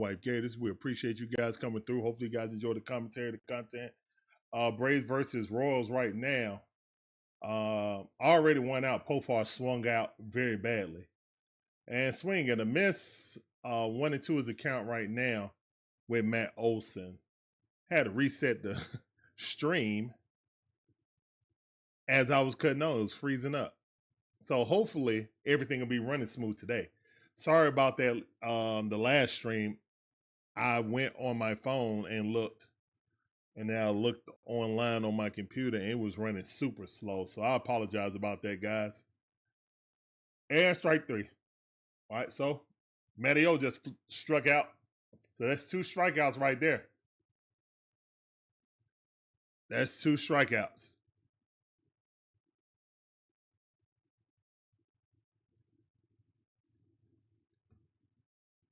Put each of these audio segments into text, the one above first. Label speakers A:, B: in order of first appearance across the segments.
A: Wife Gators. We appreciate you guys coming through. Hopefully, you guys enjoy the commentary, the content. Braves versus Royals right now. Already won out. Profar swung out very badly. And swing and a miss. 1 and 2 is the count right now with Matt Olson. Had to reset the stream as I was cutting on. It was freezing up. So hopefully everything will be running smooth today. Sorry about that. The last stream, I went on my phone and looked, and then I looked online on my computer, and it was running super slow. So I apologize about that, guys. And strike 3. All right, so Matteo just struck out. So that's 2 strikeouts right there. That's 2 strikeouts.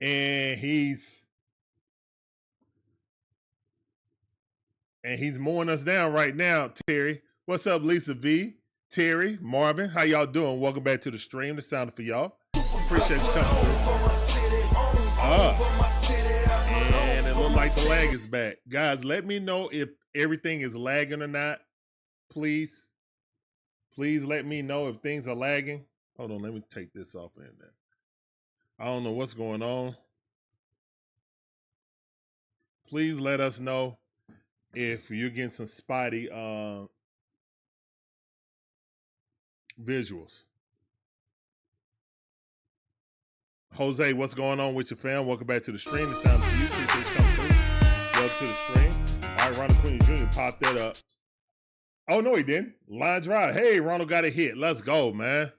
A: And he's mowing us down right now, Terry. What's up, Lisa V? Terry, Marvin, how y'all doing? Welcome back to the stream. The sound for y'all. Appreciate you coming through. And it looks like the lag is back. Guys, let me know if everything is lagging or not. Please. Please let me know if things are lagging. Hold on, let me take this off in there. I don't know what's going on. Please let us know if you're getting some spotty visuals. Jose, what's going on with your fam? Welcome back to the stream. It sounds for you. Appreciate you coming through. Welcome to the stream. All right, Ronald Acuna Jr. popped that up. Oh, no, he didn't. Line drive. Hey, Ronald got a hit. Let's go, man.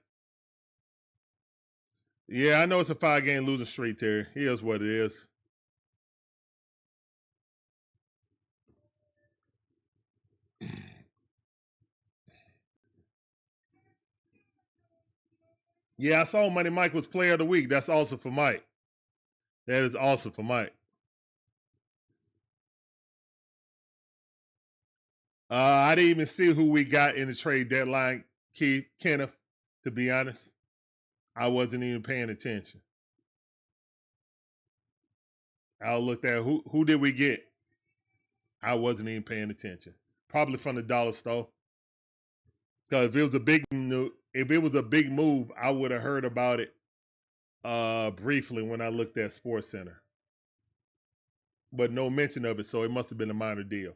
A: Yeah, I know it's a 5-game losing streak, Terry. Here's what it is. Yeah, I saw Money Mike was player of the week. That's awesome for Mike. That is awesome for Mike. I didn't even see who we got in the trade deadline, Kenneth, to be honest. I wasn't even paying attention. I looked at who did we get? I wasn't even paying attention. Probably from the dollar store. Because if it was a big move, I would have heard about it briefly when I looked at Sports Center. But no mention of it, so it must have been a minor deal.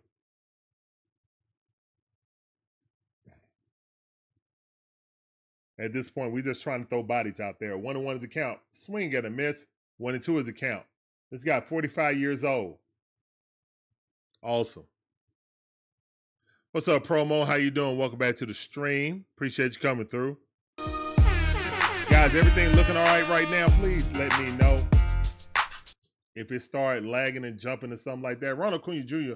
A: At this point, we're just trying to throw bodies out there. 1 and 1 is a count. Swing at a miss. 1 and 2 is a count. This guy, 45 years old. Awesome. What's up, Promo? How you doing? Welcome back to the stream. Appreciate you coming through. Guys, everything looking all right now? Please let me know if it started lagging and jumping or something like that. Ronald Acuna Jr.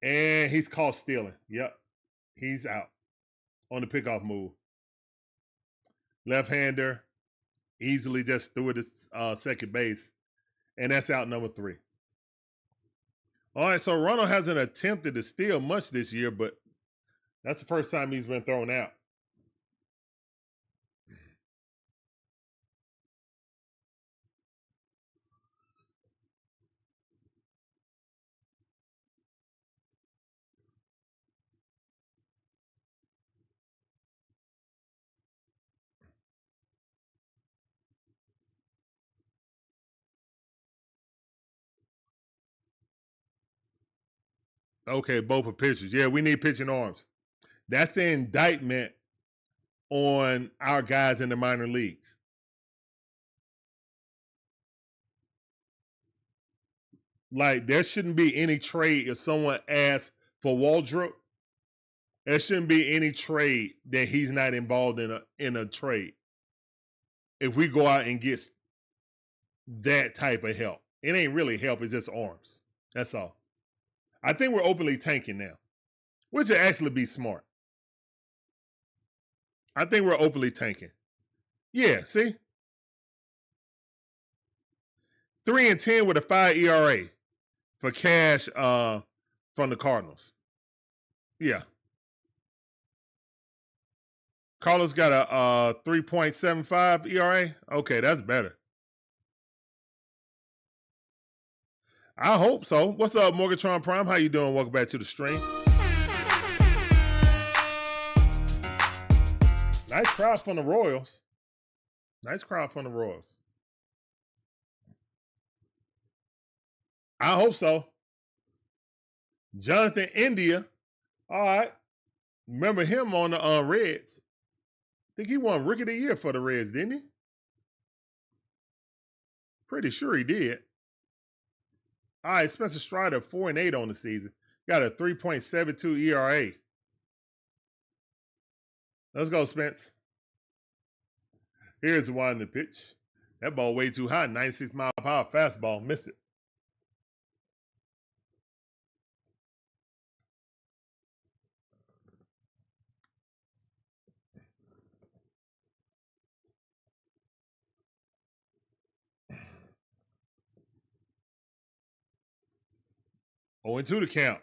A: And he's caught stealing. Yep. He's out on the pickoff move. Left-hander. Easily just threw it to second base. And that's out number 3. All right, so Ronald hasn't attempted to steal much this year, but that's the first time he's been thrown out. Okay, both are pitchers. Yeah, we need pitching arms. That's the indictment on our guys in the minor leagues. Like, there shouldn't be any trade if someone asks for Waldrop. There shouldn't be any trade that he's not involved in a trade. If we go out and get that type of help, it ain't really help. It's just arms. That's all. I think we're openly tanking now, which would actually be smart. I think we're openly tanking. Yeah, see? 3 and 10 with a 5 ERA for cash from the Cardinals. Yeah. Carlos got a 3.75 ERA. Okay, that's better. I hope so. What's up, Morgatron Prime? How you doing? Welcome back to the stream. Nice crowd from the Royals. Nice crowd from the Royals. I hope so. Jonathan India. All right. Remember him on the Reds. I think he won Rookie of the Year for the Reds, didn't he? Pretty sure he did. All right, Spencer Strider, 4-8 on the season. Got a 3.72 ERA. Let's go, Spence. Here's the one in the pitch. That ball way too high. 96 mile per hour fastball. Missed it. Oh, into the count.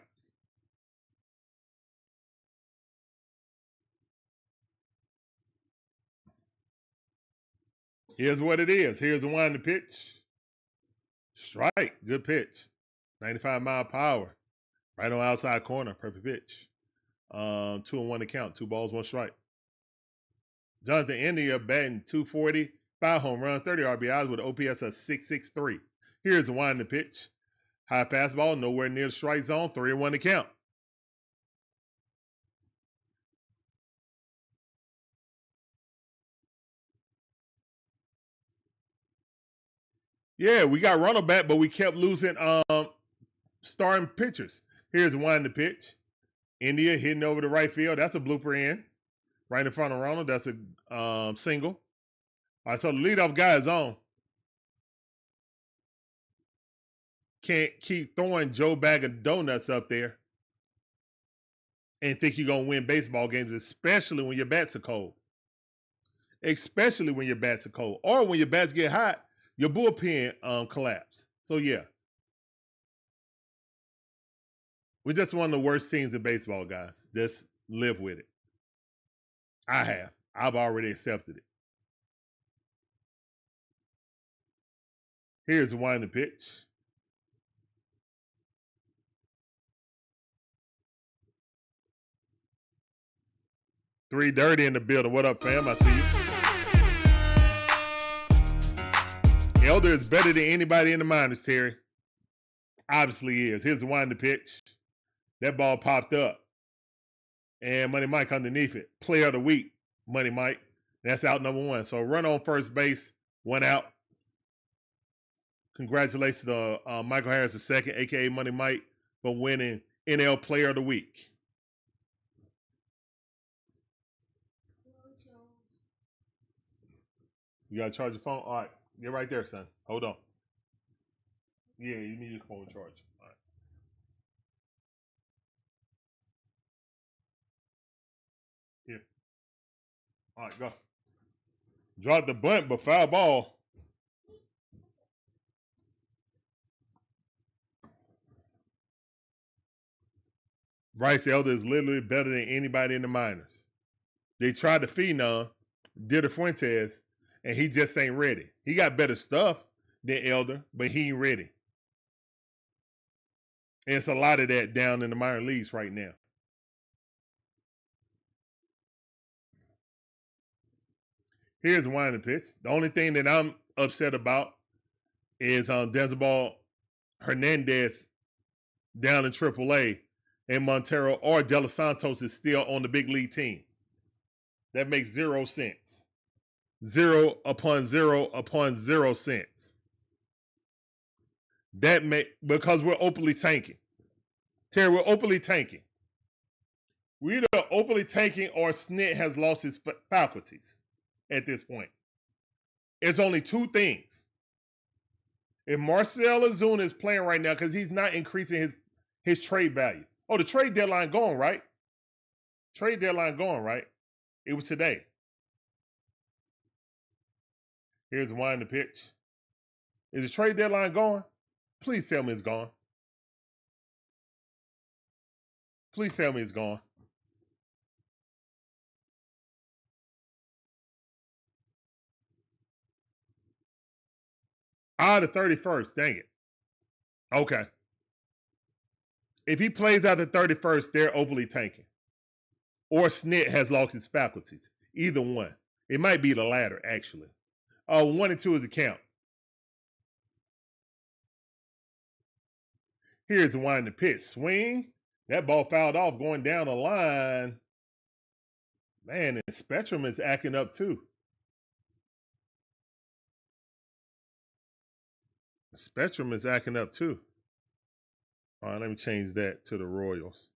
A: Here's what it is. Here's the one in the pitch. Strike. Good pitch. 95 mile per hour. Right on outside corner. Perfect pitch. 2-1 to count. 2 balls, 1 strike. Jonathan India batting .240, 5 home runs, 30 RBIs with an OPS of .663. Here's the one in the pitch. High fastball, nowhere near the strike zone. 3-1 to count. Yeah, we got Ronald back, but we kept losing starting pitchers. Here's the one in the pitch. India hitting over the right field. That's a blooper in. Right in front of Ronald. That's a single. All right, so the leadoff guy is on. Can't keep throwing Joe Bag of Donuts up there and think you're going to win baseball games, especially when your bats are cold. Especially when your bats are cold. Or when your bats get hot, your bullpen collapse. So, yeah. We're just one of the worst teams in baseball, guys. Just live with it. I have. I've already accepted it. Here's the one in the pitch. Three Dirty in the building. What up, fam? I see you. Elder is better than anybody in the minors, Terry. Obviously he is. Here's the one in the pitch. That ball popped up. And Money Mike underneath it. Player of the week, Money Mike. That's out number 1. So run on first base, 1 out. Congratulations to Michael Harris II, a.k.a. Money Mike, for winning NL Player of the Week. You got to charge your phone? All right. Get right there, son. Hold on. Yeah, you need your phone charge. All right. Here. All right, go. Drop the bunt, but foul ball. Bryce Elder is literally better than anybody in the minors. They tried to phenom, Dieter Fuentes, and he just ain't ready. He got better stuff than Elder, but he ain't ready. And it's a lot of that down in the minor leagues right now. Here's one in the pitch. The only thing that I'm upset about is Denzabal Hernandez down in AAA, and Montero or De Los Santos is still on the big league team. That makes 0 sense. 0 upon 0 upon 0 cents. Because we're openly tanking. Terry, we're openly tanking. We're either openly tanking or Snit has lost his faculties at this point. It's only 2 things. If Marcel Ozuna is playing right now because he's not increasing his trade value. Oh, the trade deadline going, right? Trade deadline going, right? It was today. Here's one in the pitch. Is the trade deadline going? Please tell me it's gone. Please tell me it's gone. The 31st. Dang it. Okay. If he plays out the 31st, they're openly tanking. Or Snit has lost his faculties. Either one. It might be the latter, actually. 1 and 2 is the count. Here's the one in the pitch. Swing. That ball fouled off going down the line. Man, and Spectrum is acting up too. Spectrum is acting up too. All right, let me change that to the Royals.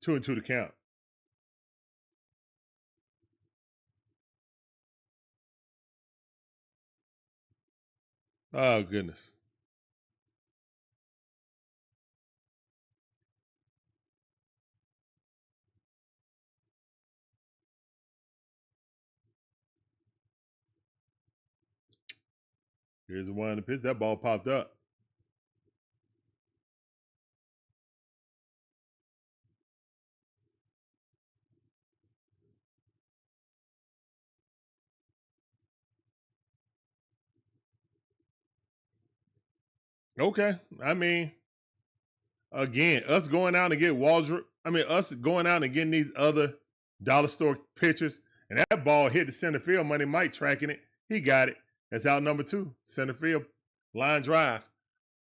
A: Two and two to count. Oh, goodness. Here's the one in the pitch. That ball popped up. Okay. I mean, again, us going out and get Waldrop. Us going out and getting these other dollar store pitchers. And that ball hit the center field. Money Mike tracking it. He got it. That's out number 2. Center field. Line drive.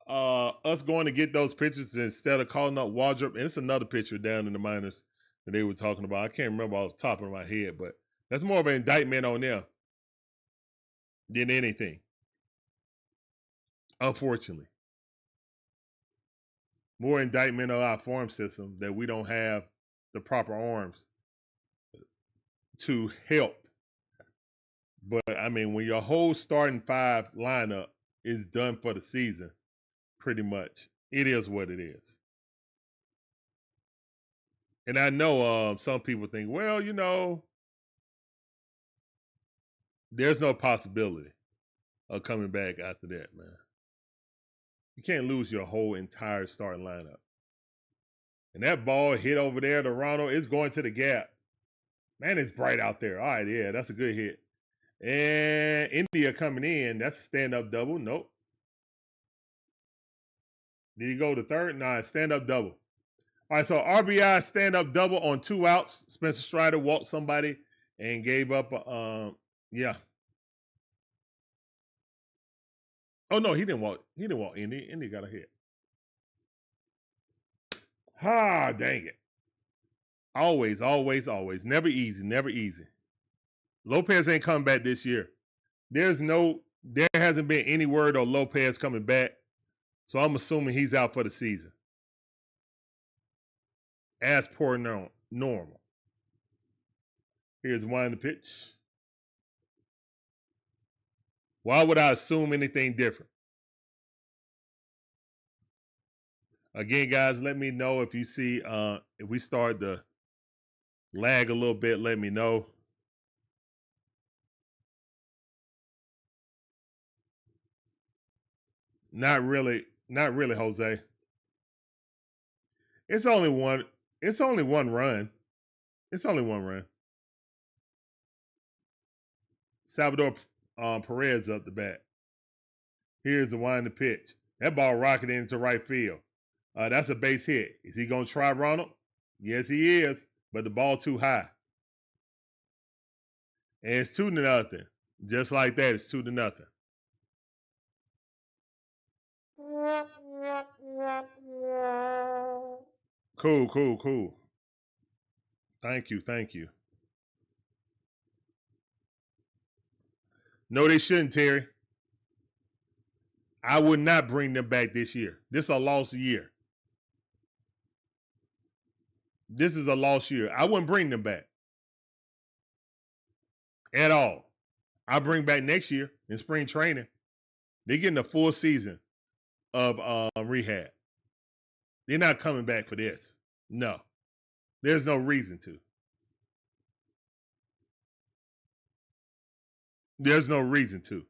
A: Us going to get those pitchers instead of calling up Waldrop. And it's another pitcher down in the minors that they were talking about. I can't remember off the top of my head, but that's more of an indictment on them than anything. Unfortunately. More indictment of our farm system that we don't have the proper arms to help. But when your whole starting 5 lineup is done for the season, pretty much, it is what it is. And I know some people think, well, there's no possibility of coming back after that, man. You can't lose your whole entire starting lineup. And that ball hit over there to Ronald. It's going to the gap. Man, it's bright out there. All right, yeah, that's a good hit. And India coming in. That's a stand-up double. Nope. Did he go to third? Nah, stand-up double. All right, so RBI stand-up double on 2 outs. Spencer Strider walked somebody and gave up. Yeah. Oh no, he didn't walk. He didn't walk Indy. Indy got a hit. Ah, dang it. Always, always, always. Never easy, never easy. Lopez ain't coming back this year. There hasn't been any word on Lopez coming back. So I'm assuming he's out for the season. As per normal. Here's one in the pitch. Why would I assume anything different? Again, guys, let me know if you see if we start to lag a little bit, let me know. Not really, Jose. It's only one run. It's only one run. Salvador Perez up the bat. Here's the one in the pitch. That ball rocketed into right field. That's a base hit. Is he going to try Ronald? Yes, he is. But the ball too high. And it's 2-0. Just like that, it's 2-0. Cool. Thank you. No, they shouldn't, Terry. I would not bring them back this year. This is a lost year. This is a lost year. I wouldn't bring them back. At all. I'll bring back next year in spring training. They're getting a full season. of rehab. They're not coming back for this. No. There's no reason to. There's no reason to.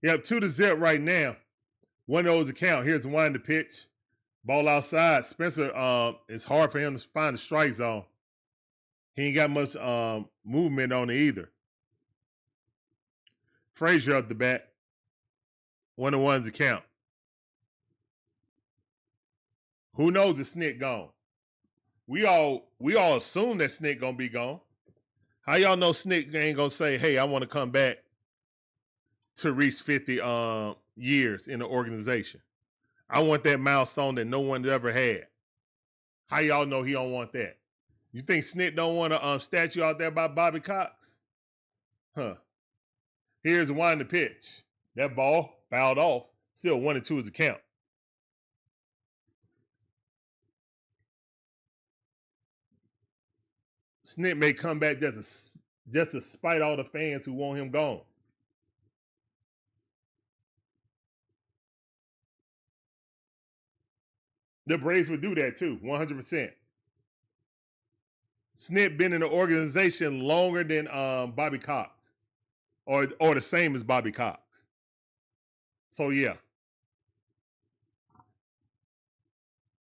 A: Yep, 2-0 right now. One of those account. Here's the one to pitch. Ball outside. Spencer, it's hard for him to find the strike zone. He ain't got much movement on it either. Frazier up the bat. 1-1's account. Who knows if Snick gone? We all assume that Snick gonna be gone. How y'all know Snick ain't gonna say, hey, I want to come back to reach 50 years in the organization? I want that milestone that no one's ever had. How y'all know he don't want that? You think Snick don't want a statue out there by Bobby Cox? Huh. Here's one to pitch. That ball fouled off. Still 1-2 is the count. Snick may come back just to spite all the fans who want him gone. The Braves would do that too, 100%. Snick been in the organization longer than Bobby Cox, or the same as Bobby Cox. So yeah,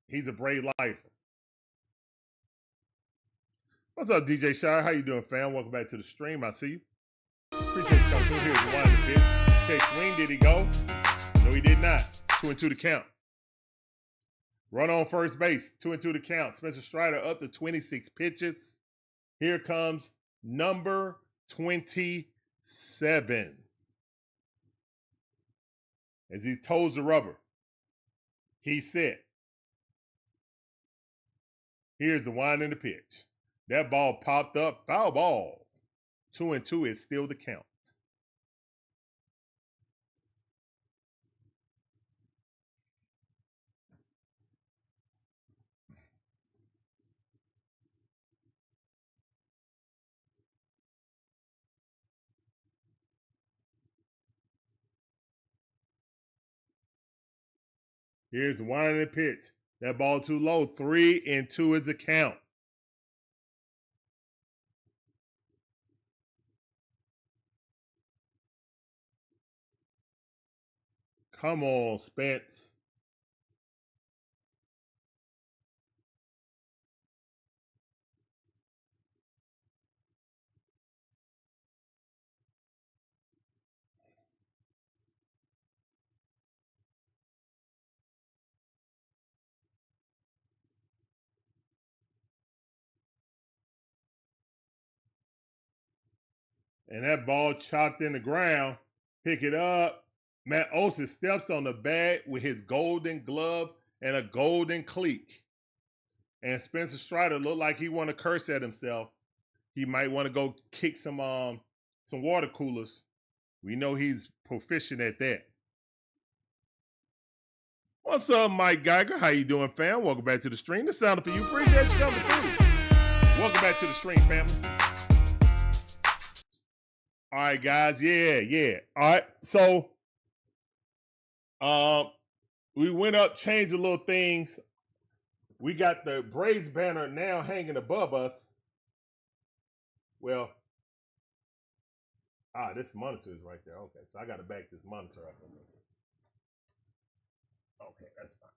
A: he's a Brave lifer. What's up, DJ Shire? How you doing, fam? Welcome back to the stream. I see you. Appreciate you coming through. Here's the one to pitch. Chase swing. Did he go? No, he did not. 2-2 to count. Run on first base. 2-2 to count. Spencer Strider up to 26 pitches. Here comes number 27. As he toes the rubber. He's set. Here's the wind and the pitch. That ball popped up. Foul ball. 2-2 is still the count. Here's the wind and the pitch. That ball too low. 3-2 is the count. Come on, Spence. And that ball chopped in the ground. Pick it up. Matt Olson steps on the bag with his golden glove and a golden cleat. And Spencer Strider looked like he want to curse at himself. He might want to go kick some water coolers. We know he's proficient at that. What's up, Mike Geiger? How you doing, fam? Welcome back to the stream. This sounded for you. Appreciate you coming through. Welcome back to the stream, family. All right, guys. Yeah. All right. So, we went up, changed a little things. We got the Braves banner now hanging above us. Well, this monitor is right there. Okay, so I got to back this monitor up. Okay, that's fine.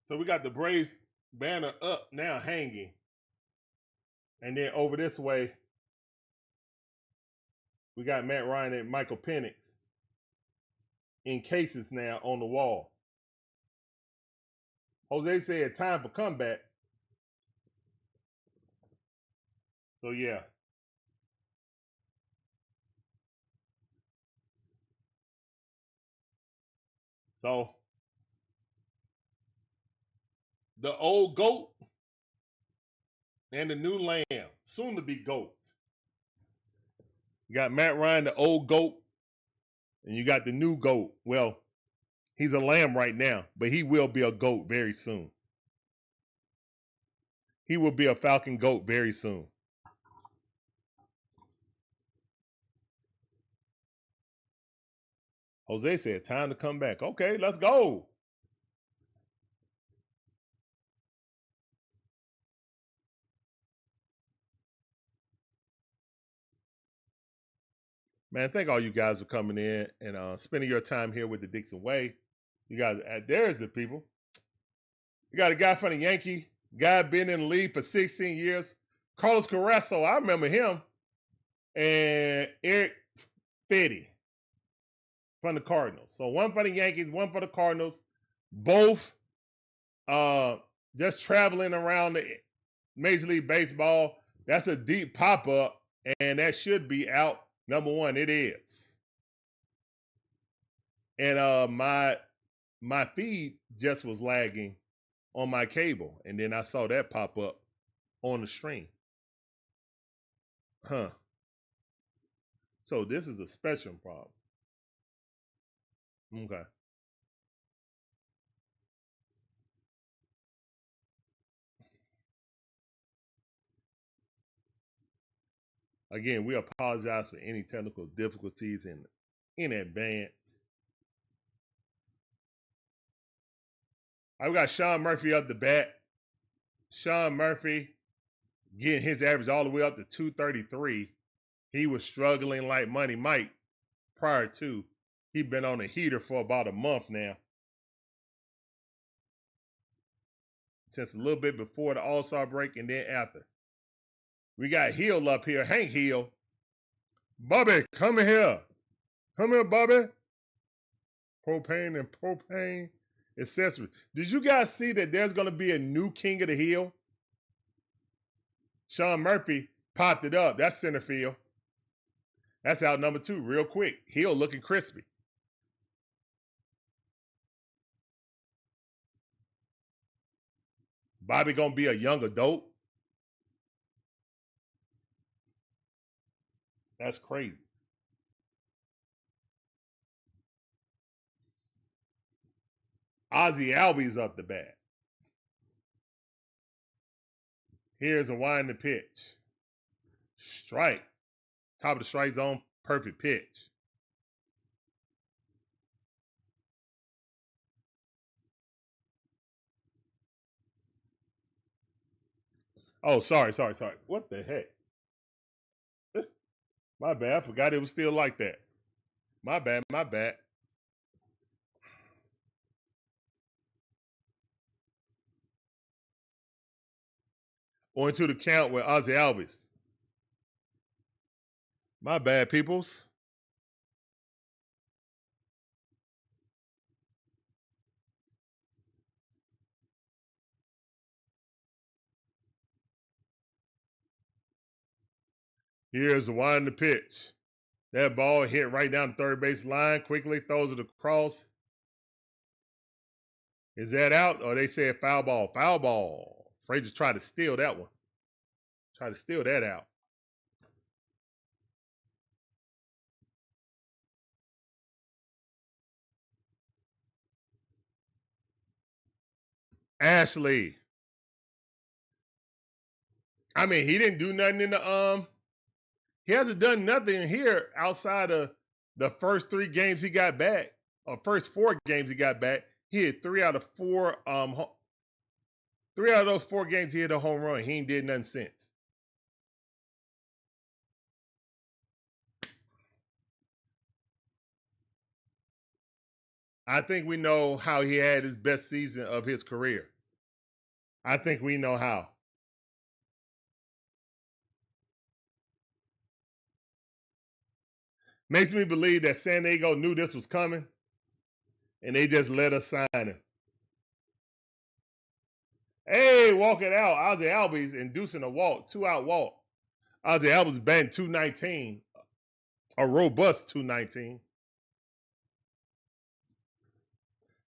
A: So we got the Braves banner up now hanging. And then over this way, we got Matt Ryan and Michael Penix in cases now on the wall. Jose said time for comeback. So yeah. So the old GOAT and the new lamb, soon to be GOAT. You got Matt Ryan, the old GOAT, and you got the new GOAT. Well, he's a lamb right now, but he will be a GOAT very soon. He will be a Falcon GOAT very soon. Jose said, time to come back. Okay, let's go. Man, thank all you guys for coming in and spending your time here with the DIXON Way. You guys, there's the people. You got a guy from the Yankee, guy been in the league for 16 years. Carlos Carrasco, I remember him. And Eric Fetty from the Cardinals. So one for the Yankees, one for the Cardinals. Both just traveling around the Major League Baseball. That's a deep pop-up, and that should be out. Number one, it is. And my feed just was lagging on my cable, and then I saw that pop up on the stream. Huh. So this is a spectrum problem. Okay. Again, we apologize for any technical difficulties in advance. I've got Sean Murphy up the bat. Sean Murphy getting his average all the way up to 233. He was struggling like Money Mike prior to. He'd been on a heater for about a month now. Since a little bit before the All-Star break and then after. We got Hill up here, Hank Hill. Bobby, come here. Come here, Bobby. Propane and propane accessories. Did you guys see that there's going to be a new King of the Hill? Sean Murphy popped it up. That's center field. That's out number 2 real quick. Hill looking crispy. Bobby going to be a young adult. That's crazy. Ozzie Albies up the bat. Here's a winding pitch. Strike. Top of the strike zone. Perfect pitch. Oh, sorry. What the heck? My bad. I forgot it was still like that. My bad. Going to the count with Ozzie Albies. My bad, peoples. Here's the winding pitch. That ball hit right down the third base line. Quickly throws it across. Is that out? Or they said foul ball. Foul ball. Frazier tried to steal that one. Tried to steal that out. Ashley. I mean, he didn't do nothing in the he hasn't done nothing here outside of the first 3 games he got back, or first 4 games he got back. He hit 3 out of 4. 3 out of those 4 games he hit a home run. He ain't did nothing since. I think we know how he had his best season of his career. I think we know how. Makes me believe that San Diego knew this was coming, and they just let us sign him. Hey, walk it out. Ozzie Albies inducing a walk, 2-out walk. Ozzie Albies batting 219, a robust 219.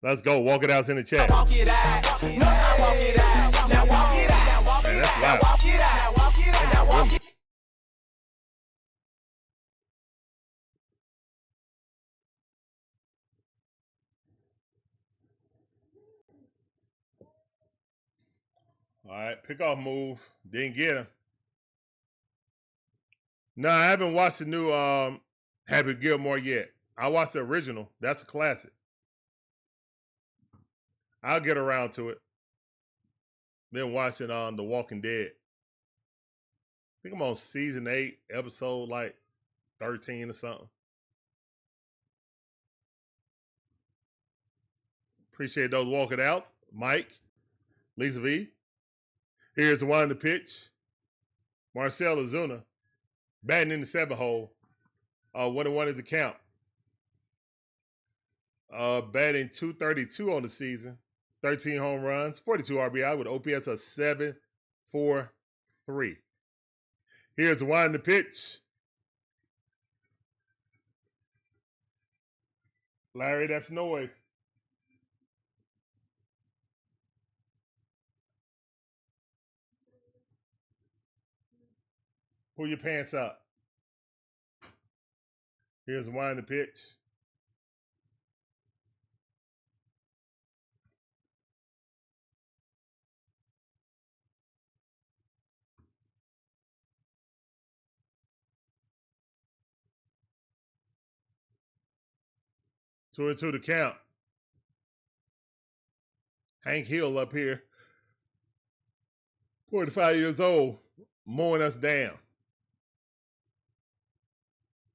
A: Let's go. Walk it out's in the chat. Walk it out. Now walk it out. Now walk it out. Man, that's loud. Walk it out. Walk it out. Now walk it out. All right, pickoff move. Didn't get him. No, I haven't watched the new Happy Gilmore yet. I watched the original. That's a classic. I'll get around to it. Been watching The Walking Dead. I think I'm on season 8, episode like 13 or something. Appreciate those walking out. Mike, Lisa V. Here's the one in the pitch. Marcel Ozuna batting in the 7 hole. 1-1 is the count. Batting .232 on the season. 13 home runs, 42 RBI with OPS of 7.43. Here's the one in the pitch. Larry, that's noise. Pull your pants up. Here's the one in the pitch. Two and two to count. Hank Hill up here, 45 years old, mowing us down.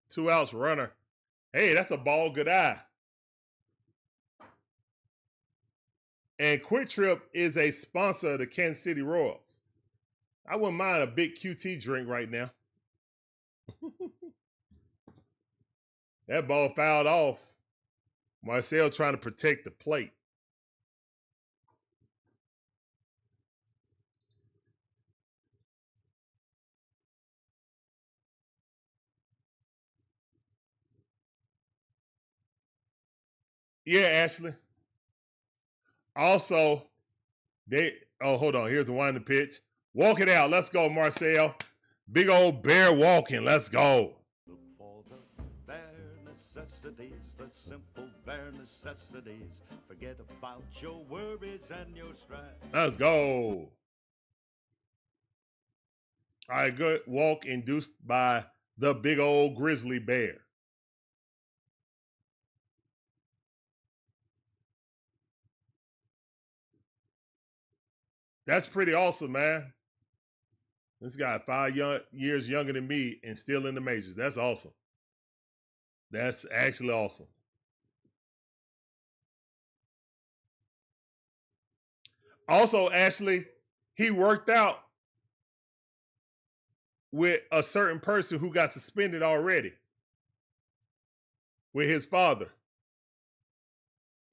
A: 2 outs, runner. Hey, that's a ball, good eye. And Quick Trip is a sponsor of the Kansas City Royals. I wouldn't mind a big QT drink right now. That ball fouled off. Marcel trying to protect the plate. Yeah, Ashley. Also, hold on. Here's the one in the pitch. Walk it out. Let's go, Marcel. Big old bear walking. Let's go.
B: Look for the bare necessities, the simple bare necessities. Forget about your worries and your strife.
A: Let's go. All right, good walk induced by the big old grizzly bear. That's pretty awesome, man. This guy 5 years younger than me and still in the majors. That's awesome. That's actually awesome. Also, Ashley, he worked out with a certain person who got suspended already with his father.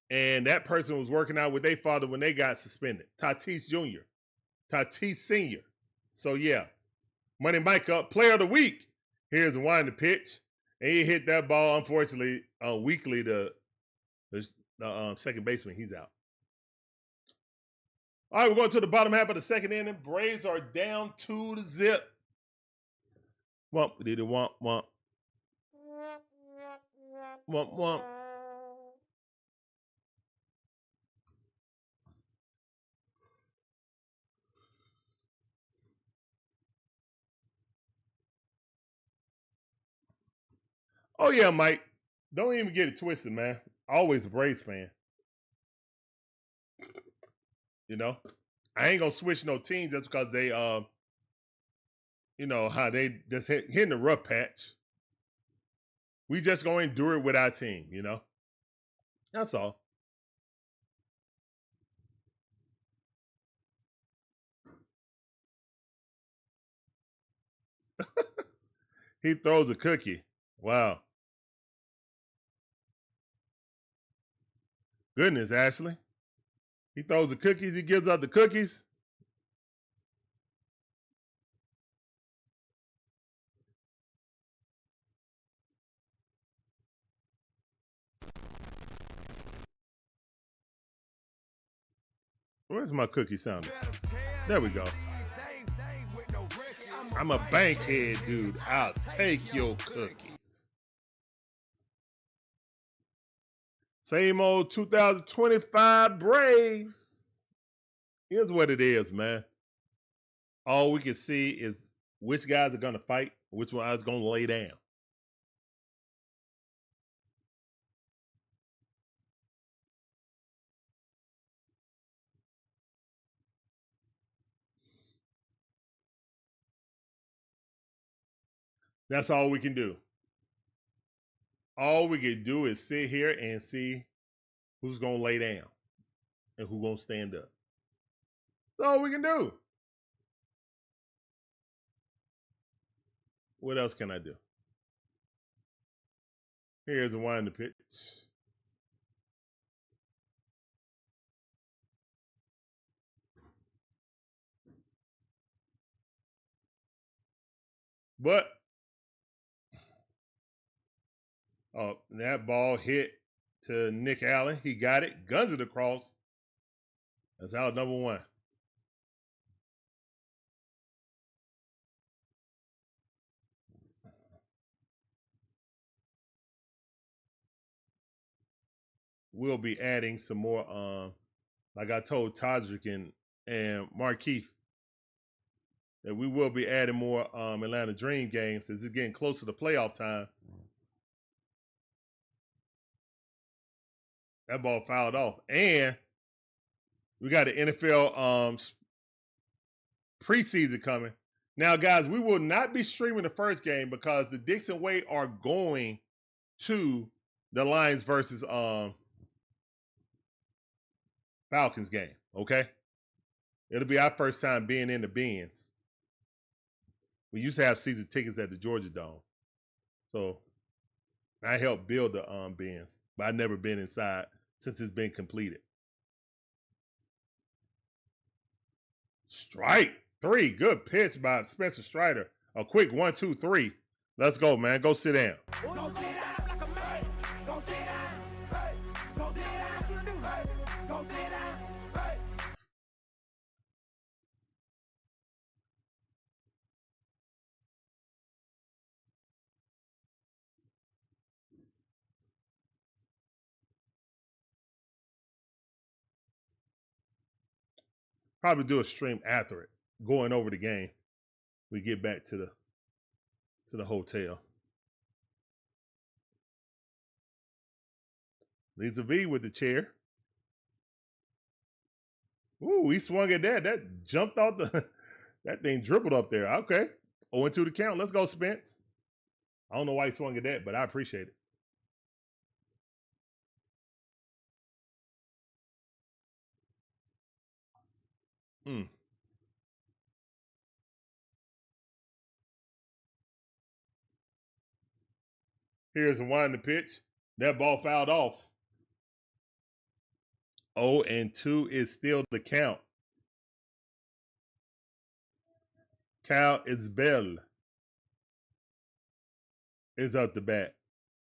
A: And that person was working out with their father when they got suspended. Tatis Jr. Tatis Sr. So, yeah. Money Mike up. Player of the week. Here's the one in the pitch. And he hit that ball, unfortunately, weakly. The second baseman, he's out. All right, we're going to the bottom half of the second inning. Braves are down 2-0. Womp, did it womp, womp. Womp, womp. Oh, yeah, Mike. Don't even get it twisted, man. Always a Braves fan. You know? I ain't going to switch no teams just because they, you know, how they just hitting the rough patch. We just going to endure it with our team, you know? That's all. He throws a cookie. Wow. Goodness, Ashley. He throws the cookies. He gives up the cookies. Where's my cookie sounder? There we go. I'm a bankhead, dude. I'll take your cookies. Same old 2025 Braves. Here's what it is, man. All we can see is which guys are going to fight, which one is going to lay down. That's all we can do. All we can do is sit here and see who's going to lay down and who's going to stand up. That's all we can do. What else can I do? Here's a wind the pitch. But that ball hit to Nick Allen. He got it. Guns it across. That's out number one. We'll be adding some more, like I told Todrick and Markeith, that we will be adding more Atlanta Dream games as it's getting closer to playoff time. That ball fouled off. And we got the NFL preseason coming. Now, guys, we will not be streaming the first game because the DIXON WAY are going to the Lions versus Falcons game, okay? It'll be our first time being in the Benz. We used to have season tickets at the Georgia Dome. So I helped build the Benz, but I've never been inside since it's been completed. Strike 3. Good pitch by Spencer Strider. A quick 1, 2, 3. Let's go, man. Go sit down. Go sit down like a man. Go sit down. Hey. Go sit down. Hey. Go sit down. Hey. Probably do a stream after it, going over the game. We get back to the hotel. Lisa V with the chair. Ooh, he swung at that. That jumped out that thing dribbled up there. Okay. 0-2 the count. Let's go, Spence. I don't know why he swung at that, but I appreciate it. Here's a wind the pitch. That ball fouled off. 0-2 is still the count. Cal Isbell is up the bat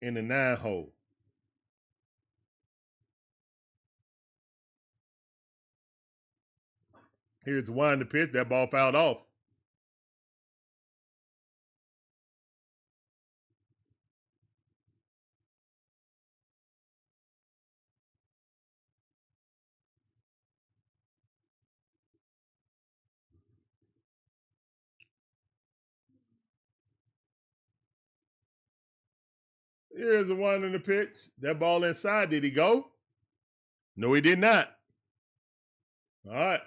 A: in the 9-hole. Here's the wind the pitch. That ball fouled off. Here's the one in the pitch. That ball inside. Did he go? No, he did not. All right.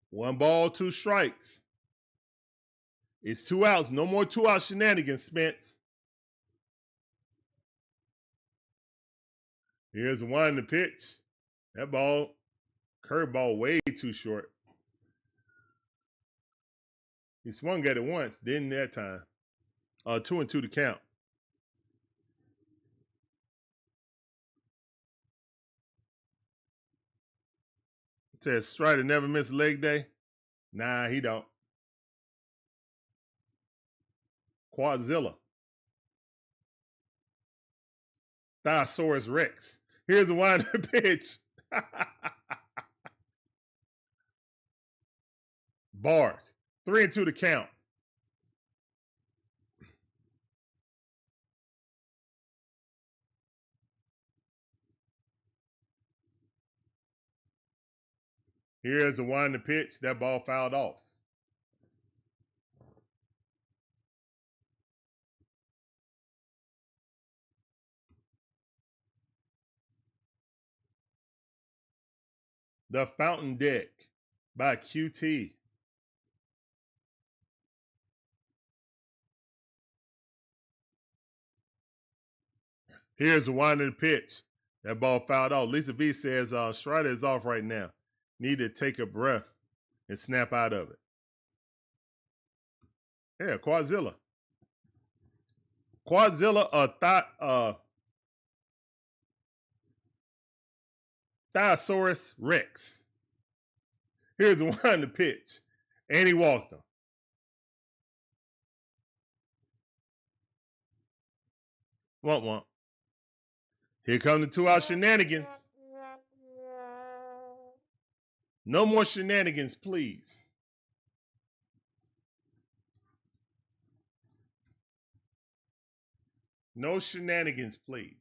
A: 1 ball, 2 strikes. It's 2 outs. No more 2-out shenanigans, Spence. Here's the one in the pitch. That ball, curveball, way too short. He swung at it once, didn't that time. 2-2 to count. It says Strider never miss a leg day. Nah, he don't. Quadzilla. Thiosaurus Rex. Here's the wind pitch. Bars. 3-2 to count. Here's the wind pitch. That ball fouled off. The Fountain Deck by QT. Here's the winding pitch. That ball fouled off. Lisa V says Strider is off right now. Need to take a breath and snap out of it. Yeah, Quadzilla. Quadzilla Thiosaurus Rex. Here's the winding pitch. And he walked him. Womp. Here come the 2-out shenanigans. No more shenanigans, please. No shenanigans, please.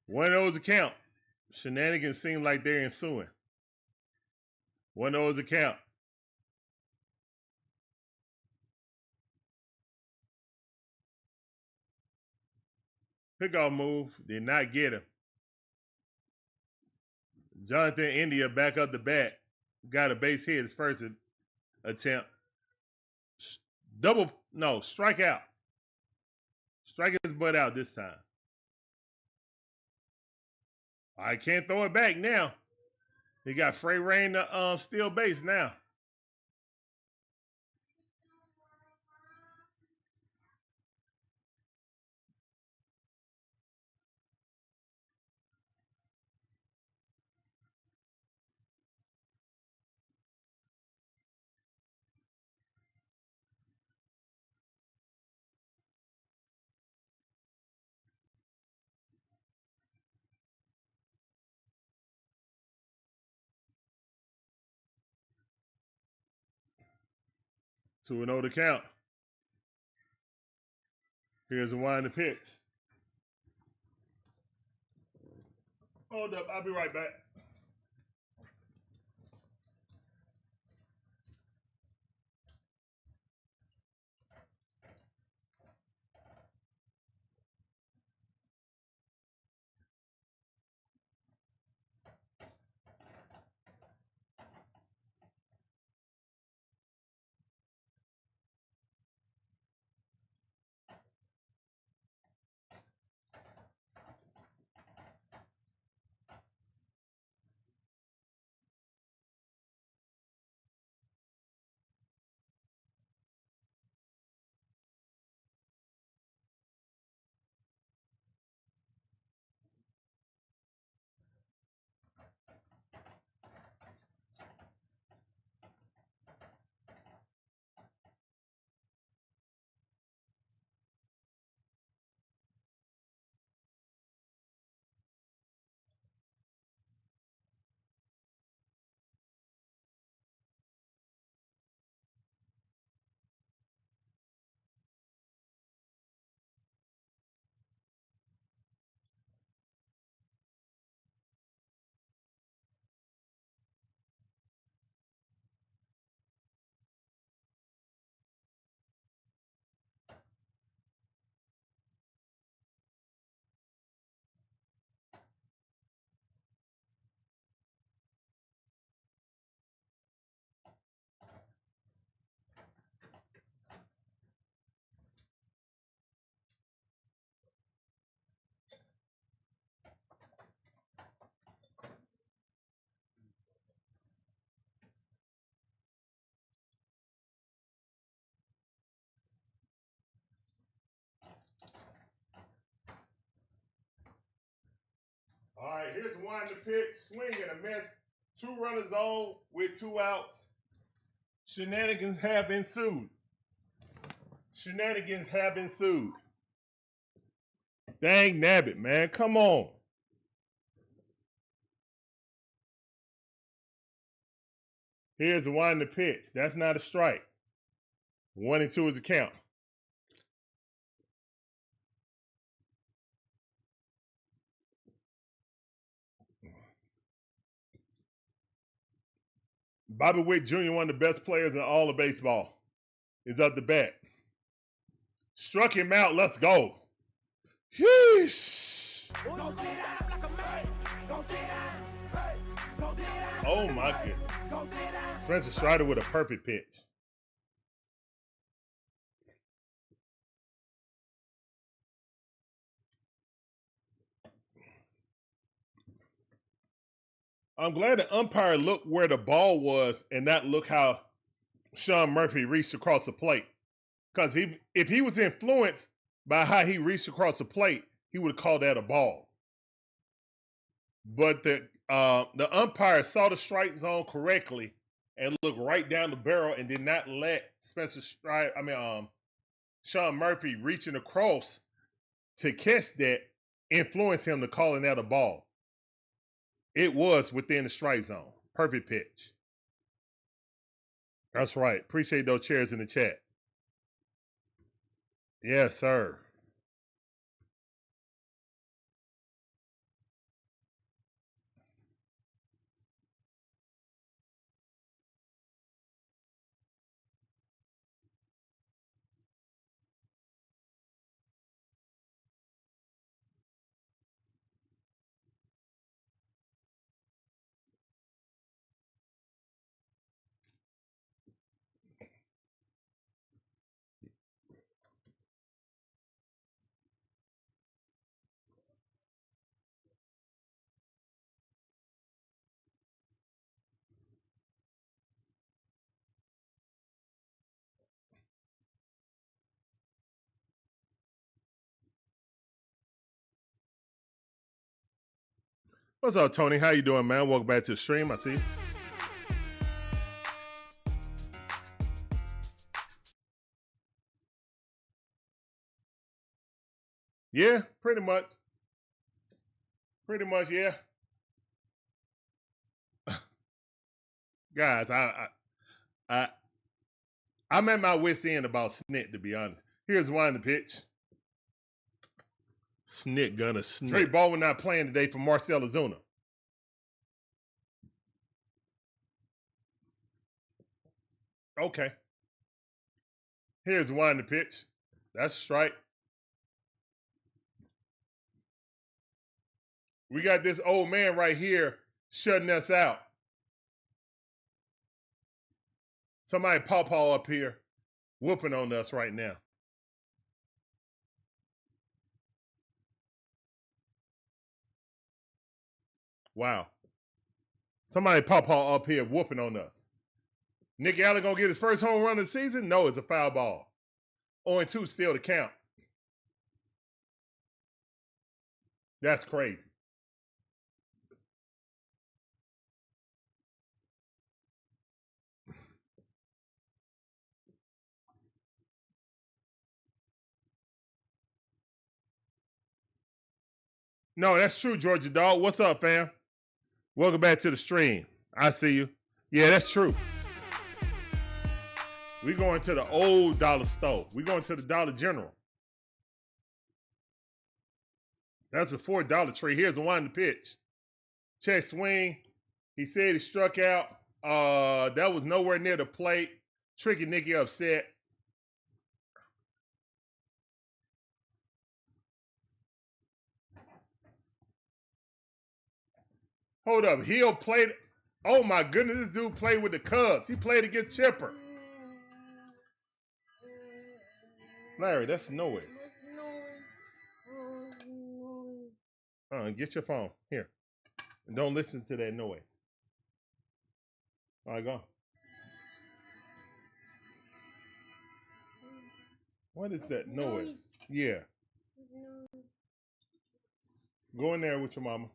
A: One of those account. Shenanigans seem like they're ensuing. One of those account. Pickoff move. Did not get him. Jonathan India back up the bat. Got a base hit his first attempt. Strike out. Strike his butt out this time. I can't throw it back now. He got Frey Rain to steal base now. To an older count. Here's a wind to pitch. Hold up, I'll be right back. All right, here's one to pitch. Swing and a miss. 2 runners on with 2 outs. Shenanigans have ensued. Shenanigans have ensued. Dang nabbit, man. Come on. Here's a wind to pitch. That's not a strike. 1 and 2 is a count. Bobby Whitt Jr., one of the best players in all of baseball, is up the bat. Struck him out. Let's go. Yeesh. Oh my goodness. Spencer Strider with a perfect pitch. I'm glad the umpire looked where the ball was and not look how Sean Murphy reached across the plate. Because if he was influenced by how he reached across the plate, he would have called that a ball. But the umpire saw the strike zone correctly and looked right down the barrel and did not let Sean Murphy reaching across to catch that influence him to calling that a ball. It was within the strike zone. Perfect pitch. That's right. Appreciate those chairs in the chat. Yes, sir. What's up, Tony? How you doing, man? Welcome back to the stream. I see you. Yeah, pretty much. Pretty much, yeah. Guys, I'm at my wit's end about Snit, to be honest. Here's one the pitch.
C: Snit gonna snit.
A: Trey Baldwin not playing today for Marcel Ozuna. Okay. Here's one the pitch. That's a strike. We got this old man right here shutting us out. Somebody pawpaw up here whooping on us right now. Wow. Somebody pawpaw up here whooping on us. Nick Allen gonna get his first home run of the season? No, it's a foul ball. 0-2 still to count. That's crazy. No, that's true, Georgia Dog. What's up, fam? Welcome back to the stream. I see you. Yeah, that's true. We going to the old dollar store. We going to the Dollar General. That's before Dollar Tree. Here's the one in the pitch. Check swing. He said he struck out. That was nowhere near the plate. Tricky Nicky upset. Hold up. Hill played. Oh my goodness, this dude played with the Cubs. He played against Chipper. Larry, that's noise. Get your phone. Here. And don't listen to that noise. All right, go. What is that noise? Yeah. Go in there with your mama.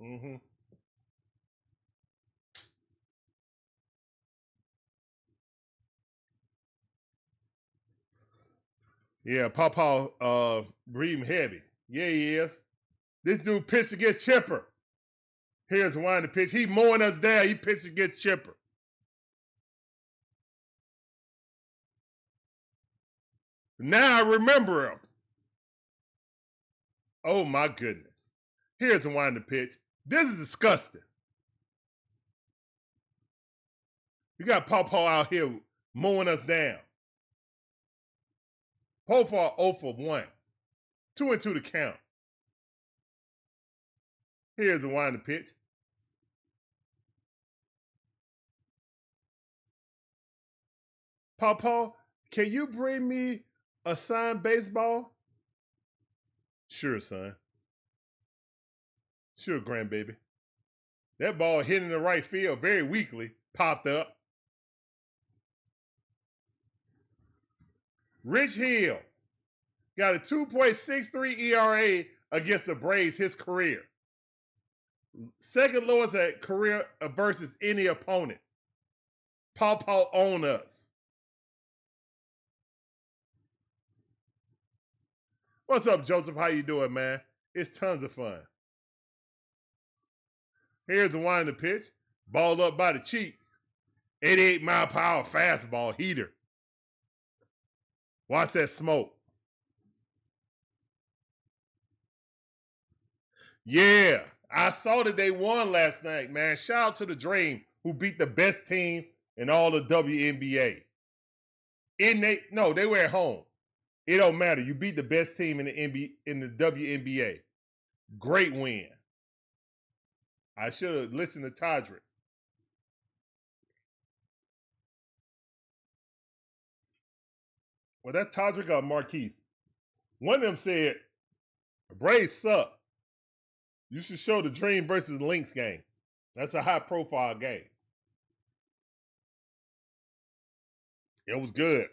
A: Mm-hmm. Yeah, Pawpaw breathing heavy. Yeah, he is. This dude pitched against Chipper. Here's one to pitch. He mowing us down. He pitched against Chipper. Now I remember him. Oh my goodness. Here's one to pitch. This is disgusting. You got Pawpaw out here mowing us down. Pawpaw 0 for 1. 2-2 to count. Here's the one to pitch. Papa, can you bring me a signed baseball? Sure, son. Sure, grandbaby. That ball hit in the right field very weakly, popped up. Rich Hill got a 2.63 ERA against the Braves his career. Second lowest at career versus any opponent. Pawpaw on us. What's up, Joseph? How you doing, man? It's tons of fun. Here's the wind of the pitch. Ball up by the cheek. 88-mile-per-hour fastball heater. Watch that smoke. Yeah, I saw that they won last night, man. Shout out to the Dream who beat the best team in all the WNBA. They were at home. It don't matter. You beat the best team in the WNBA. Great win. I should have listened to Todrick. Well, that Todrick or Markeith. One of them said, Braves suck. You should show the Dream versus Lynx game. That's a high-profile game. It was good.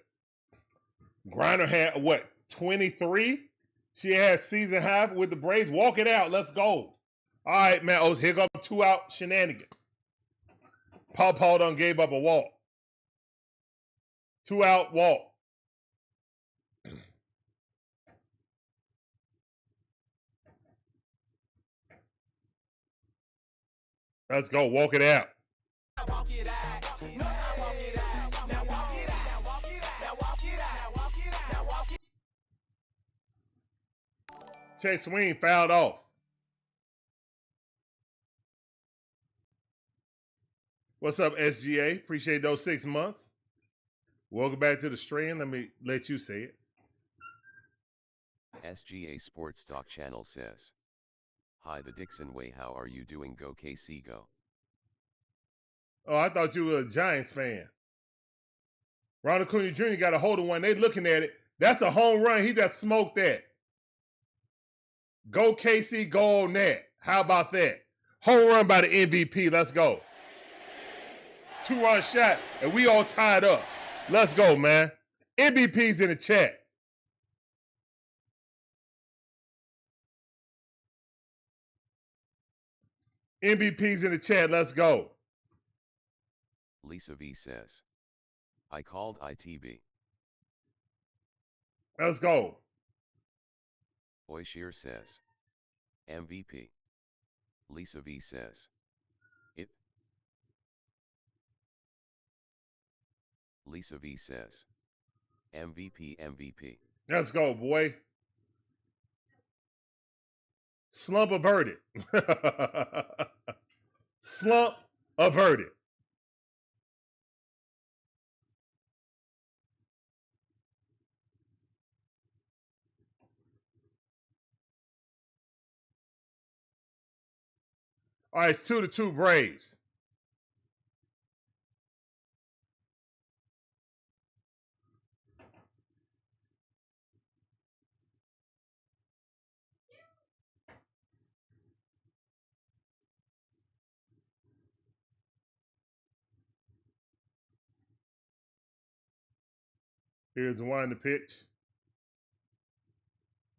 A: Griner had, 23? She had season high with the Braves. Walk it out. Let's go. All right, man. Oh, here go 2-out shenanigans. Paw done gave up a walk. 2-out walk. Let's go. Walk it out. Chase Swing fouled off. What's up, SGA? Appreciate those 6 months. Welcome back to the stream. Let me let you say it.
C: SGA Sports Talk Channel says, "Hi, the DIXON Way. How are you doing? Go KC, go."
A: Oh, I thought you were a Giants fan. Ronald Acuna Jr. got a hold of one. They looking at it. That's a home run. He just smoked that. Go KC, go on that. How about that? Home run by the MVP. Let's go. 2-run shot, and we all tied up. Let's go, man. MVP's in the chat. MVP's in the chat. Let's go.
C: Lisa V says, "I called ITB."
A: Let's go.
C: Oishir says, "MVP." Lisa V says, "It." Lisa V says, "MVP, MVP."
A: Let's go, boy. Slump averted. Slump averted. All right, it's 2-2 Braves. Here's the one to pitch.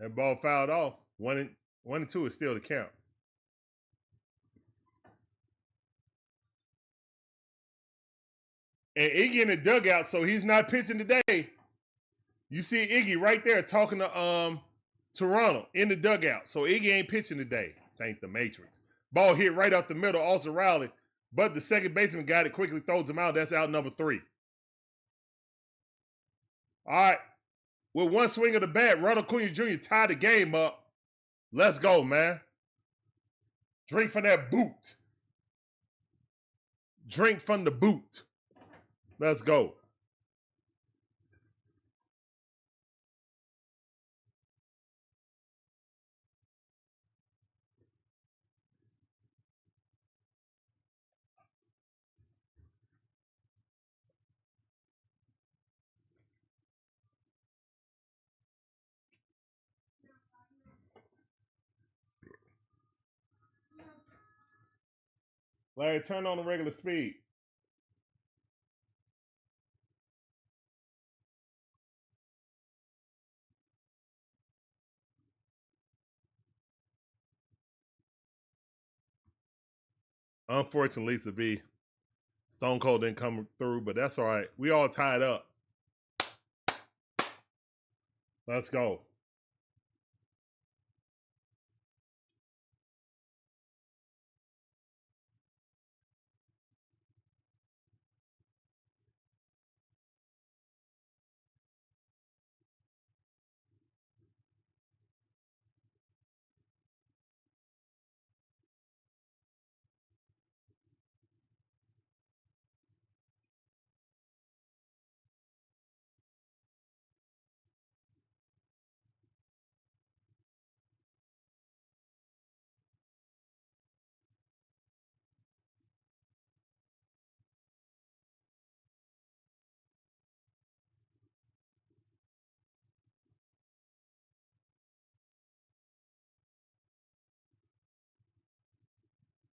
A: That ball fouled off. 1-2 is still the count. And Iggy in the dugout, so he's not pitching today. You see Iggy right there talking to Toronto in the dugout. So Iggy ain't pitching today. Thank the Matrix. Ball hit right up the middle, also rallied. But the second baseman got it, quickly throws him out. That's out number 3. All right. With one swing of the bat, Ronald Acuna Jr. tied the game up. Let's go, man. Drink from that boot. Drink from the boot. Let's go. Larry, turn on the regular speed. Unfortunately, Lisa V, Stone Cold didn't come through, but that's all right. We all tied up. Let's go.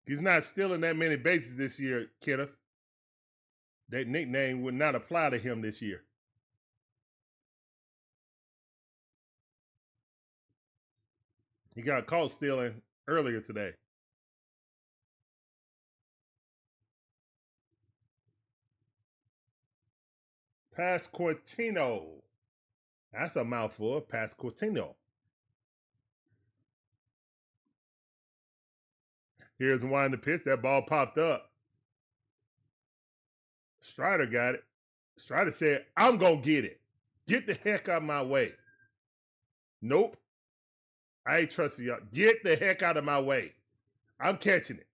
A: He's not stealing that many bases this year, Kidder. That nickname would not apply to him this year. He got caught stealing earlier today. Pasquantino. That's a mouthful. Pasquantino. Here's one in the pitch. That ball popped up. Strider got it. Strider said, I'm going to get it. Get the heck out of my way. Nope. I ain't trusting y'all. Get the heck out of my way. I'm catching it.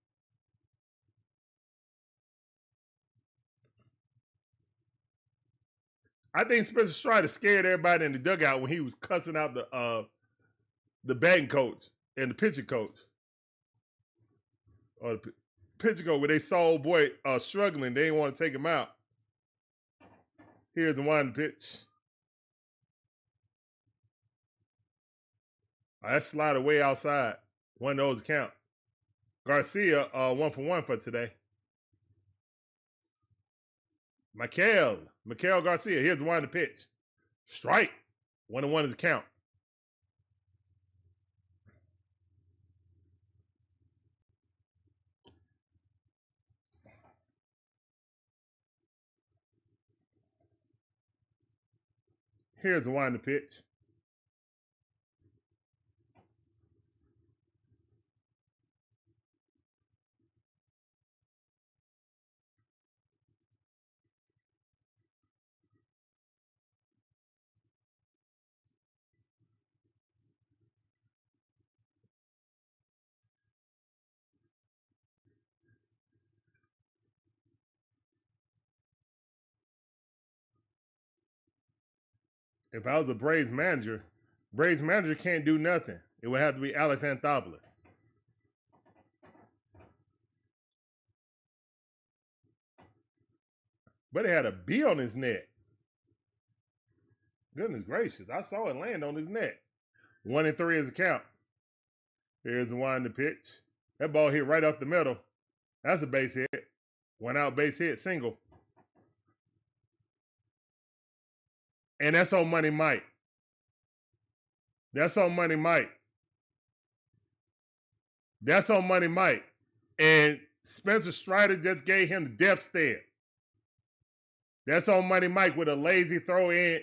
A: I think Spencer Strider scared everybody in the dugout when he was cussing out the batting coach and the pitching coach. Or the pitching coach, when they saw old boy struggling, they didn't want to take him out. Here's the one pitch. That slider way outside. One of those count. Garcia, 1-for-1 for today. Miguel Garcia. Here's the one to pitch. Strike. 1-1 is the count. Here's the one to pitch. If I was a Braves manager can't do nothing. It would have to be Alex Anthopoulos. But he had a bee on his neck. Goodness gracious. I saw it land on his neck. 1-3 is the count. Here's the one to pitch. That ball hit right off the middle. That's a base hit. 1 out base hit, single. And that's on Money Mike. That's on Money Mike. That's on Money Mike. And Spencer Strider just gave him the death stare. That's on Money Mike with a lazy throw in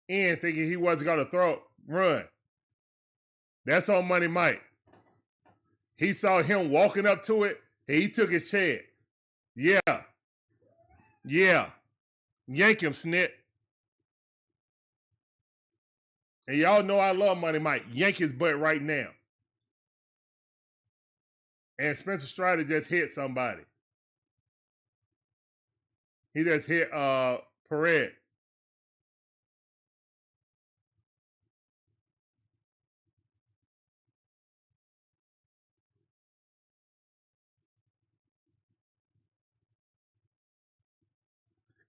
A: thinking he wasn't going to run. That's on Money Mike. He saw him walking up to it, and he took his chance. Yeah. Yank him, Snit. And y'all know I love Money Mike. Yank his butt right now. And Spencer Strider just hit somebody. He just hit Perez.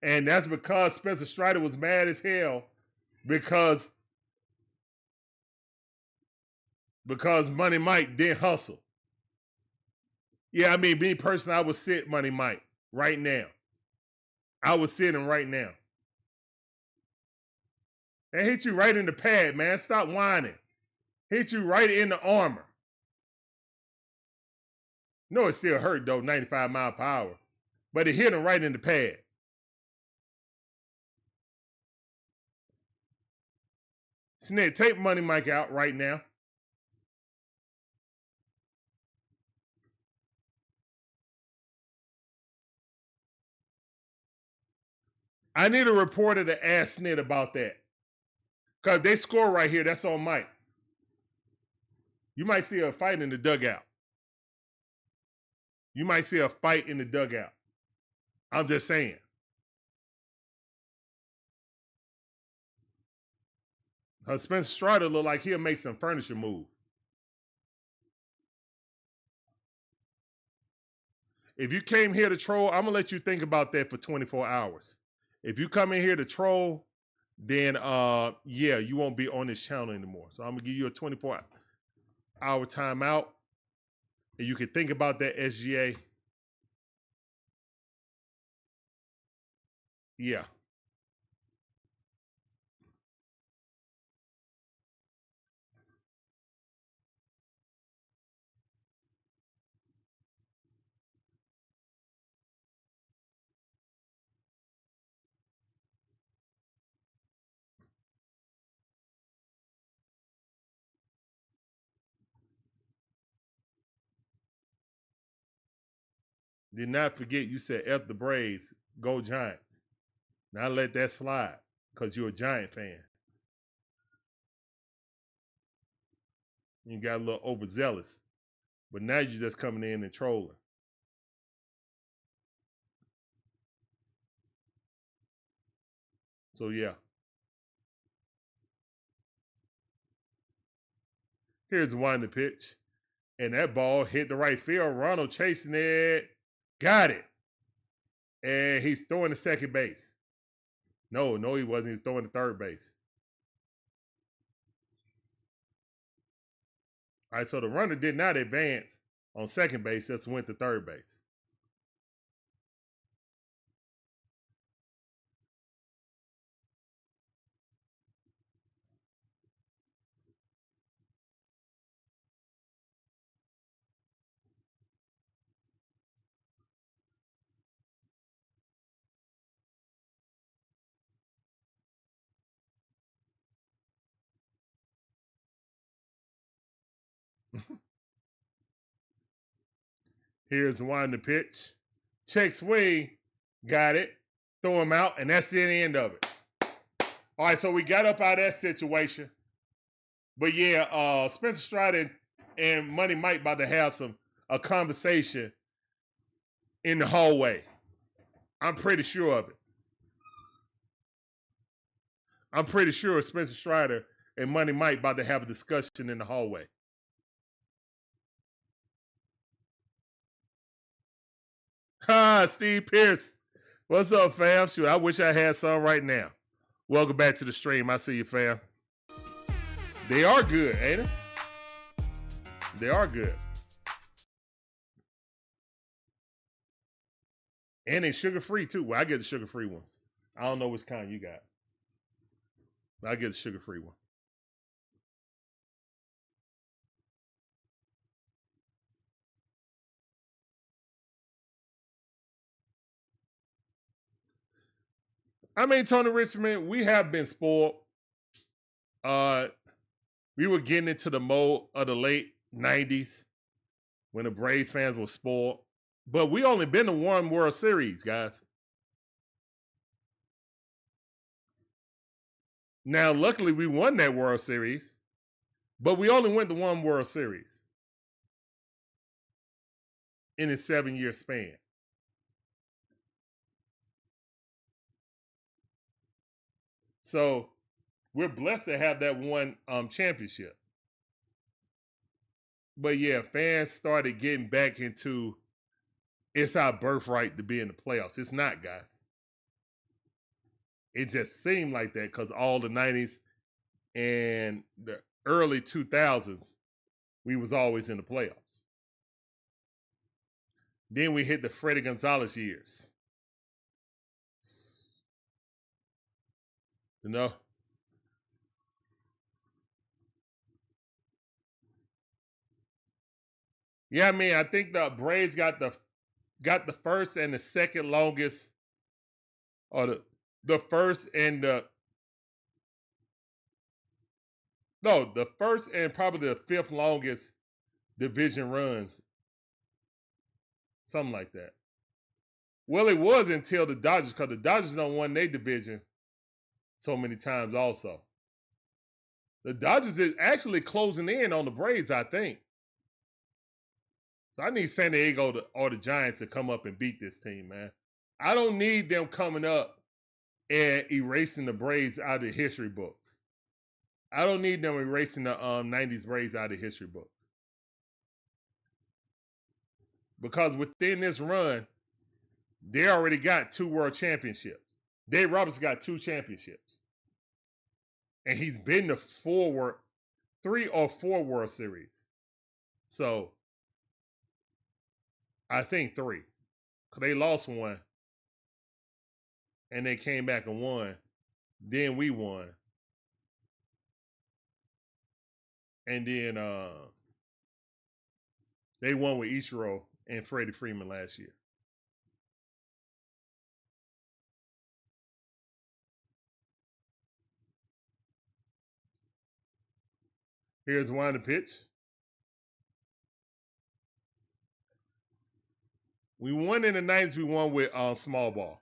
A: And that's because Spencer Strider was mad as hell because Money Mike didn't hustle. Yeah, I mean, me personally, I would sit Money Mike right now. I would sit him right now. They hit you right in the pad, man. Stop whining. Hit you right in the armor. No, it still hurt though, 95 mile per hour. But it hit him right in the pad. Snit, take Money Mike out right now. I need a reporter to ask Snit about that. Because they score right here, that's on Mike. You might see a fight in the dugout. You might see a fight in the dugout. I'm just saying. Spencer Strider look like he'll make some furniture move. If you came here to troll, I'm going to let you think about that for 24 hours. If you come in here to troll, then yeah, you won't be on this channel anymore. So I'm going to give you a 24-hour timeout. And you can think about that SGA. Yeah. Did not forget you said F the Braves, go Giants. Now let that slide because you're a Giant fan. You got a little overzealous. But now you're just coming in and trolling. So yeah. Here's one the pitch. And that ball hit the right field. Ronald chasing it. Got it. And he's throwing to second base. No, he wasn't. He was throwing to third base. All right, so the runner did not advance on second base, just went to third base. Here's one the pitch. Check swing. Got it. Throw him out, and that's the end of it. All right, so we got up out of that situation. But yeah, Spencer Strider and Money Mike about to have a conversation in the hallway. I'm pretty sure of it. I'm pretty sure Spencer Strider and Money Mike about to have a discussion in the hallway. Ha, Steve Pierce. What's up, fam? Shoot, I wish I had some right now. Welcome back to the stream. I see you, fam. They are good, ain't it? They are good. And they sugar-free, too. Well, I get the sugar-free ones. I don't know which kind you got. I get the sugar-free one. I mean, Tony Richmond, we have been spoiled. We were getting into the mode of the late 90s when the Braves fans were spoiled. But we only been to one World Series, guys. Now, luckily, we won that World Series, but we only went to one World Series in a 7-year span. So we're blessed to have that one championship. But yeah, fans started getting back into it's our birthright to be in the playoffs. It's not, guys. It just seemed like that because all the 90s and the early 2000s, we was always in the playoffs. Then we hit the Freddie Gonzalez years. You know? Yeah, I mean, I think the Braves got the first and the second longest, or the first and the first and probably the fifth longest division runs. Something like that. Well, it was until the Dodgers, because the Dodgers don't won their division so many times also. The Dodgers is actually closing in on the Braves, I think. So I need San Diego or the Giants to come up and beat this team, man. I don't need them coming up and erasing the Braves out of the history books. I don't need them erasing the 90s Braves out of the history books. Because within this run, they already got 2 world championships. Dave Roberts got 2 championships. And he's been to 3 or 4 World Series. So, I think 3. Because they lost 1. And they came back and won. Then we won. And then they won with Ichiro and Freddie Freeman last year. Here's one to pitch. We won in the 90s. We won with small ball.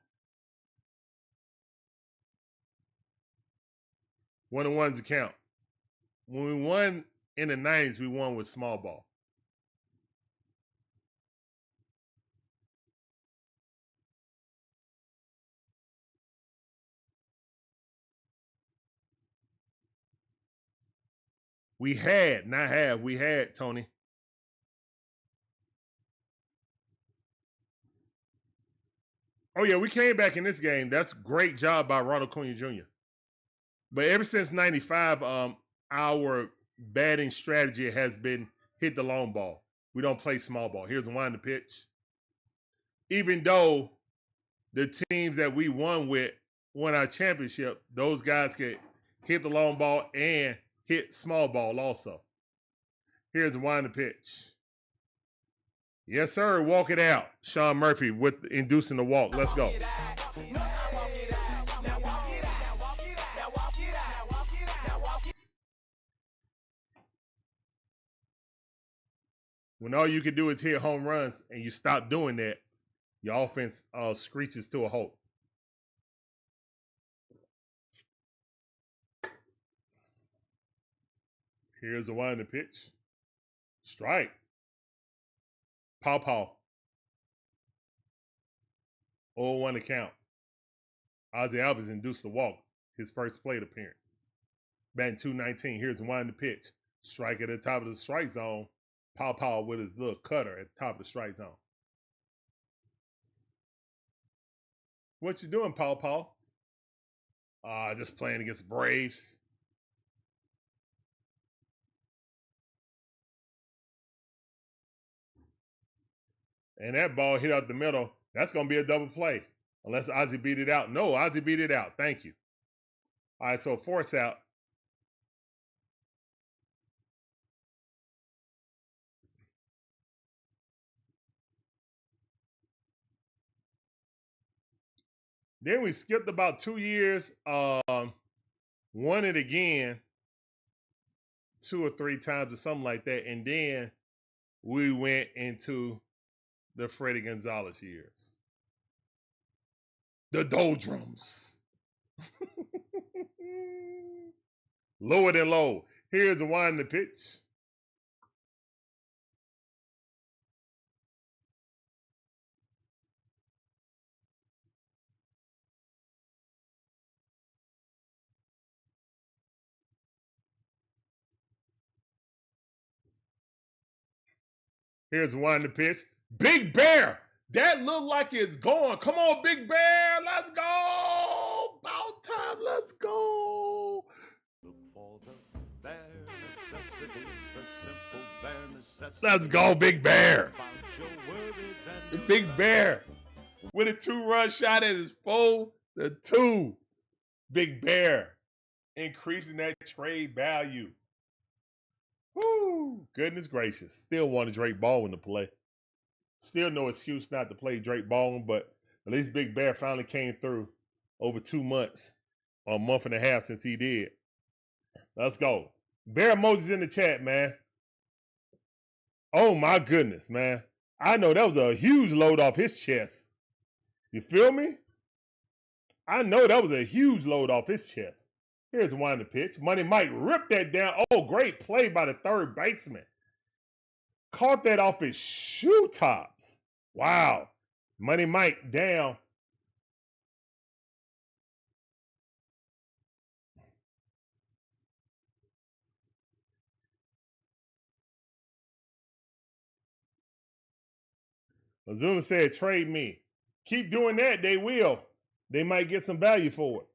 A: 1-1's a count. When we won in the 90s, we won with small ball. We had, not have, we had, Tony. Oh, yeah, we came back in this game. That's a great job by Ronald Acuna Jr. But ever since 95, our batting strategy has been hit the long ball. We don't play small ball. Here's the wind to pitch. Even though the teams that we won our championship, those guys could hit the long ball and hit small ball also. Here's the wind to pitch. Yes, sir. Walk it out. Sean Murphy with inducing the walk. Let's go. When all you can do is hit home runs and you stop doing that, your offense screeches to a halt. Here's the wind to pitch. Strike. Pow. 0-1 to count. Ozzie Albies induced the walk, his first plate appearance. Batting .219. Here's the wind to pitch. Strike at the top of the strike zone. Pow with his little cutter at the top of the strike zone. What you doing, Pow? Just playing against the Braves. And that ball hit out the middle. That's going to be a double play. Unless Ozzie beat it out. No, Ozzie beat it out. Thank you. All right, so force out. Then we skipped about 2 years. Won it again 2 or 3 times or something like that. And then we went into the Freddie Gonzalez years. The doldrums. Lower than low. Here's the wind to pitch. Here's the wind to pitch. Big Bear. That looked like it's gone. Come on, Big Bear. Let's go. About time. Let's go.
B: Look for the bare necessities, the simple bare necessities.
A: Let's go, Big Bear.
B: About your worries and
A: The Big Bear with a 2-run shot at his 4-2. Big Bear increasing that trade value. Woo! Goodness gracious. Still wanted Drake Baldwin to play. Still no excuse not to play Drake Baldwin, but at least Big Bear finally came through over 2 months or a month and a half since he did. Let's go. Bear emojis in the chat, man. Oh my goodness, man. I know that was a huge load off his chest. You feel me? I know that was a huge load off his chest. Here's one the pitch. Money Mike ripped that down. Oh, great play by the third baseman. Caught that off his shoe tops. Wow. Money Mike down. Ozuna said, trade me. Keep doing that, they will. They might get some value for it.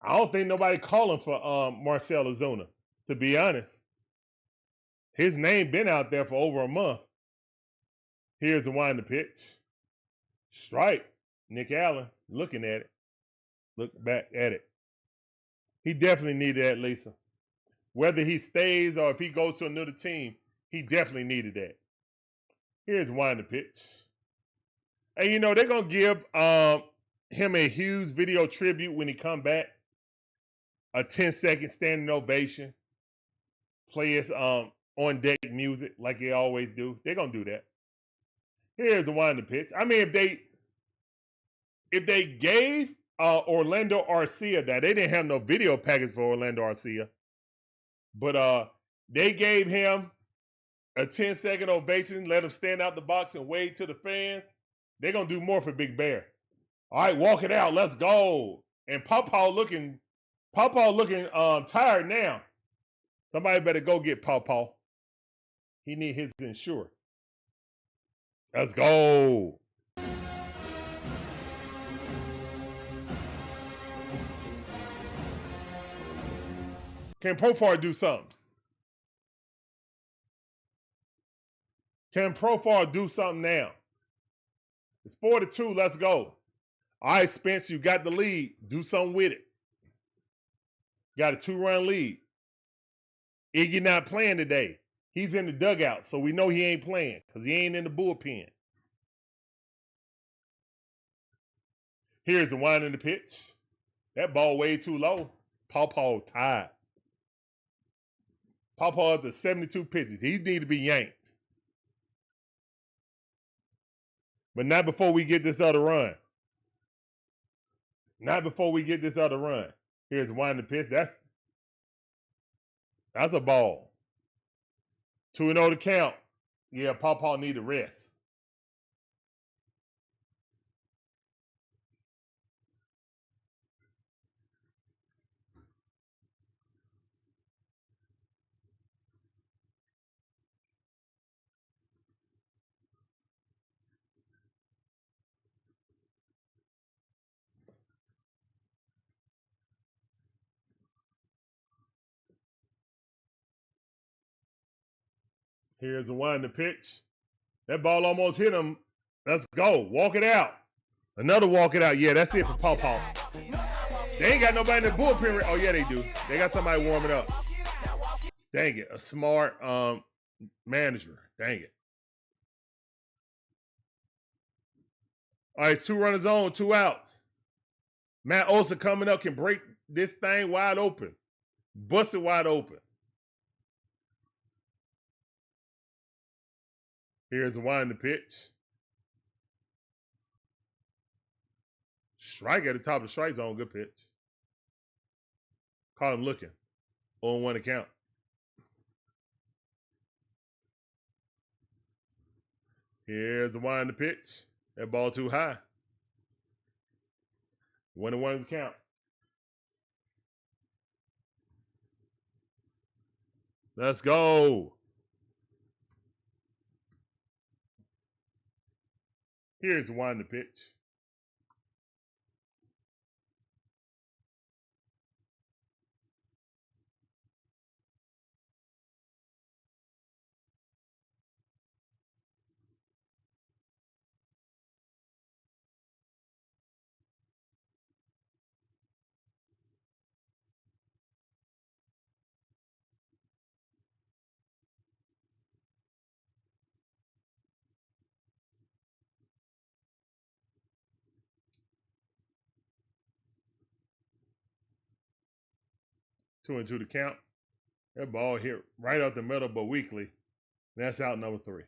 A: I don't think nobody calling for Marcel Ozuna, to be honest. His name been out there for over a month. Here's the wind the pitch. Strike. Nick Allen looking at it. Look back at it. He definitely needed that, Lisa. Whether he stays or if he goes to another team, he definitely needed that. Here's wind the pitch. And you know, they're going to give him a huge video tribute when he come back. A 10-second standing ovation. Play his on-deck music like they always do. They're going to do that. Here's the wind the pitch. I mean, if they gave Orlando Arcia that, they didn't have no video package for Orlando Arcia, but they gave him a 10-second ovation, let him stand out the box and wave to the fans. They're going to do more for Big Bear. All right, walk it out. Let's go. And Pawpaw looking tired now. Somebody better go get Pawpaw. He need his insurance. Let's go. Can Profar do something? Can Profar do something now? It's 4-2. Let's go. All right, Spence, you got the lead. Do something with it. Got a 2-run lead. Iggy not playing today. He's in the dugout, so we know he ain't playing because he ain't in the bullpen. Here's the wind in the pitch. That ball way too low. Pawpaw tied. Pawpaw up to 72 pitches. He need to be yanked. But not before we get this other run. Not before we get this other run. Here's the wind in the pitch. That's a ball. 2-0 to count. Yeah, Pawpaw need a rest. Here's the wind in the pitch. That ball almost hit him. Let's go. Walk it out. Another walk it out. Yeah, that's it for Pawpaw. They ain't got nobody in the bullpen. Oh, yeah, they do. They got somebody warming up. Dang it. A smart manager. Dang it. All right, 2 runners on, 2 outs. Matt Olson coming up can break this thing wide open. Bust it wide open. Here's the wind in the pitch. Strike at the top of the strike zone. Good pitch. Caught him looking. 0-1 to count. Here's the wind in the pitch. That ball too high. 1-1 to count. Let's go. Here's the wind in the pitch. 2-2 to count. That ball hit right up the middle, but weakly. That's out number 3.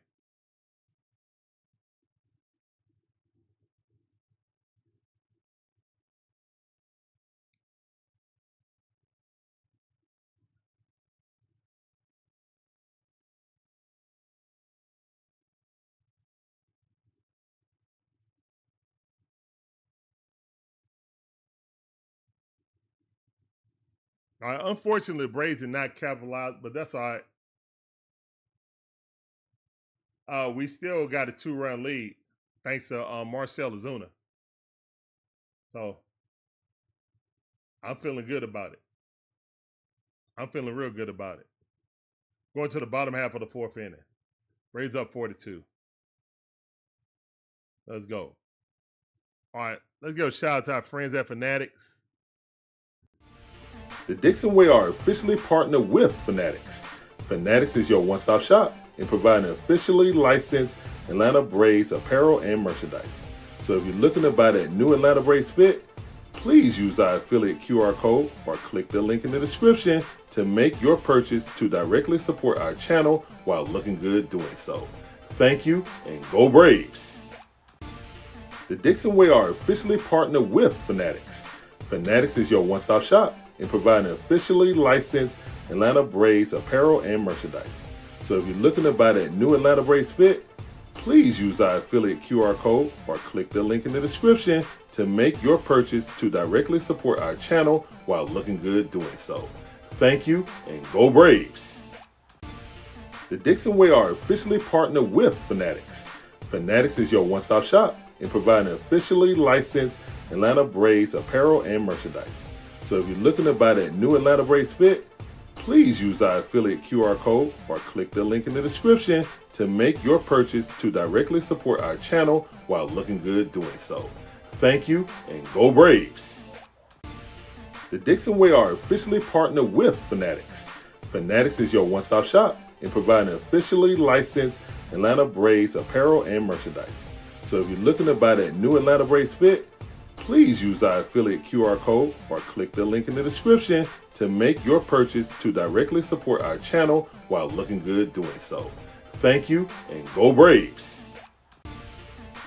A: All right, unfortunately, the Braves did not capitalize, but that's all right. We still got a 2-run lead thanks to Marcel Ozuna. So I'm feeling good about it. I'm feeling real good about it. Going to the bottom half of the 4th inning. Braves up 4-2. Let's go. All right, let's go shout out to our friends at Fanatics.
D: The DIXON WAY are officially partnered with Fanatics. Fanatics is your one-stop shop in providing officially licensed Atlanta Braves apparel and merchandise. So if you're looking to buy that new Atlanta Braves fit, please use our affiliate QR code or click the link in the description to make your purchase to directly support our channel while looking good doing so. Thank you and go Braves! The DIXON WAY are officially partnered with Fanatics. Fanatics is your one-stop shop in providing officially licensed Atlanta Braves apparel and merchandise. So if you're looking to buy that new Atlanta Braves fit, please use our affiliate QR code or click the link in the description to make your purchase to directly support our channel while looking good doing so. Thank you and go Braves! The DIXON WAY are officially partnered with Fanatics. Fanatics is your one-stop shop in providing officially licensed Atlanta Braves apparel and merchandise. So if you're looking to buy that new Atlanta Braves fit, please use our affiliate QR code or click the link in the description to make your purchase to directly support our channel while looking good doing so. Thank you and go Braves! The DIXON WAY are officially partnered with Fanatics. Fanatics is your one-stop shop in providing officially licensed Atlanta Braves apparel and merchandise. So if you're looking to buy that new Atlanta Braves fit, please use our affiliate QR code or click the link in the description to make your purchase to directly support our channel while looking good doing so. Thank you and go Braves!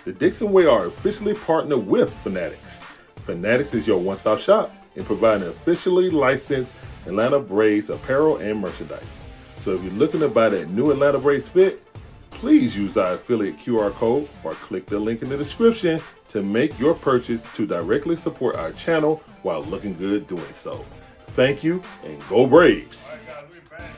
D: The DIXON WAY are officially partnered with Fanatics. Fanatics is your one-stop shop in providing officially licensed Atlanta Braves apparel and merchandise. So if you're looking to buy that new Atlanta Braves fit, please use our affiliate QR code or click the link in the description to make your purchase to directly support our channel while looking good doing so. Thank you and go Braves!
A: All right, guys, we're back.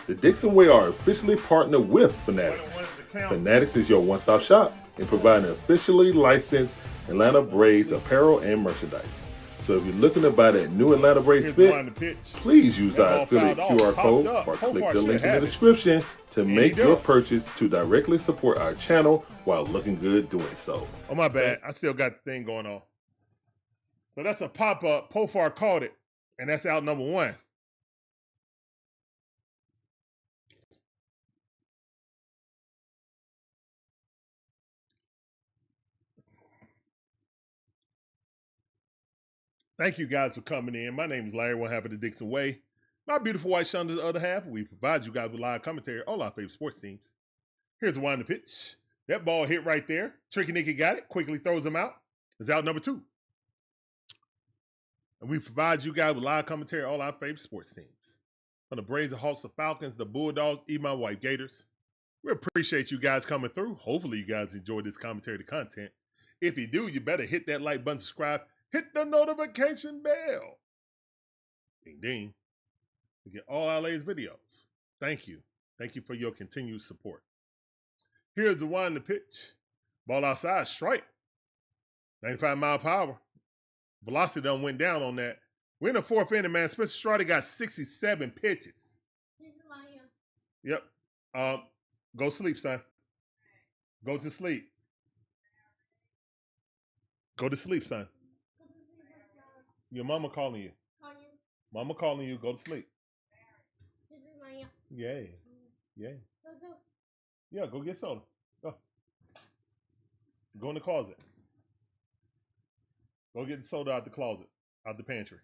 D: The DIXON WAY are officially partnered with Fanatics. Fanatics is your one-stop shop in providing officially licensed Atlanta Braves apparel and merchandise. So if you're looking to buy that new Atlanta Braves fit, please use our affiliate QR code or click the link in the description to make your purchase to directly support our channel while looking good doing so.
A: Oh, my bad. I still got the thing going on. So that's a pop-up. Profar caught it, and that's out number 1. Thank you guys for coming in. My name is Larry, one half of the DIXON WAY. My beautiful wife, Shonda, the other half. We provide you guys with live commentary on our favorite sports teams. Here's a wind the pitch. That ball hit right there. Tricky Nicky got it. Quickly throws him out. It's out number 2. And we provide you guys with live commentary on all our favorite sports teams. From the Braves, the Hawks, the Falcons, the Bulldogs, even my white Gators. We appreciate you guys coming through. Hopefully you guys enjoyed this commentary, the content. If you do, you better hit that like button, subscribe, hit the notification bell. Ding, ding. To get all our latest videos. Thank you. Thank you for your continued support. Here's the one, the pitch. Ball outside, strike. 95 mile per hour. Velocity done went down on that. We're in the 4th inning, man. Spencer Strider got 67 pitches. Yep. Go sleep, son. Go to sleep. Go to sleep, son. Your mama calling you. Mama calling you. Go to sleep. Yeah. Yeah. Yeah, go get soda. Go. Go in the closet. Go get the soda out the closet, out the pantry.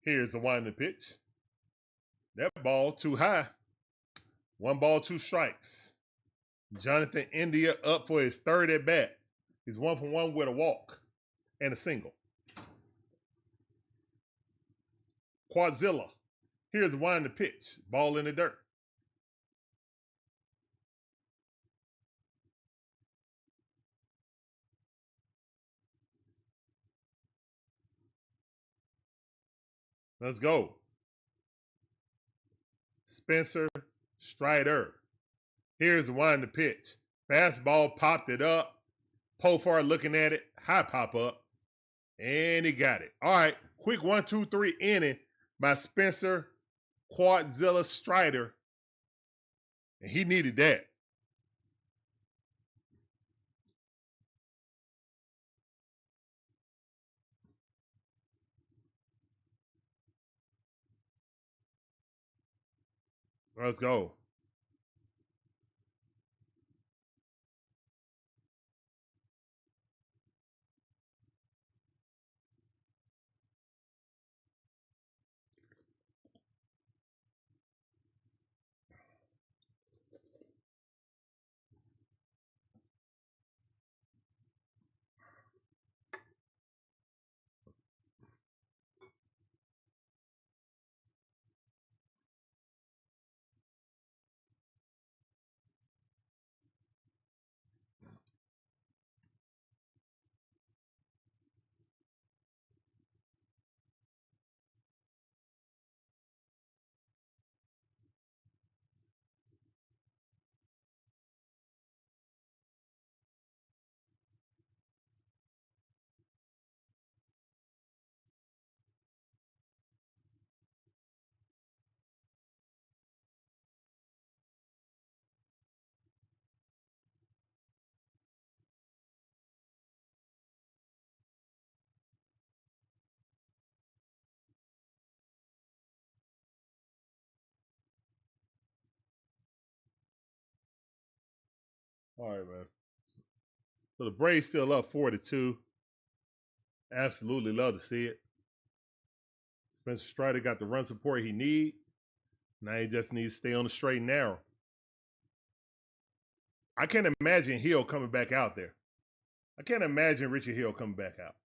A: Here's the winding pitch. That ball too high. 1 ball, 2 strikes. Jonathan India up for his 3rd at bat. He's 1 for 1 with a walk and a single. Quadzilla. Here's the winding pitch. Ball in the dirt. Let's go. Spencer Strider. Here's the winding pitch. Fastball popped it up. Profar looking at it. High pop up. And he got it. All right. Quick 1-2-3 inning by Spencer Quadzilla Strider. And he needed that. Let's go. All right, man. So the Braves still up 4-2. Absolutely love to see it. Spencer Strider got the run support he need. Now he just needs to stay on the straight and narrow. I can't imagine Hill coming back out there. I can't imagine Richard Hill coming back out.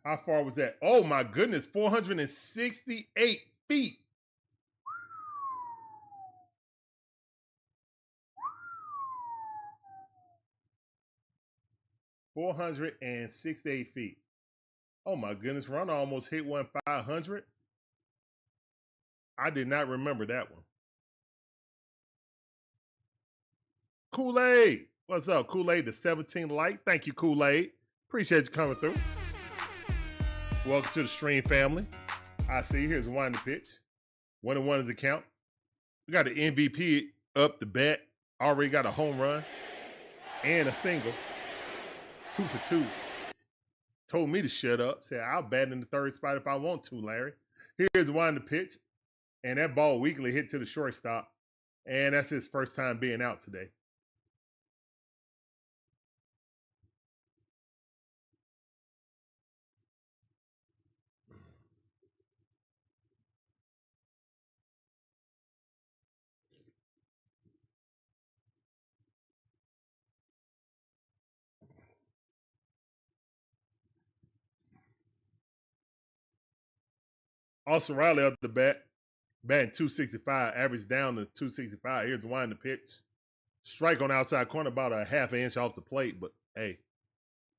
A: How far was that? Oh my goodness, 468 feet. $468 Oh my goodness, Ronald almost hit one 500. I did not remember that one. Kool-Aid. What's up, Kool-Aid, the 17 light? Thank you, Kool-Aid. Appreciate you coming through. Welcome to the stream family. I see, here's a winding pitch. 1-1 is the count. We got the MVP up the bat. Already got a home run and a single. 2 for 2. Told me to shut up. Said, I'll bat in the 3rd spot if I want to, Larry. Here's the winding pitch. And that ball weakly hit to the shortstop. And that's his first time being out today. Austin Riley up the bat. Batting 265, average down to 265. Here's the winding pitch. Strike on the outside corner, about a half an inch off the plate, but hey,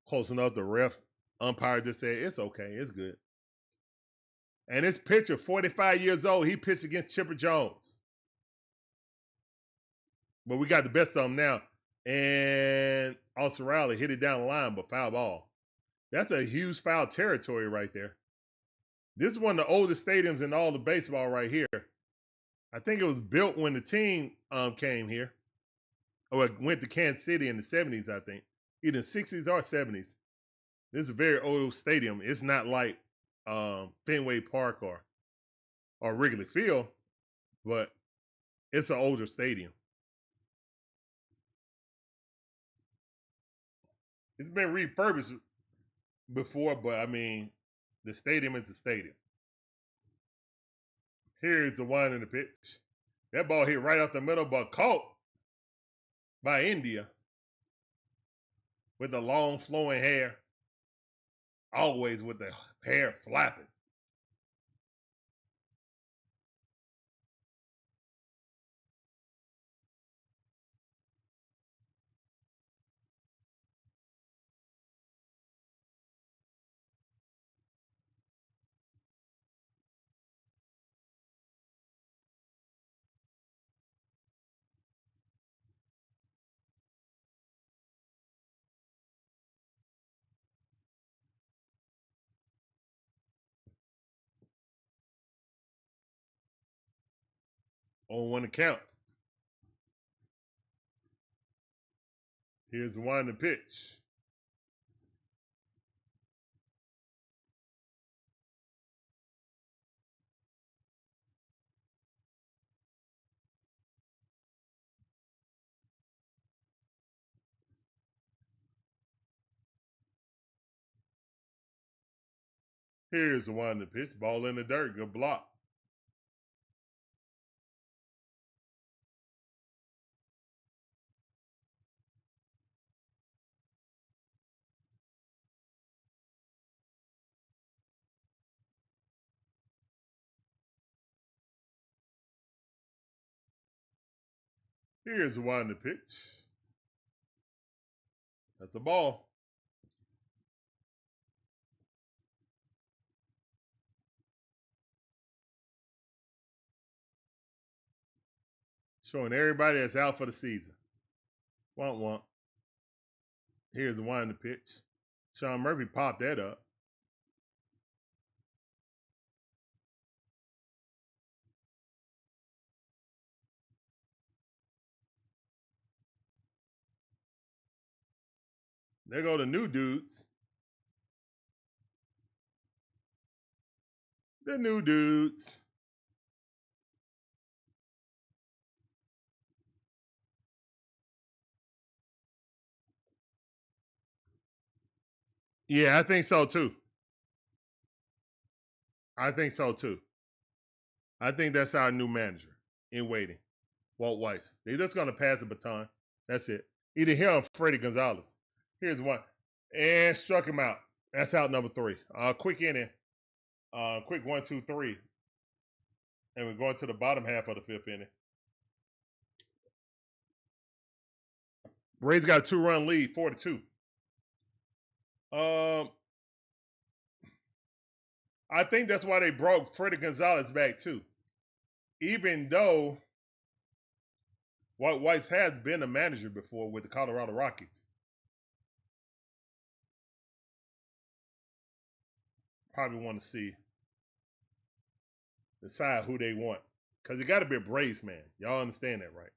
A: close enough. The ref, umpire just said, it's okay, it's good. And this pitcher, 45 years old, he pitched against Chipper Jones. But we got the best of him now. And Austin Riley hit it down the line, but foul ball. That's a huge foul territory right there. This is one of the oldest stadiums in all the baseball right here. I think it was built when the team came here. Or it went to Kansas City in the 70s, I think. Either 60s or 70s. This is a very old stadium. It's not like Fenway Park or Wrigley Field, but it's an older stadium. It's been refurbished before, but I mean, the stadium is the stadium. Here's the one in the pitch. That ball hit right out the middle, but caught by India with the long flowing hair. Always with the hair flapping. On one account. Here's the one in the pitch. Here's the one in the pitch. Ball in the dirt. Good block. Here's the one in the pitch. That's a ball. Showing everybody that's out for the season. Want. Here's the one in the pitch. Sean Murphy popped that up. There go the new dudes. The new dudes. Yeah, I think so too. I think so too. I think that's our new manager in waiting, Walt Weiss. They're just going to pass the baton. That's it. Either him or Freddie Gonzalez. Here's one. And struck him out. That's out number 3. Quick inning. Quick 1, 2, 3. And we're going to the bottom half of the 5th inning. Rays got a 2-run lead, 4-2. I think that's why they brought Freddie Gonzalez back too. Even though Walt Weiss has been a manager before with the Colorado Rockies. Probably want to decide who they want. Because it got to be a Braves man. Y'all understand that, right?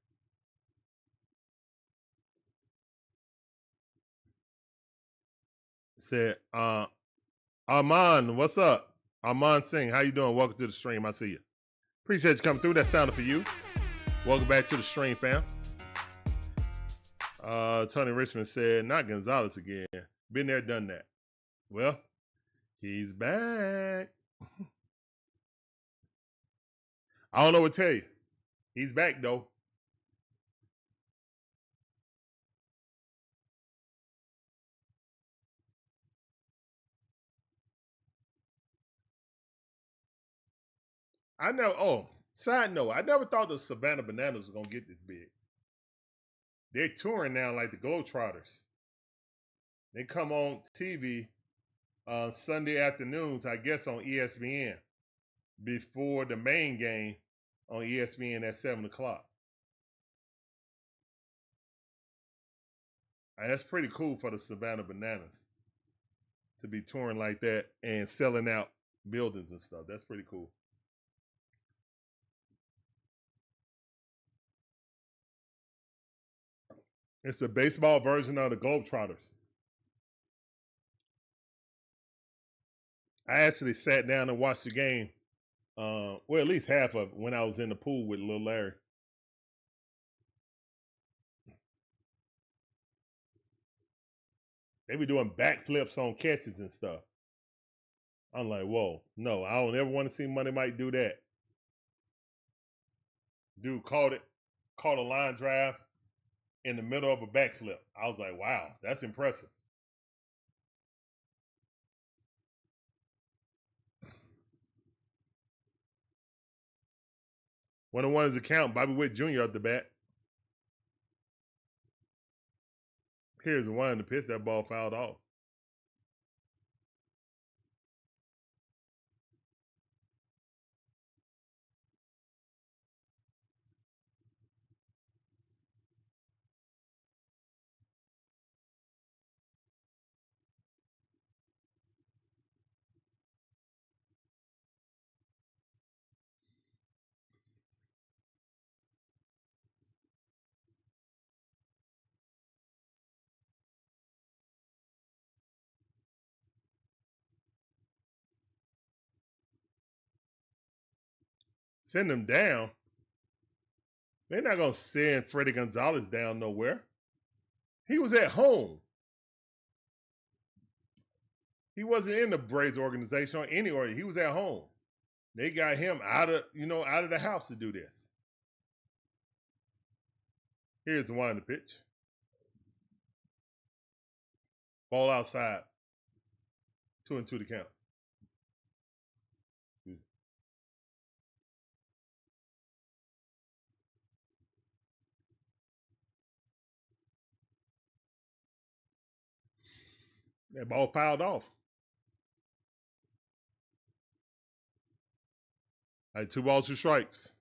A: Said, Armand, what's up? Armand Singh, how you doing? Welcome to the stream. I see you. Appreciate you coming through. That sounded for you. Welcome back to the stream, fam. Tony Richmond said, not Gonzalez again. Been there, done that. Well, he's back. I don't know what to tell you. He's back, though. I know. Oh, side note, I never thought the Savannah Bananas was going to get this big. They're touring now like the Globetrotters. They come on TV Sunday afternoons, I guess, on ESPN before the main game on ESPN at 7 o'clock. And that's pretty cool for the Savannah Bananas to be touring like that and selling out buildings and stuff. That's pretty cool. It's the baseball version of the Globetrotters. I actually sat down and watched the game. Well, at least half of it when I was in the pool with Lil Larry. They be doing backflips on catches and stuff. I'm like, whoa, no, I don't ever want to see Money Mike do that. Dude caught a line drive in the middle of a backflip. I was like, wow, that's impressive. One on one is a count. Bobby Whitt Jr. up the bat. Here's one to pitch. That ball fouled off. Send him down. They're not going to send Freddie Gonzalez down nowhere. He was at home. He wasn't in the Braves organization or anywhere. He was at home. They got him out of the house to do this. Here's the one in the pitch. Ball outside. 2-2 to count. That ball fouled off. All right, 2 balls, 2 strikes.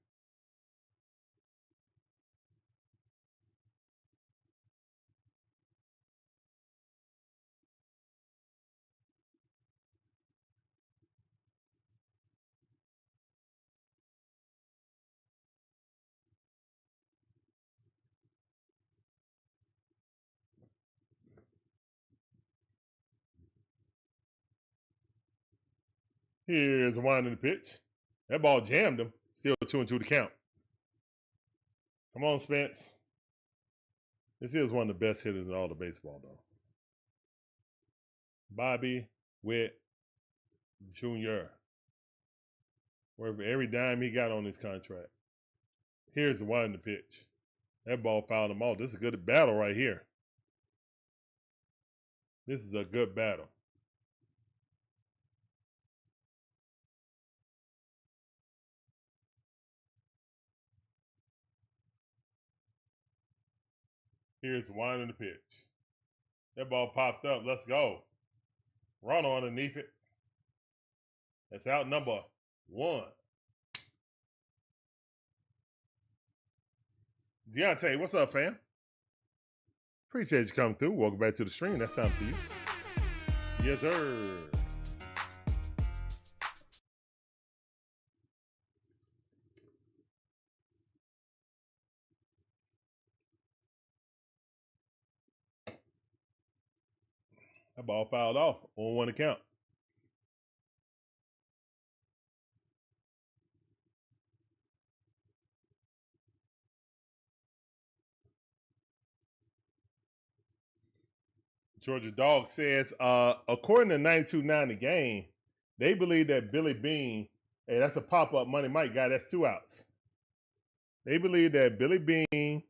A: Here's a wind in the pitch. That ball jammed him. Still 2-2 to count. Come on, Spence. This is one of the best hitters in all the baseball, though. Bobby Whitt Jr. Where every dime he got on his contract. Here's the wind in the pitch. That ball fouled him off. This is a good battle right here. This is a good battle. Here's the wind in the pitch. That ball popped up. Let's go. Run underneath it. That's out number 1. Deontay, what's up, fam? Appreciate you coming through. Welcome back to the stream. That's time for you. Yes, sir. That ball fouled off on 1 account. Georgia Dog says, according to 92.9 The Game, they believe that Billy Beane, hey, that's a pop-up Money Mike guy, that's 2 outs. They believe that Billy Beane,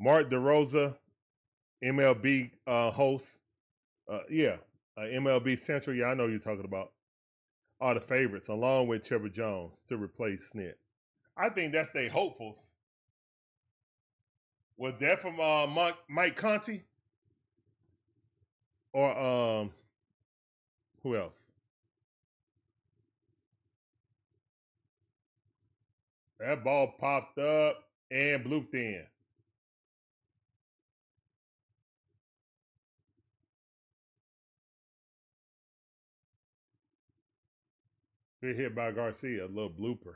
A: Mark DeRosa, MLB host, MLB Central, I know you're talking about, are the favorites, along with Trevor Jones, to replace Snit. I think that's their hopefuls. Was that from Mike Conti? Or who else? That ball popped up and blooped in. Good hit by Garcia, a little blooper.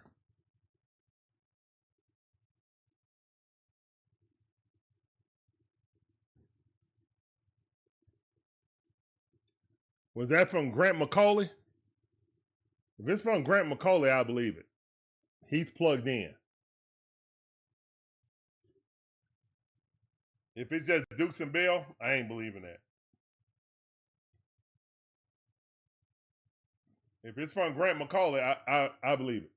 A: Was that from Grant McCauley? If it's from Grant McCauley, I believe it. He's plugged in. If it's just Dukes and Bell, I ain't believing that. If it's from Grant McCauley, I believe it.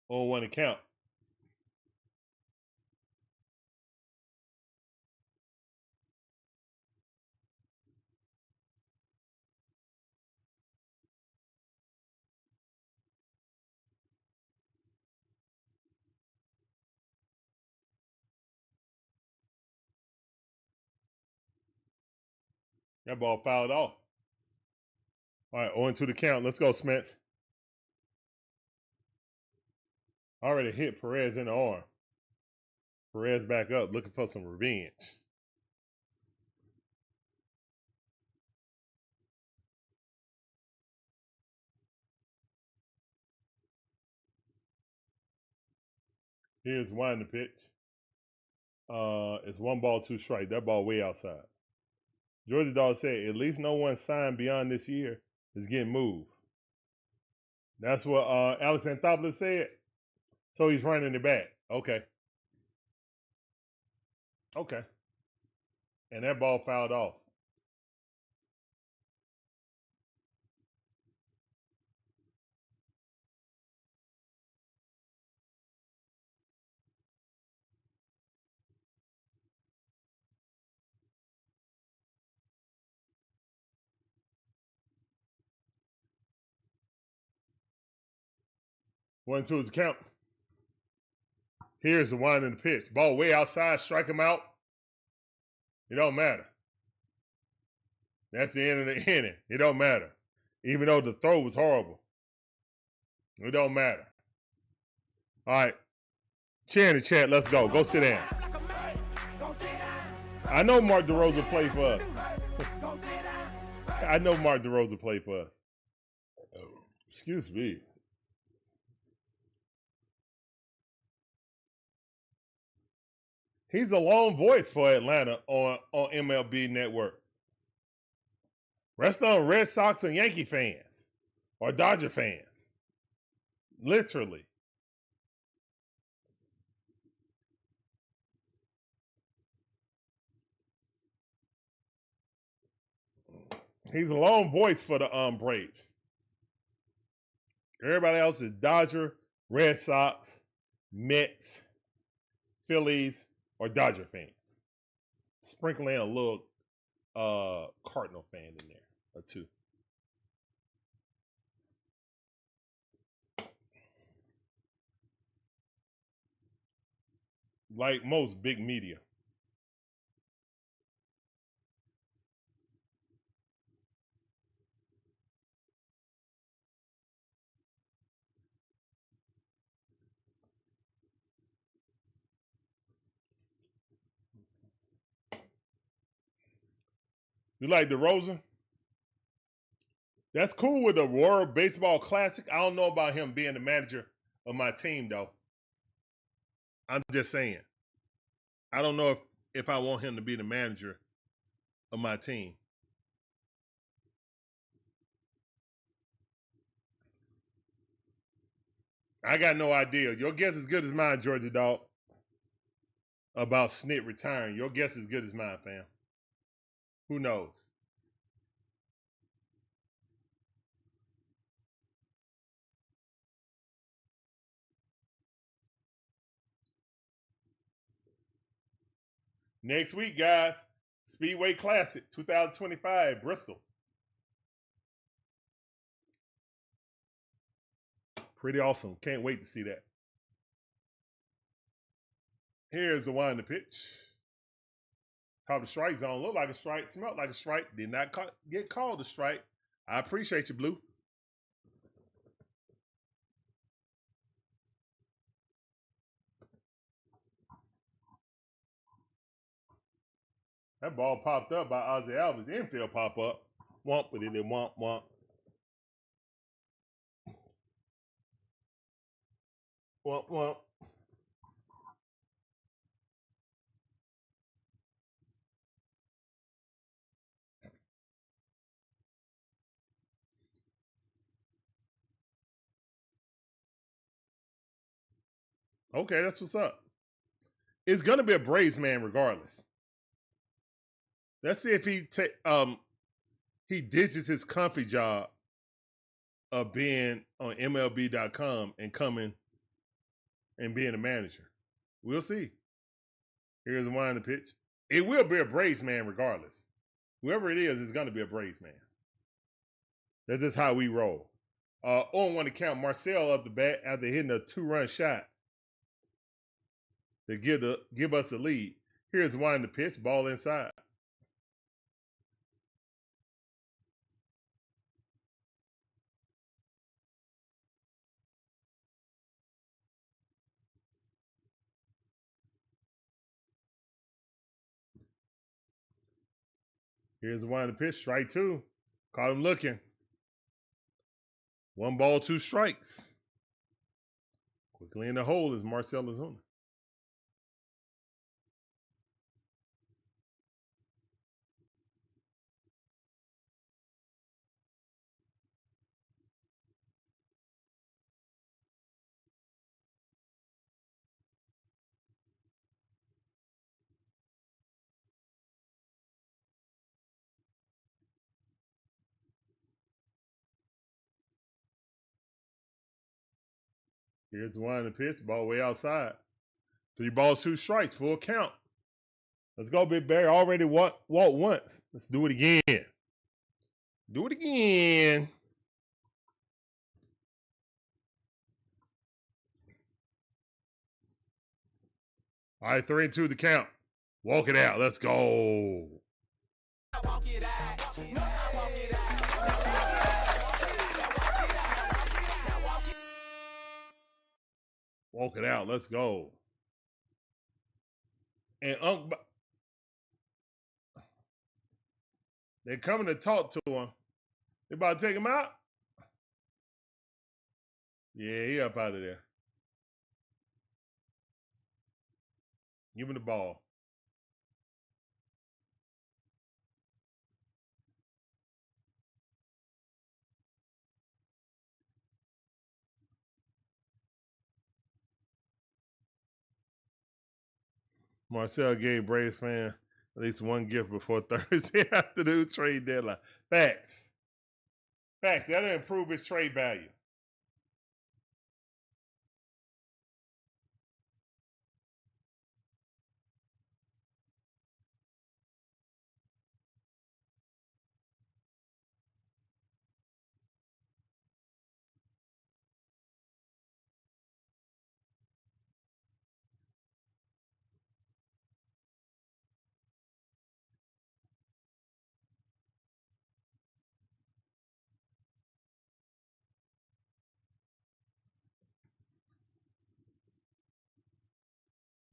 A: On one account. That ball fouled off. All right, on to the count. Let's go, Smets. Already hit Perez in the arm. Perez back up, looking for some revenge. Here's one the pitch. It's 1-2 That ball way outside. Georgia Dog said, at least no one signed beyond this year is getting moved. That's what Alex Anthopoulos said. So he's running it back. Okay. Okay. And that ball fouled off. One, two is the count. Here's the one in the pitch. Ball way outside. Strike him out. It don't matter. That's the end of the inning. It don't matter. Even though the throw was horrible. It don't matter. All right. Cheer in the chat. Let's go. Go sit down. I know Mark DeRosa played for us. I know Mark DeRosa played for us. Excuse me. He's a lone voice for Atlanta on MLB Network. Rest on Red Sox and Yankee fans or Dodger fans. Literally. He's a lone voice for the Braves. Everybody else is Dodger, Red Sox, Mets, Phillies, or Dodger fans. Sprinkle in a little Cardinal fan in there or two. Like most big media. You like DeRozan? That's cool with the World Baseball Classic. I don't know about him being the manager of my team, though. I'm just saying. I don't know if I want him to be the manager of my team. I got no idea. Your guess is good as mine, Georgia Dog, about Snit retiring. Your guess is good as mine, fam. Who knows? Next week, guys, Speedway Classic 2025, Bristol. Pretty awesome. Can't wait to see that. Here's the one to pitch. Top of the strike zone. Looked like a strike. Smelled like a strike. Did not get called a strike. I appreciate you, Blue. That ball popped up by Ozzie Albies. Infield pop up. Womp, but it didn't womp, womp. Womp, womp. Okay, that's what's up. It's gonna be a Braves man regardless. Let's see if he ditches his comfy job of being on MLB.com and coming and being a manager. We'll see. Here's the wind the pitch. It will be a Braves man regardless. Whoever it is going to be a Braves man. That's just how we roll. On one account, Marcel up the bat after hitting a 2-run shot to give us a lead. Here's the wind the pitch. Ball inside. Here's the wind the pitch. Strike 2. Caught him looking. 1 ball, 2 strikes. Quickly in the hole is Marcel Ozuna. Here's the wind the pitch. Ball way outside. 3 balls, 2 strikes. Full count. Let's go, Big Barry. Already walked once. Let's do it again. Do it again. All right, 3-2 the count. Walk it out. Let's go. Walk it out. Let's go. And they're coming to talk to him. They about to take him out? Yeah, he up out of there. Give him the ball. Marcel gave Braves fan at least one gift before Thursday afternoon trade deadline. Facts. Facts. That'll improve his trade value.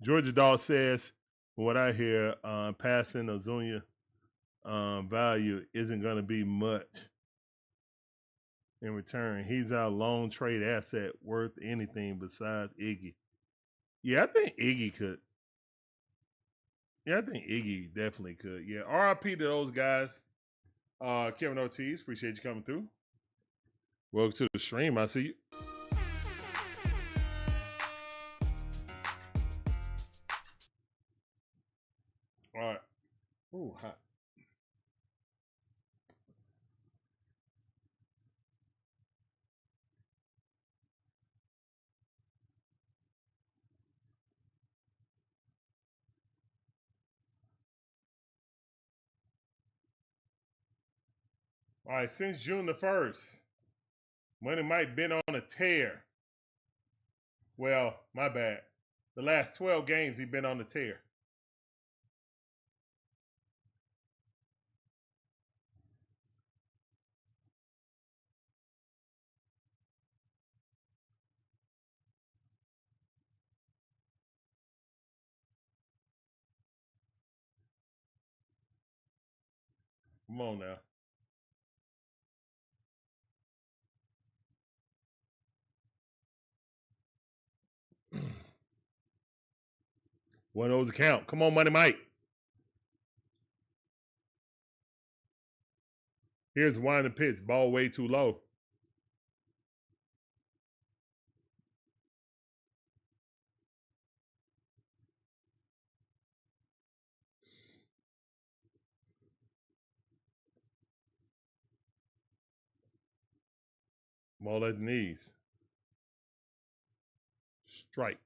A: Georgia Dog says, from what I hear, passing Ozuna value isn't going to be much in return. He's our lone trade asset worth anything besides Iggy. Yeah, I think Iggy could. Yeah, I think Iggy definitely could. Yeah, RIP to those guys. Kevin Ortiz, appreciate you coming through. Welcome to the stream. I see you. All right. Ooh, hot. All right, since June the 1st, Money Mike been on a tear. Well, my bad. The last 12 games he been on the tear. Come on now. One of those account. Come on, Money Mike. Here's one the pitch. Ball way too low. Ball at the knees. Strike.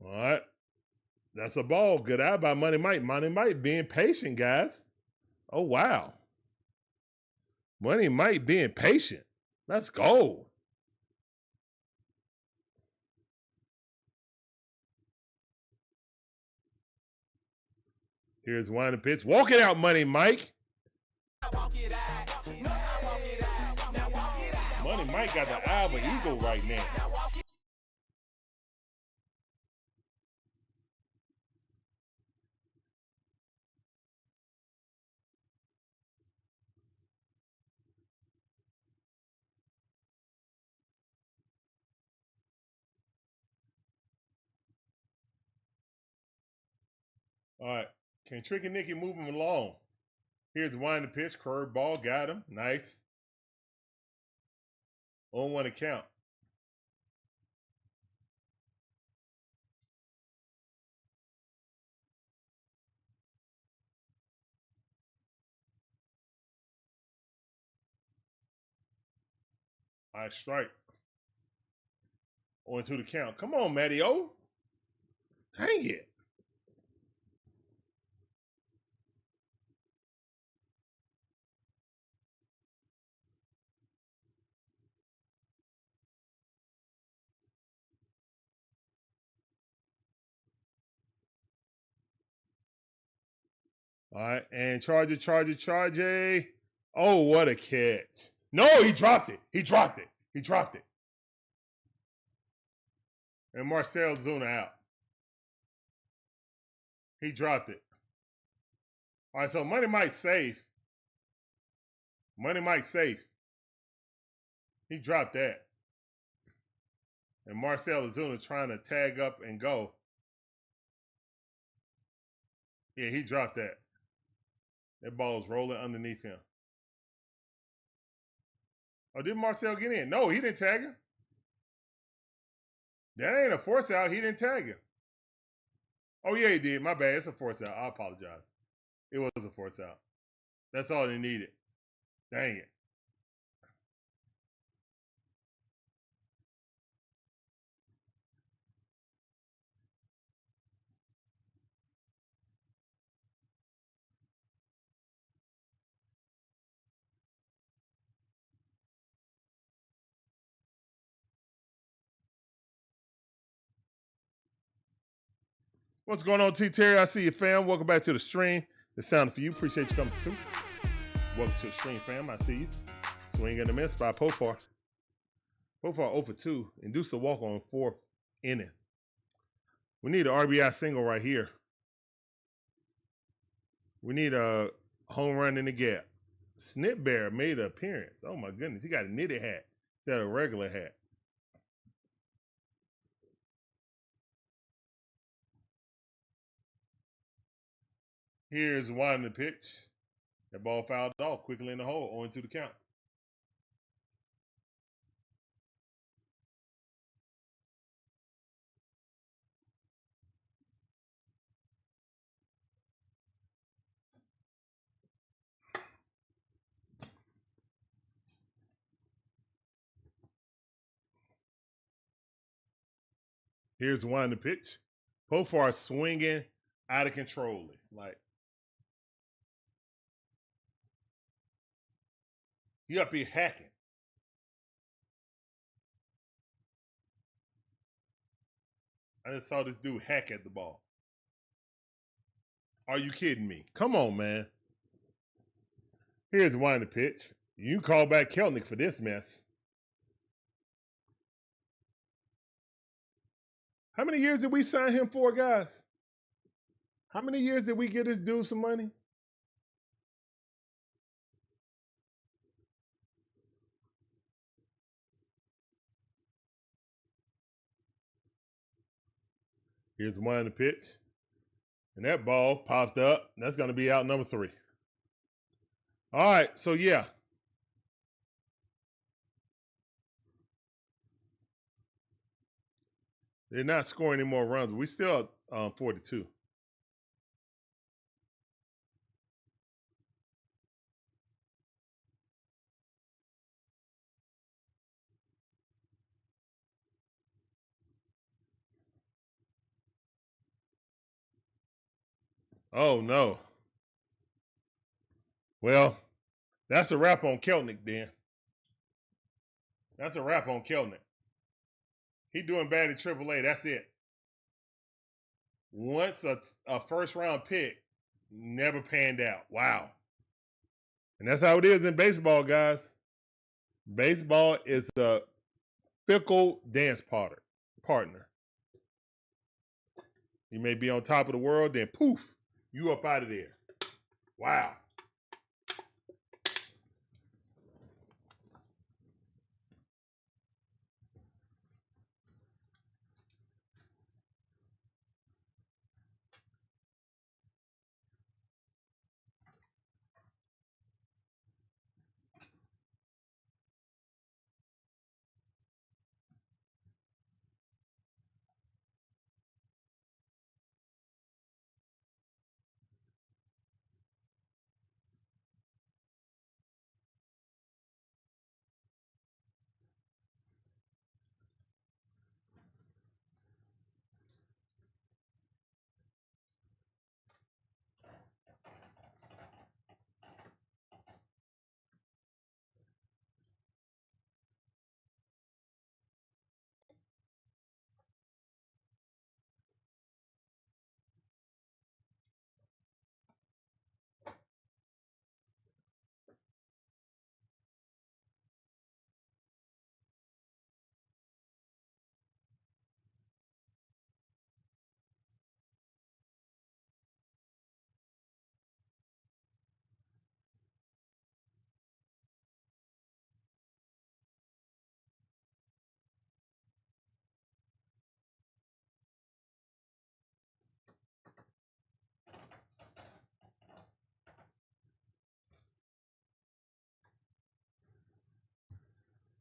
A: All right. That's a ball. Good eye by Money Mike. Money Mike being patient, guys. Oh, wow. Money Mike being patient. Let's go. Here's one the pitch. Walk it out, Money Mike. Money Mike got the eye of an eagle right now. All right. Can Tricky Nicky move him along? Here's the wind the pitch. Curve ball. Got him. Nice. On one account. All right, strike. On to the count. Come on, Matty O. Dang it. All right, and Charger. Oh, what a catch. No, he dropped it. He dropped it. And Marcel Ozuna out. He dropped it. All right, so Money Mike safe. He dropped that. And Marcel Ozuna trying to tag up and go. Yeah, he dropped that. That ball was rolling underneath him. Oh, did Marcel get in? No, he didn't tag him. That ain't a force out. He didn't tag him. Oh, yeah, he did. My bad. It's a force out. I apologize. It was a force out. That's all they needed. Dang it. What's going on, T. Terry? I see you, fam. Welcome back to the stream. The sound for you. Appreciate you coming through. Welcome to the stream, fam. I see you. Swing and a miss by Profar. Profar 0 for 2. Induce a walk on 4th inning. We need an RBI single right here. We need a home run in the gap. Snip Bear made an appearance. Oh, my goodness. He got a knitted hat instead of a regular hat. Here's one the pitch. That ball fouled off quickly in the hole, owing to the count. Here's one the pitch. Profar swinging out of control. Like, he up here hacking. I just saw this dude hack at the ball. Are you kidding me? Come on, man. Here's one the pitch. You call back Kelnick for this mess. How many years did we sign him for, guys? How many years did we get this dude some money? Here's one in the pitch. And that ball popped up. That's going to be out number 3. All right, so yeah. They're not scoring any more runs. We still 42. Oh no. Well, that's a wrap on Kelnick then. That's a wrap on Kelnick. He doing bad in AAA. That's it. Once a first round pick, never panned out. Wow. And that's how it is in baseball, guys. Baseball is a fickle dance partner. You may be on top of the world, then poof, you up out of there. Wow.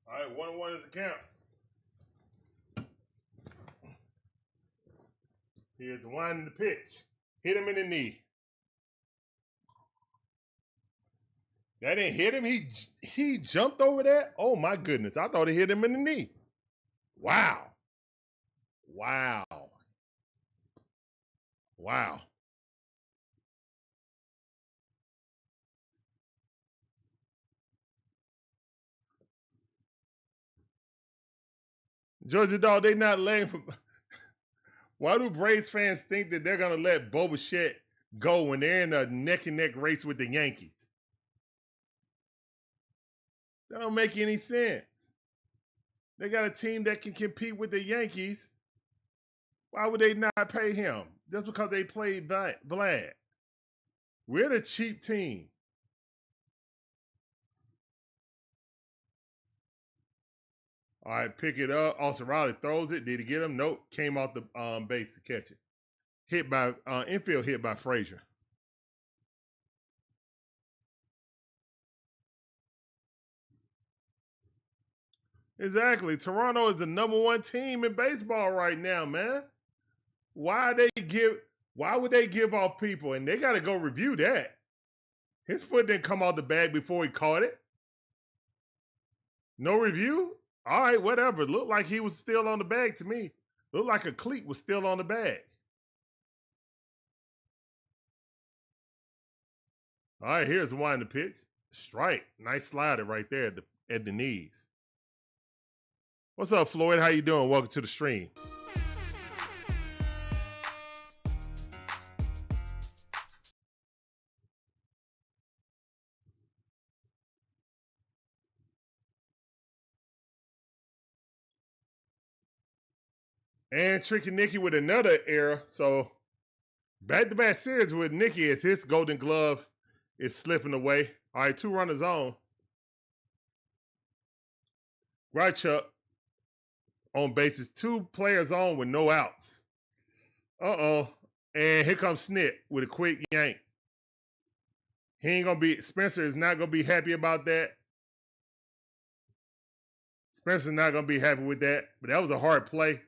A: All right, 1-1 is the count. Here's the wind in the pitch. Hit him in the knee. That didn't hit him. He jumped over that. Oh my goodness! I thought it hit him in the knee. Wow. Wow. Wow. Georgia Dog, they not letting. Why do Braves fans think that they're gonna let Bo Bichette go when they're in a neck-and-neck race with the Yankees? That don't make any sense. They got a team that can compete with the Yankees. Why would they not pay him? Just because they played Vlad. We're the cheap team. All right, pick it up. Austin Riley throws it. Did he get him? Nope. Came off the base to catch it. Hit by infield hit by Frazier. Exactly. Toronto is the #1 team in baseball right now, man. Why would they give off people? And they gotta go review that. His foot didn't come out the bag before he caught it. No review? All right, whatever. Looked like he was still on the bag to me. Looked like a cleat was still on the bag. All right, here's the wind the pitch. Strike. Nice slider right there at the knees. What's up, Floyd? How you doing? Welcome to the stream. And Tricky Nicky with another error. So back-to-back series with Nicky as his golden glove is slipping away. All right, 2 runners on. Grichuk on bases. 2 players on with no outs. Uh-oh. And here comes Snit with a quick yank. Spencer is not going to be happy about that. Spencer's not going to be happy with that. But that was a hard play.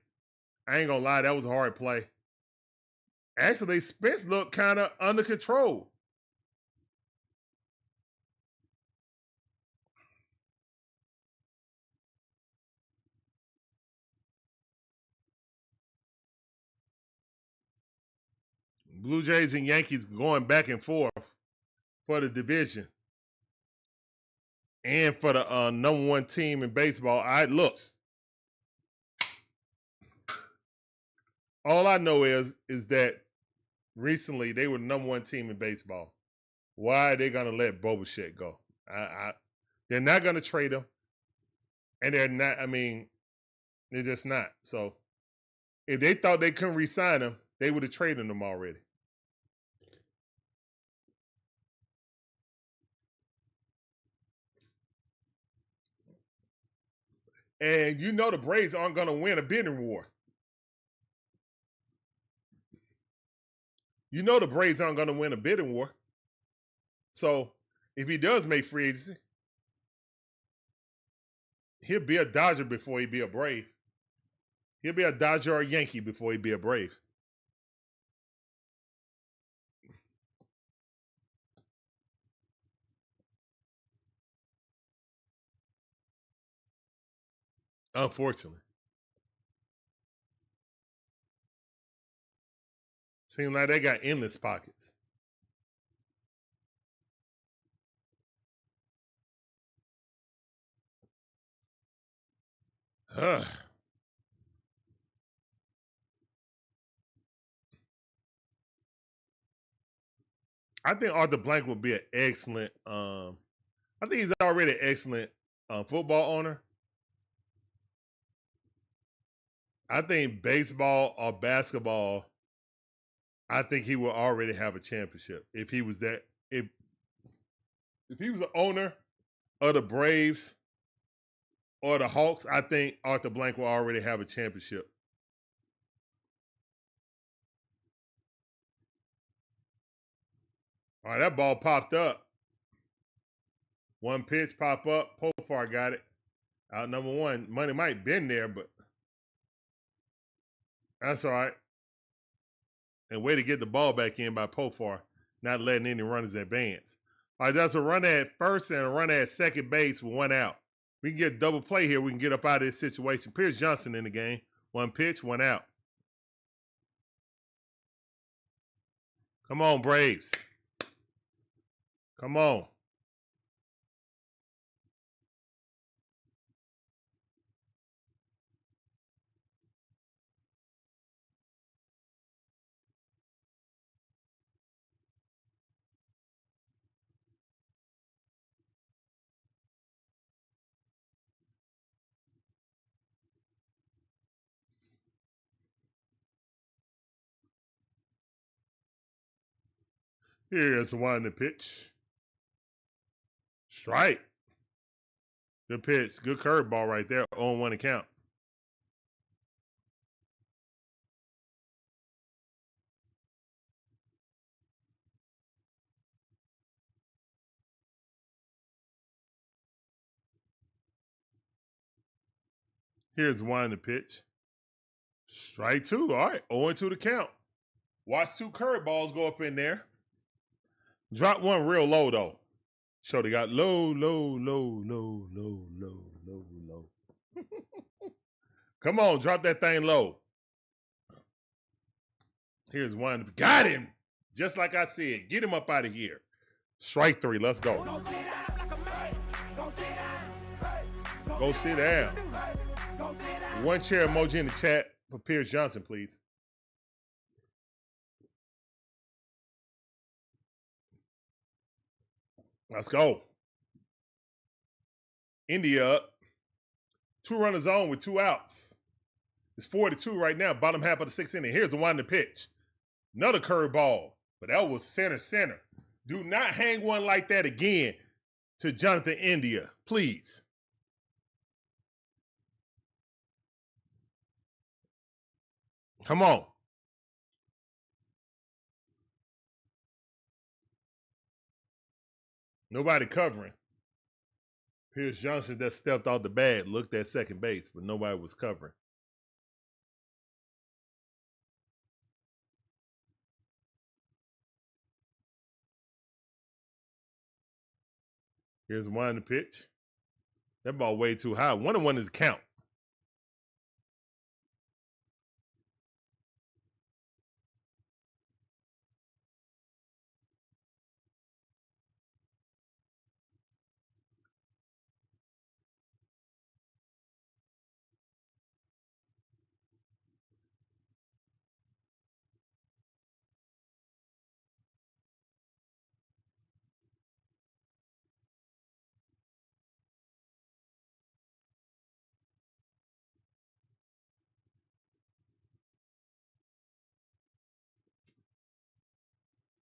A: I ain't gonna lie, that was a hard play. Actually, Spence looked kind of under control. Blue Jays and Yankees going back and forth for the division and for the #1 team in baseball. Look. All I know is that recently they were the #1 team in baseball. Why are they gonna let Bo Bichette go? They're not gonna trade him, and they're not. I mean, they're just not. So if they thought they couldn't re-sign him, they would have traded him already. And you know the Braves aren't gonna win a bidding war. You know the Braves aren't gonna win a bidding war. So if he does make free agency, he'll be a Dodger before he be a Brave. He'll be a Dodger or a Yankee before he be a Brave. Unfortunately. Seems like they got endless pockets. I think Arthur Blank would be an excellent. I think he's already an excellent football owner. I think baseball or basketball, I think he will already have a championship if he was that. If he was the owner of the Braves or the Hawks, I think Arthur Blank will already have a championship. All right, that ball popped up. One pitch pop up. Profar got it. Out #1. Money might been there, but that's all right. And way to get the ball back in by Profar, not letting any runners advance. All right, that's a run at first and a run at second base with 1 out. We can get a double play here. We can get up out of this situation. Pierce Johnson in the game. 1 pitch, 1 out. Come on, Braves. Come on. Here's the 1 to pitch. Strike. Good pitch. Good curveball right there. 0-1 account. Here's 1 to pitch. Strike 2. All right. 0-2 the count. Watch 2 curveballs go up in there. Drop 1 real low, though. So they got low. Come on, drop that thing low. Here's 1. Got him. Just like I said. Get him up out of here. Strike 3. Let's go. Go sit down. 1 chair emoji in the chat for Pierce Johnson, please. Let's go. India up. 2 runners on with 2 outs. It's 4-2 right now, bottom half of the 6th inning. Here's the 1 to pitch. Another curveball, but that was center. Do not hang one like that again to Jonathan India, please. Come on. Nobody covering. Pierce Johnson just stepped off the bag, looked at second base, but nobody was covering. Here's one to pitch. That ball way too high. 1-1 is a count.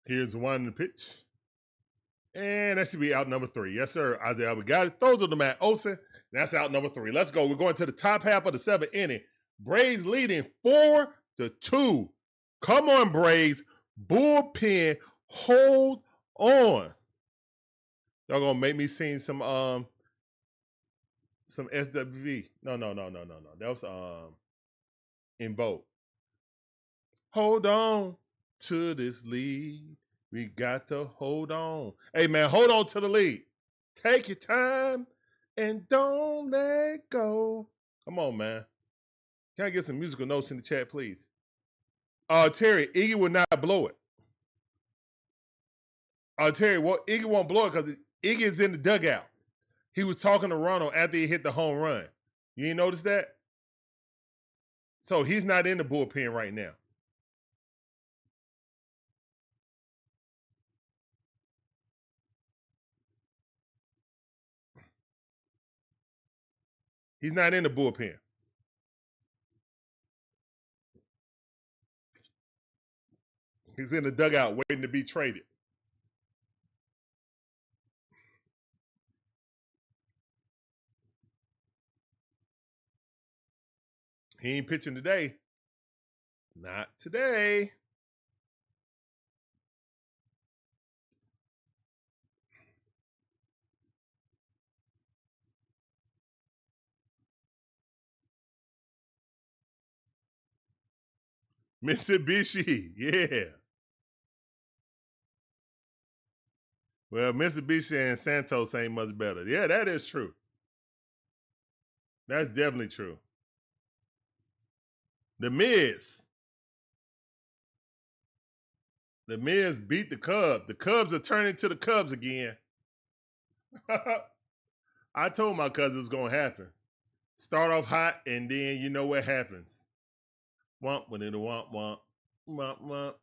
A: Here's one to pitch. And that should be out number 3. Yes, sir. Ozzie Albies got it. Throws to the mat. Olson. That's out number 3. Let's go. We're going to the top half of the 7th inning. Braves leading 4-2. Come on, Braves. Bullpen. Hold on. Y'all gonna make me sing some SWV. No. That was in bold. Hold on to this lead. We got to hold on. Hey, man, hold on to the lead. Take your time and don't let go. Come on, man. Can I get some musical notes in the chat, please? Terry, Iggy will not blow it. Terry, well, Iggy won't blow it because Iggy is in the dugout. He was talking to Ronald after he hit the home run. You ain't notice that? So he's not in the bullpen right now. He's not in the bullpen. He's in the dugout waiting to be traded. He ain't pitching today. Not today. Mitsubishi, yeah. Well, Mitsubishi and Santos ain't much better. Yeah, that is true. That's definitely true. The Miz beat the Cubs. The Cubs are turning to the Cubs again. I told my cousin it was going to happen. Start off hot, and then you know what happens. Womp, when it'll womp, womp, womp, womp.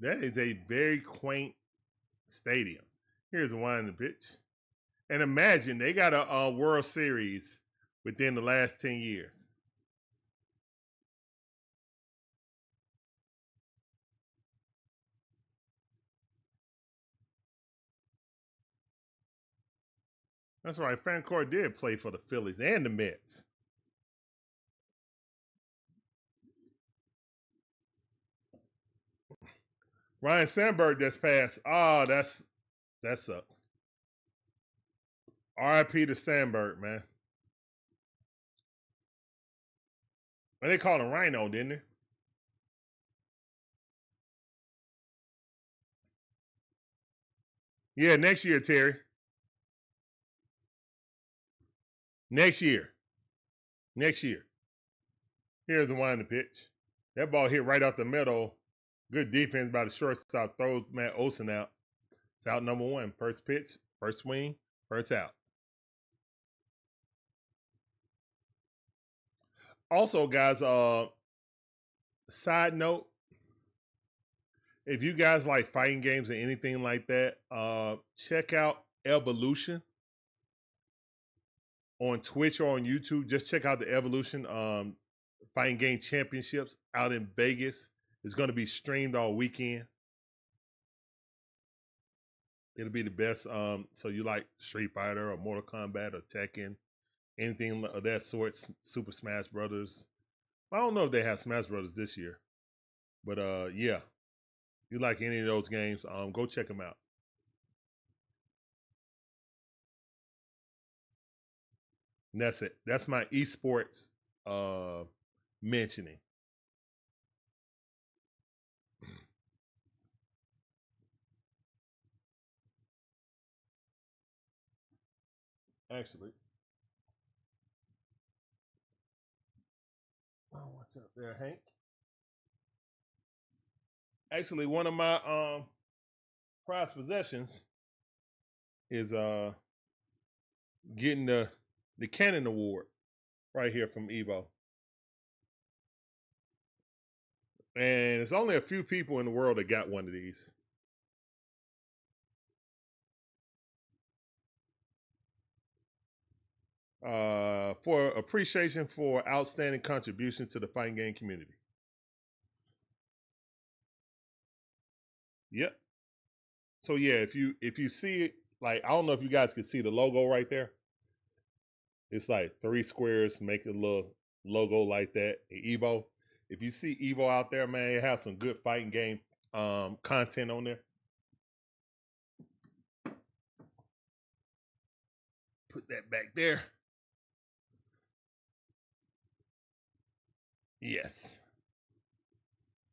A: That is a very quaint stadium. Here's a winding pitch. And imagine they got a World Series within the last 10 years. That's right. Fancourt did play for the Phillies and the Mets. Ryan Sandberg just passed. Oh, that sucks. R.I.P. to Sandberg, man. And they called him Rhino, didn't they? Yeah, next year, Terry. Next year. Here's the winding pitch. That ball hit right out the middle. Good defense by the shortstop. Throws Matt Olson out. It's out number 1. First pitch, first swing, first out. Also, guys, side note, if you guys like fighting games or anything like that, check out Evolution on Twitch or on YouTube. Just check out the Evolution Fighting Game Championships out in Vegas. It's going to be streamed all weekend. It'll be the best. So you like Street Fighter or Mortal Kombat or Tekken, anything of that sort, Super Smash Brothers. I don't know if they have Smash Brothers this year. But yeah. If you like any of those games, go check them out. And that's it. That's my esports mentioning. Actually. Oh, what's up there, Hank? Actually, one of my prized possessions is getting the Cannon Award right here from Evo. And it's only a few people in the world that got one of these. For appreciation for outstanding contribution to the fighting game community. Yep. So yeah, if you see it, like I don't know if you guys can see the logo right there. It's like 3 squares, make a little logo like that. Evo. If you see Evo out there, man, it has some good fighting game content on there. Put that back there. Yes.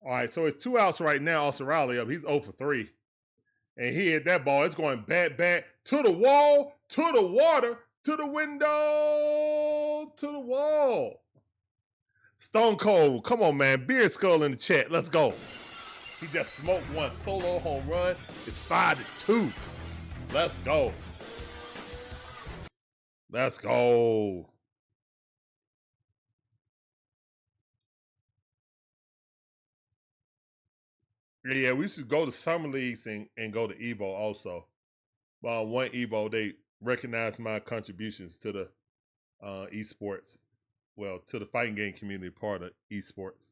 A: All right, so it's 2 outs right now. Austin Riley up. He's 0 for 3. And he hit that ball. It's going back to the wall, to the water, to the window, to the wall. Stone Cold, come on, man. Beard Skull in the chat. Let's go. He just smoked one solo home run. It's 5-2. Let's go. Let's go. Yeah, we should go to summer leagues and go to Evo also. One Evo, they recognized my contributions to the esports. Well, to the fighting game community part of esports.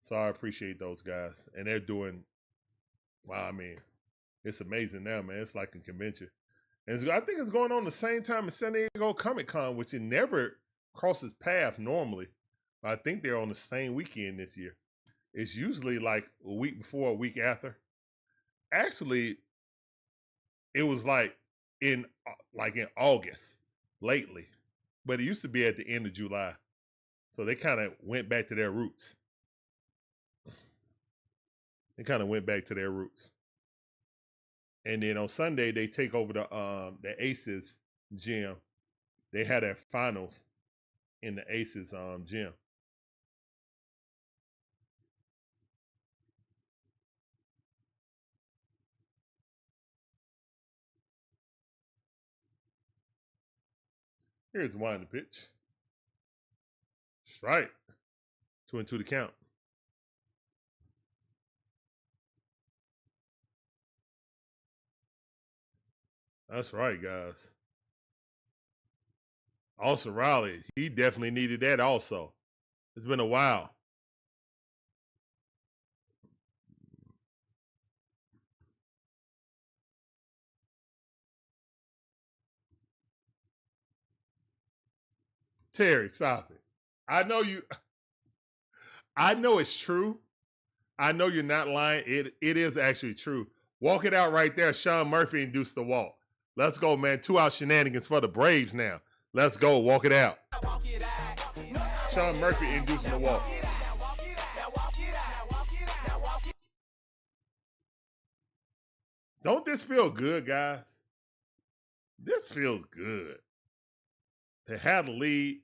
A: So I appreciate those guys. And they're doing, wow, I mean, it's amazing now, man. It's like a convention. And I think it's going on the same time as San Diego Comic-Con, which it never crosses paths normally. I think they're on the same weekend this year. It's usually like a week before, a week after. Actually, it was like in August lately, but it used to be at the end of July. So they kind of went back to their roots. And then on Sunday they take over the Aces gym. They had their finals in the Aces gym. Here's one the pitch. Strike. 2-2 to count. That's right, guys. Also, Riley, he definitely needed that also. It's been a while. Terry, stop it. I know it's true. I know you're not lying. It is actually true. Walk it out right there. Sean Murphy induced the walk. Let's go, man. 2 out shenanigans for the Braves now. Let's go. Walk it out. Sean Murphy inducing the walk. Don't this feel good, guys? This feels good. To have the lead,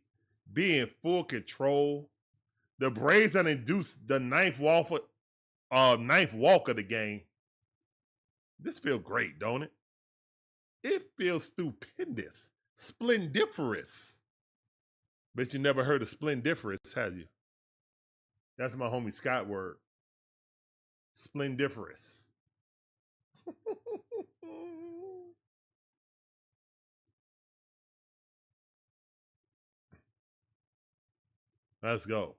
A: be in full control. The Braves have induced the ninth walk of the game. This feels great, don't it? It feels stupendous. Splendiferous. But you never heard of splendiferous, have you? That's my homie Scott word. Splendiferous. Let's go.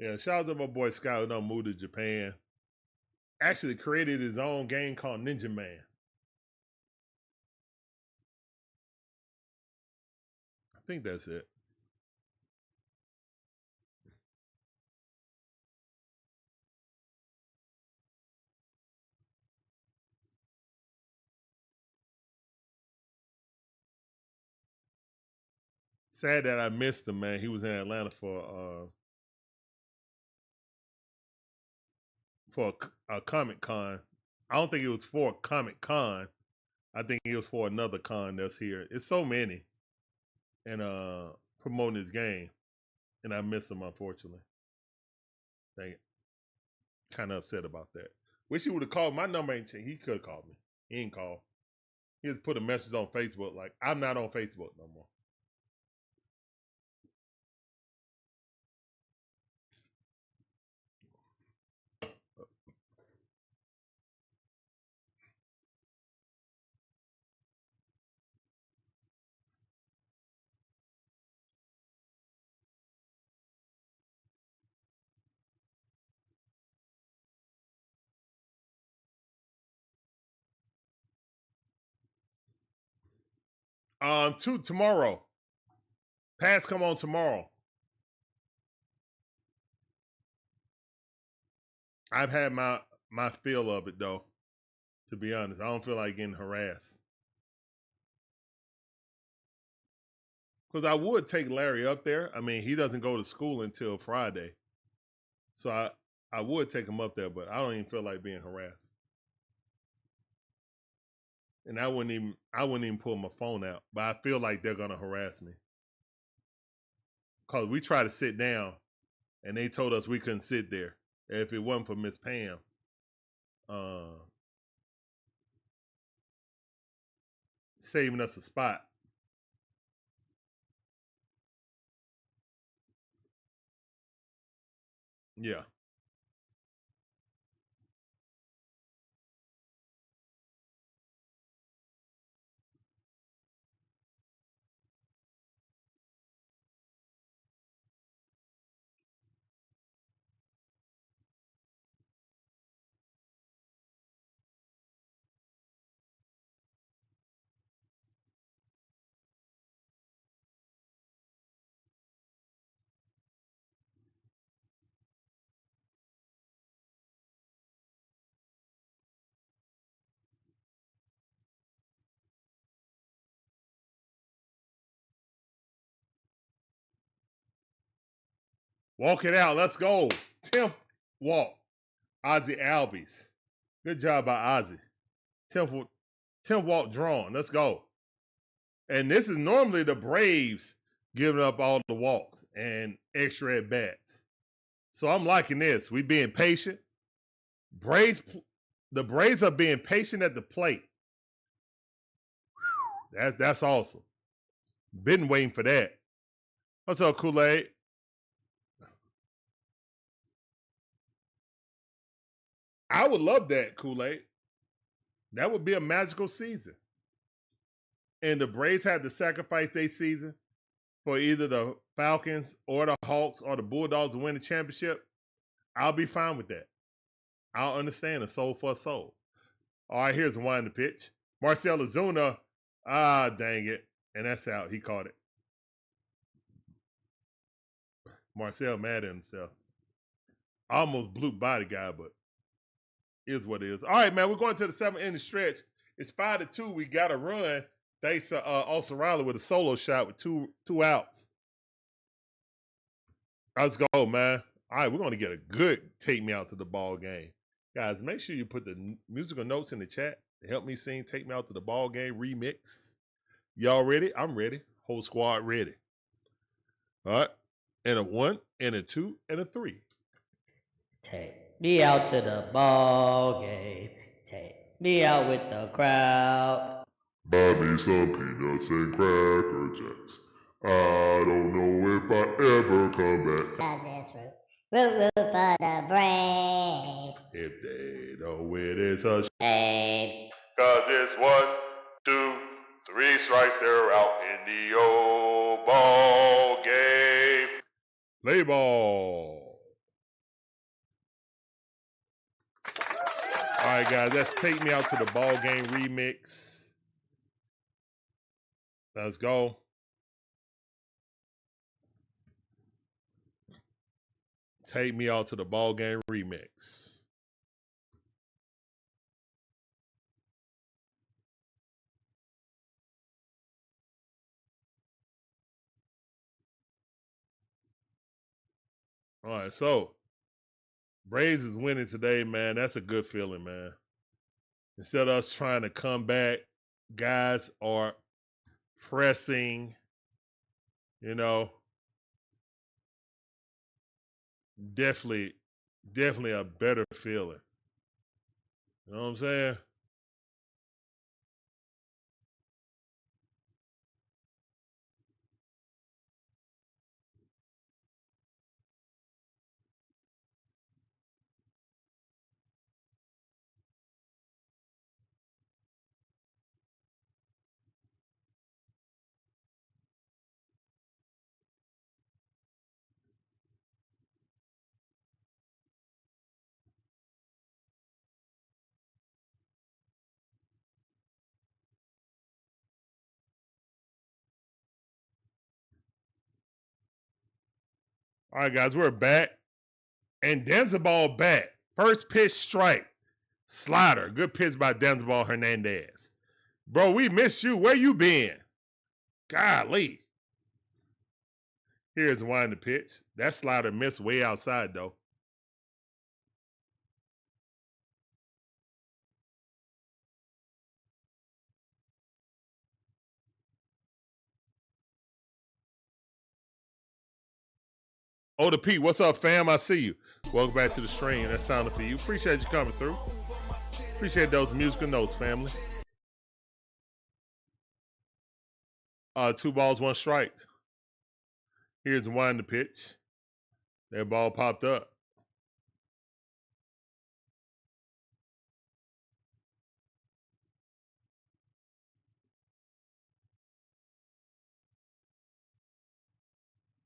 A: Yeah, shout out to my boy Scott who done moved to Japan. Actually created his own game called Ninja Man. I think that's it. Sad that I missed him, man. He was in Atlanta for for a Comic Con. I don't think it was for Comic Con. I think it was for another con that's here. It's so many, and promoting this game, and I miss him unfortunately. Dang it, kind of upset about that. Wish he would have called. My number ain't changed. He could have called me. He ain't called. He just put a message on Facebook like, I'm not on Facebook no more. Tomorrow. Pass come on tomorrow. I've had my feel of it though. To be honest, I don't feel like getting harassed. Because I would take Larry up there. I mean, he doesn't go to school until Friday. So I would take him up there, but I don't even feel like being harassed. And I wouldn't even pull my phone out. But I feel like they're gonna harass me. Cause we tried to sit down and they told us we couldn't sit there if it wasn't for Miss Pam. Saving us a spot. Yeah. Walk it out. Let's go. Tim walk. Ozzie Albies. Good job by Ozzie. Tim walk drawn. Let's go. And this is normally the Braves giving up all the walks and extra at bats. So I'm liking this. We being patient. The Braves are being patient at the plate. That's awesome. Been waiting for that. What's up, Kool-Aid? I would love that, Kool-Aid. That would be a magical season. And the Braves had to sacrifice their season for either the Falcons or the Hawks or the Bulldogs to win the championship. I'll be fine with that. I'll understand a soul for a soul. All right, here's one in the pitch. Marcel Ozuna. Ah, dang it. And that's out. He caught it. Marcel mad at himself. Almost blew by the guy, but is what it is. All right, man. We're going to the 7th inning stretch. It's 5-2. We got a run. Thanks to Olson Riley with a solo shot with two outs. Let's go, man. All right, we're going to get a good take me out to the ball game. Guys, make sure you put the musical notes in the chat to help me sing Take Me Out to the Ball Game remix. Y'all ready? I'm ready. Whole squad ready. All right. And a 1, and a 2, and a 3.
E: Take me out to the ball game. Take me out with the crowd.
F: Buy me some peanuts and cracker jacks. I don't know if I ever come back.
G: Cause it's root for the Braves.
A: If they don't win, it's a
G: Braves.
A: Cause it's 1, 2, 3 strikes, they're out in the old ball game. Play ball. All right, guys, let's Take Me Out to the Ball Game remix. Let's go. Take Me Out to the Ball Game remix. All right, so Braves is winning today, man. That's a good feeling, man. Instead of us trying to come back, guys are pressing, you know, definitely a better feeling. You know what I'm saying? All right, guys, we're back. And Denzabal back. First pitch strike. Slider. Good pitch by Denzabal Hernandez. Bro, we miss you. Where you been? Golly. Here's one the pitch. That slider missed way outside, though. Oh, the Pete, what's up, fam? I see you. Welcome back to the stream. That sounded for you. Appreciate you coming through. Appreciate those musical notes, family. 2 balls, 1 strike. Here's one the pitch. That ball popped up.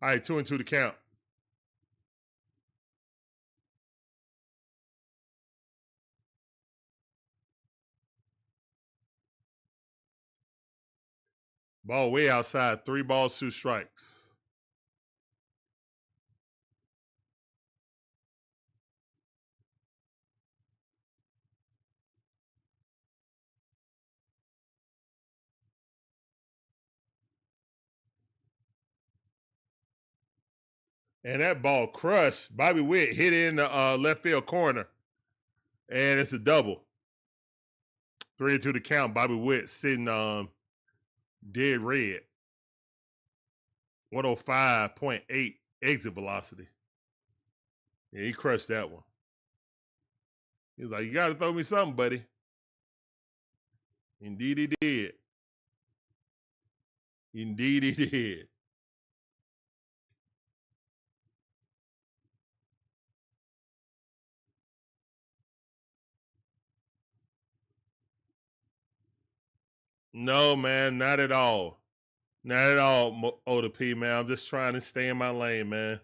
A: All right, 2-2 to count. Ball way outside. 3 balls, 2 strikes. And that ball crushed. Bobby Whitt hit it in the left field corner. And it's a double. 3-2 to count. Bobby Whitt sitting dead red. 105.8 exit velocity. Yeah, he crushed that one. He was like, you got to throw me something, buddy. Indeed he did. Indeed he did. No, man, not at all. Not at all, Oda P, man. I'm just trying to stay in my lane, man.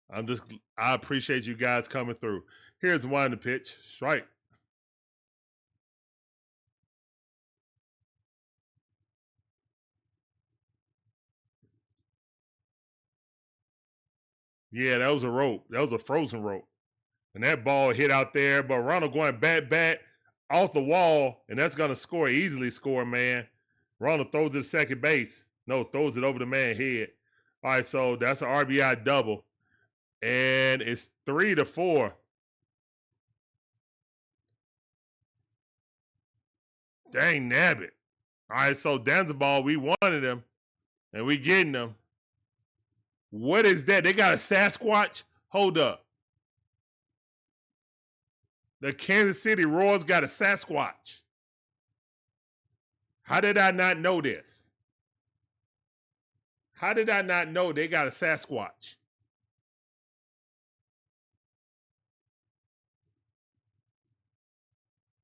A: I appreciate you guys coming through. Here's one to pitch. Strike. Yeah, that was a rope. That was a frozen rope. And that ball hit out there, but Ronald going back off the wall, and that's going to score, easily score, man. Ronald throws it to second base. No, throws it over the man's head. All right, so that's an RBI double. And it's 3-4. Dang nabbit. All right, so Denzabal, we wanted him, and we getting him. What is that? They got a Sasquatch? Hold up. The Kansas City Royals got a Sasquatch. How did I not know this? How did I not know they got a Sasquatch?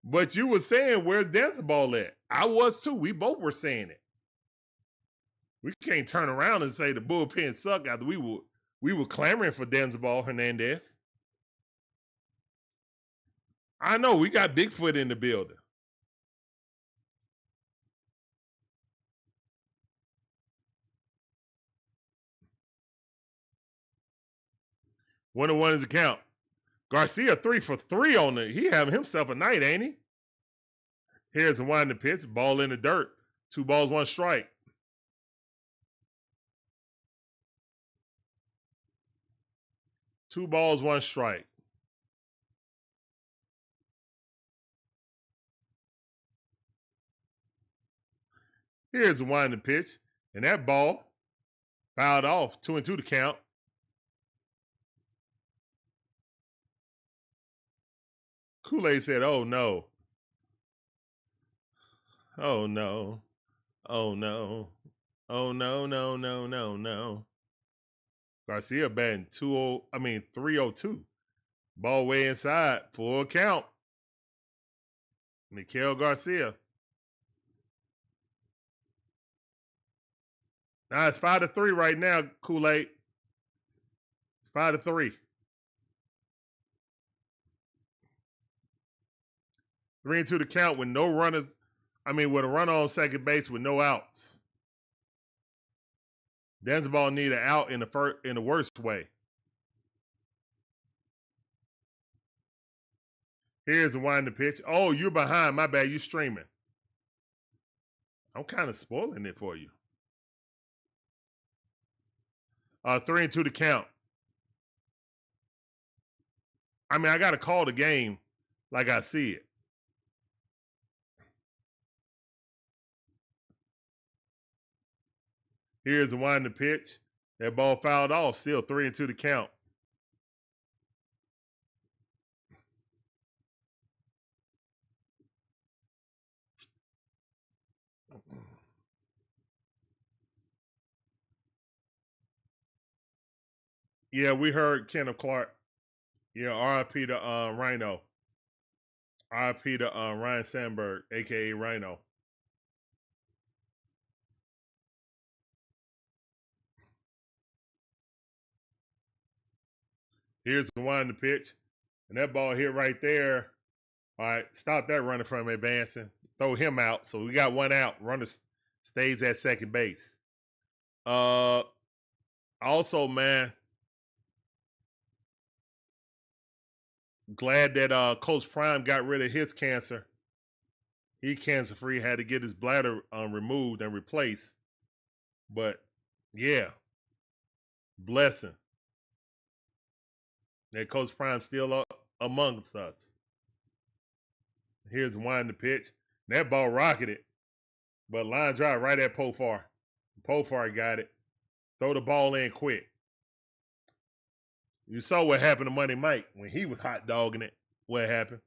A: But you were saying, where's Denzabal at? I was too. We both were saying it. We can't turn around and say the bullpen suck after we were clamoring for Denzabal Hernandez. I know, we got Bigfoot in the building. One and one is the count. Garcia 3 for 3 on it. He having himself a night, ain't he? Here's the one to pitch. Ball in the dirt. 2 balls, 1 strike. Two balls, 1 strike. Here's the winding pitch. And that ball fouled off. 2-2 to count. Kool-Aid said, oh no. Oh no. Oh no. Oh no, no, no, no, no. Garcia batting 302. Ball way inside. Full count. Miguel Garcia. Now it's 5-3 right now, Kool-Aid. It's 5-3. 3-2 to count with no runners. With a runner on second base with no outs. Denzaball need an out in the worst way. Here's the winding pitch. Oh, you're behind. My bad. You're streaming. I'm kind of spoiling it for you. 3-2 to count. I got to call the game like I see it. Here's the winding pitch. That ball fouled off. Still 3-2 to count. Yeah, we heard Kenneth Clark. Yeah, RIP to Rhino. RIP to Ryan Sandberg, a.k.a. Rhino. Here's the winding pitch. And that ball hit right there. All right, stop that runner from advancing. Throw him out. So we got one out. Runner stays at second base. Also, man, glad that Coach Prime got rid of his cancer. He cancer-free, had to get his bladder removed and replaced. But, yeah, blessing that Coach Prime still amongst us. Here's the winding pitch. That ball rocketed, but line drive right at Profar. Profar got it. Throw the ball in quick. You saw what happened to Money Mike when he was hot dogging it. What happened?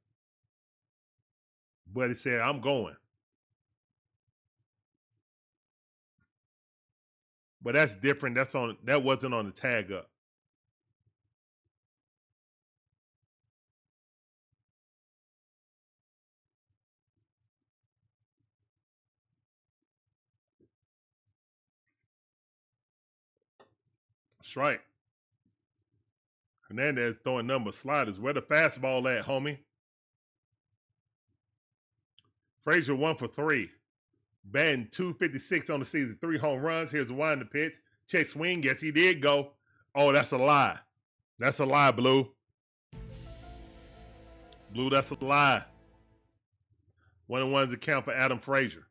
A: But he said, I'm going. But that's different. That wasn't on the tag up. Strike. Hernandez throwing number sliders. Where the fastball at, homie? Frazier 1 for 3. Batting .256 on the season. 3 home runs. Here's the winding pitch. Check swing. Yes, he did go. Oh, that's a lie. That's a lie, Blue. Blue, that's a lie. 1-1's account for Adam Frazier.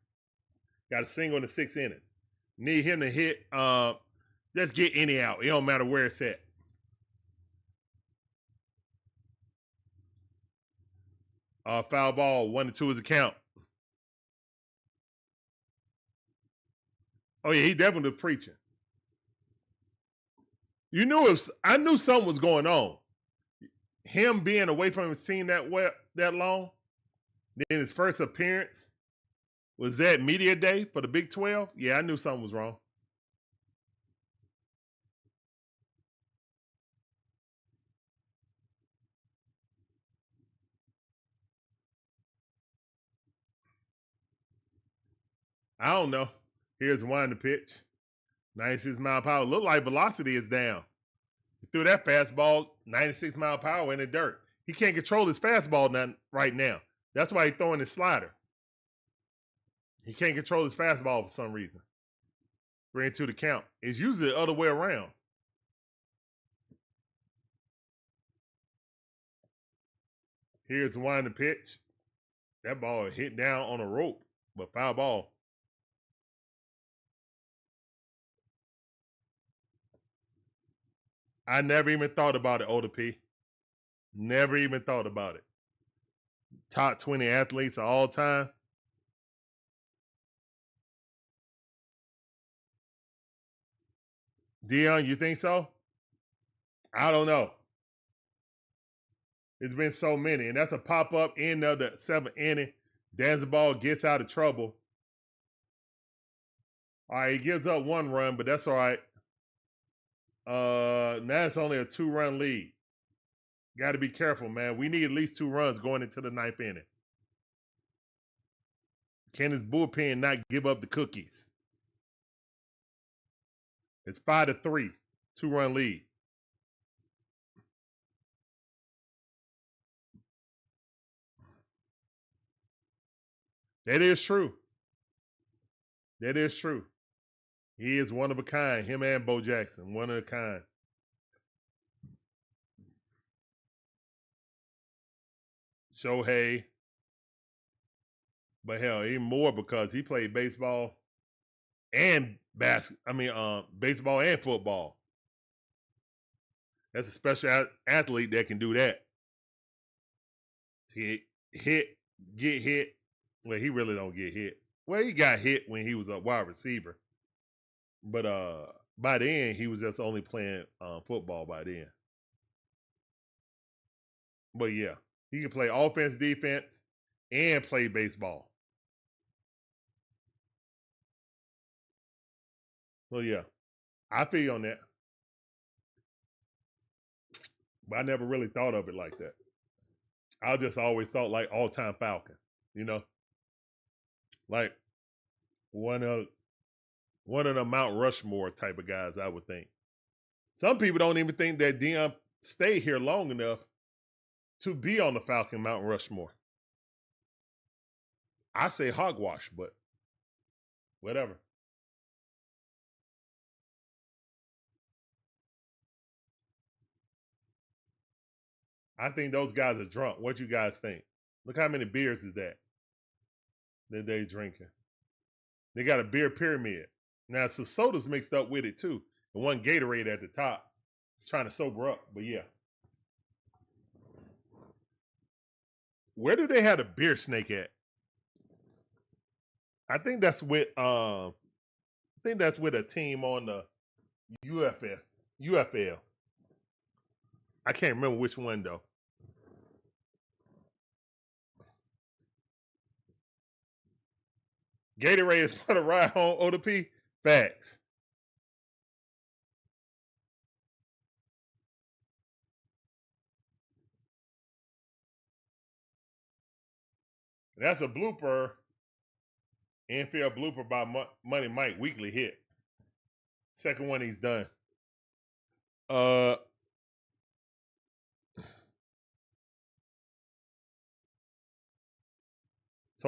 A: Got a single in the 6th inning. Need him to hit. Let's get any out. It don't matter where it's at. Foul ball. 1-2 is a count. Oh yeah, he definitely was preaching. I knew something was going on. Him being away from his team that long. Then his first appearance was that media day for the Big 12. Yeah, I knew something was wrong. I don't know. Here's the winding pitch. 96 mile per hour. Look like velocity is down. He threw that fastball 96 mile per hour in the dirt. He can't control his fastball right now. That's why he's throwing his slider. He can't control his fastball for some reason. 3-2 to count. It's usually the other way around. Here's the winding pitch. That ball hit down on a rope, but foul ball. I never even thought about it, Oda P. Never even thought about it. Top 20 athletes of all time. Dion, you think so? I don't know. It's been so many, and that's a pop up in the 7th inning. Danzabal gets out of trouble. All right, he gives up 1 run, but that's all right. Now it's only a 2-run lead. Got to be careful, man. We need at least 2 runs going into the 9th inning. Can his bullpen not give up the cookies? It's 5-3, 2-run lead. That is true. That is true. He is one of a kind. Him and Bo Jackson, one of a kind. Shohei. But hell, even more because he played baseball and baseball and football. That's a special athlete that can do that. He get hit. Well, he really don't get hit. Well, he got hit when he was a wide receiver. But by then, he was just only playing football by then. But yeah, he can play offense, defense, and play baseball. Well, yeah, I feel you on that. But I never really thought of it like that. I just always thought like all-time Falcon, you know? Like one of the Mount Rushmore type of guys, I would think. Some people don't even think that Dion stayed here long enough to be on the Falcon Mount Rushmore. I say hogwash, but whatever. I think those guys are drunk. What you guys think? Look how many beers is that they drinking. They got a beer pyramid. Now, some soda's mixed up with it, too. And one Gatorade at the top. Trying to sober up, but yeah. Where do they have a beer snake at? I think that's with a team on the UFL. I can't remember which one though. Gatorade is for the ride home, ODP. Facts. That's a blooper. Infield blooper by Money Mike. Weekly hit. Second one he's done. So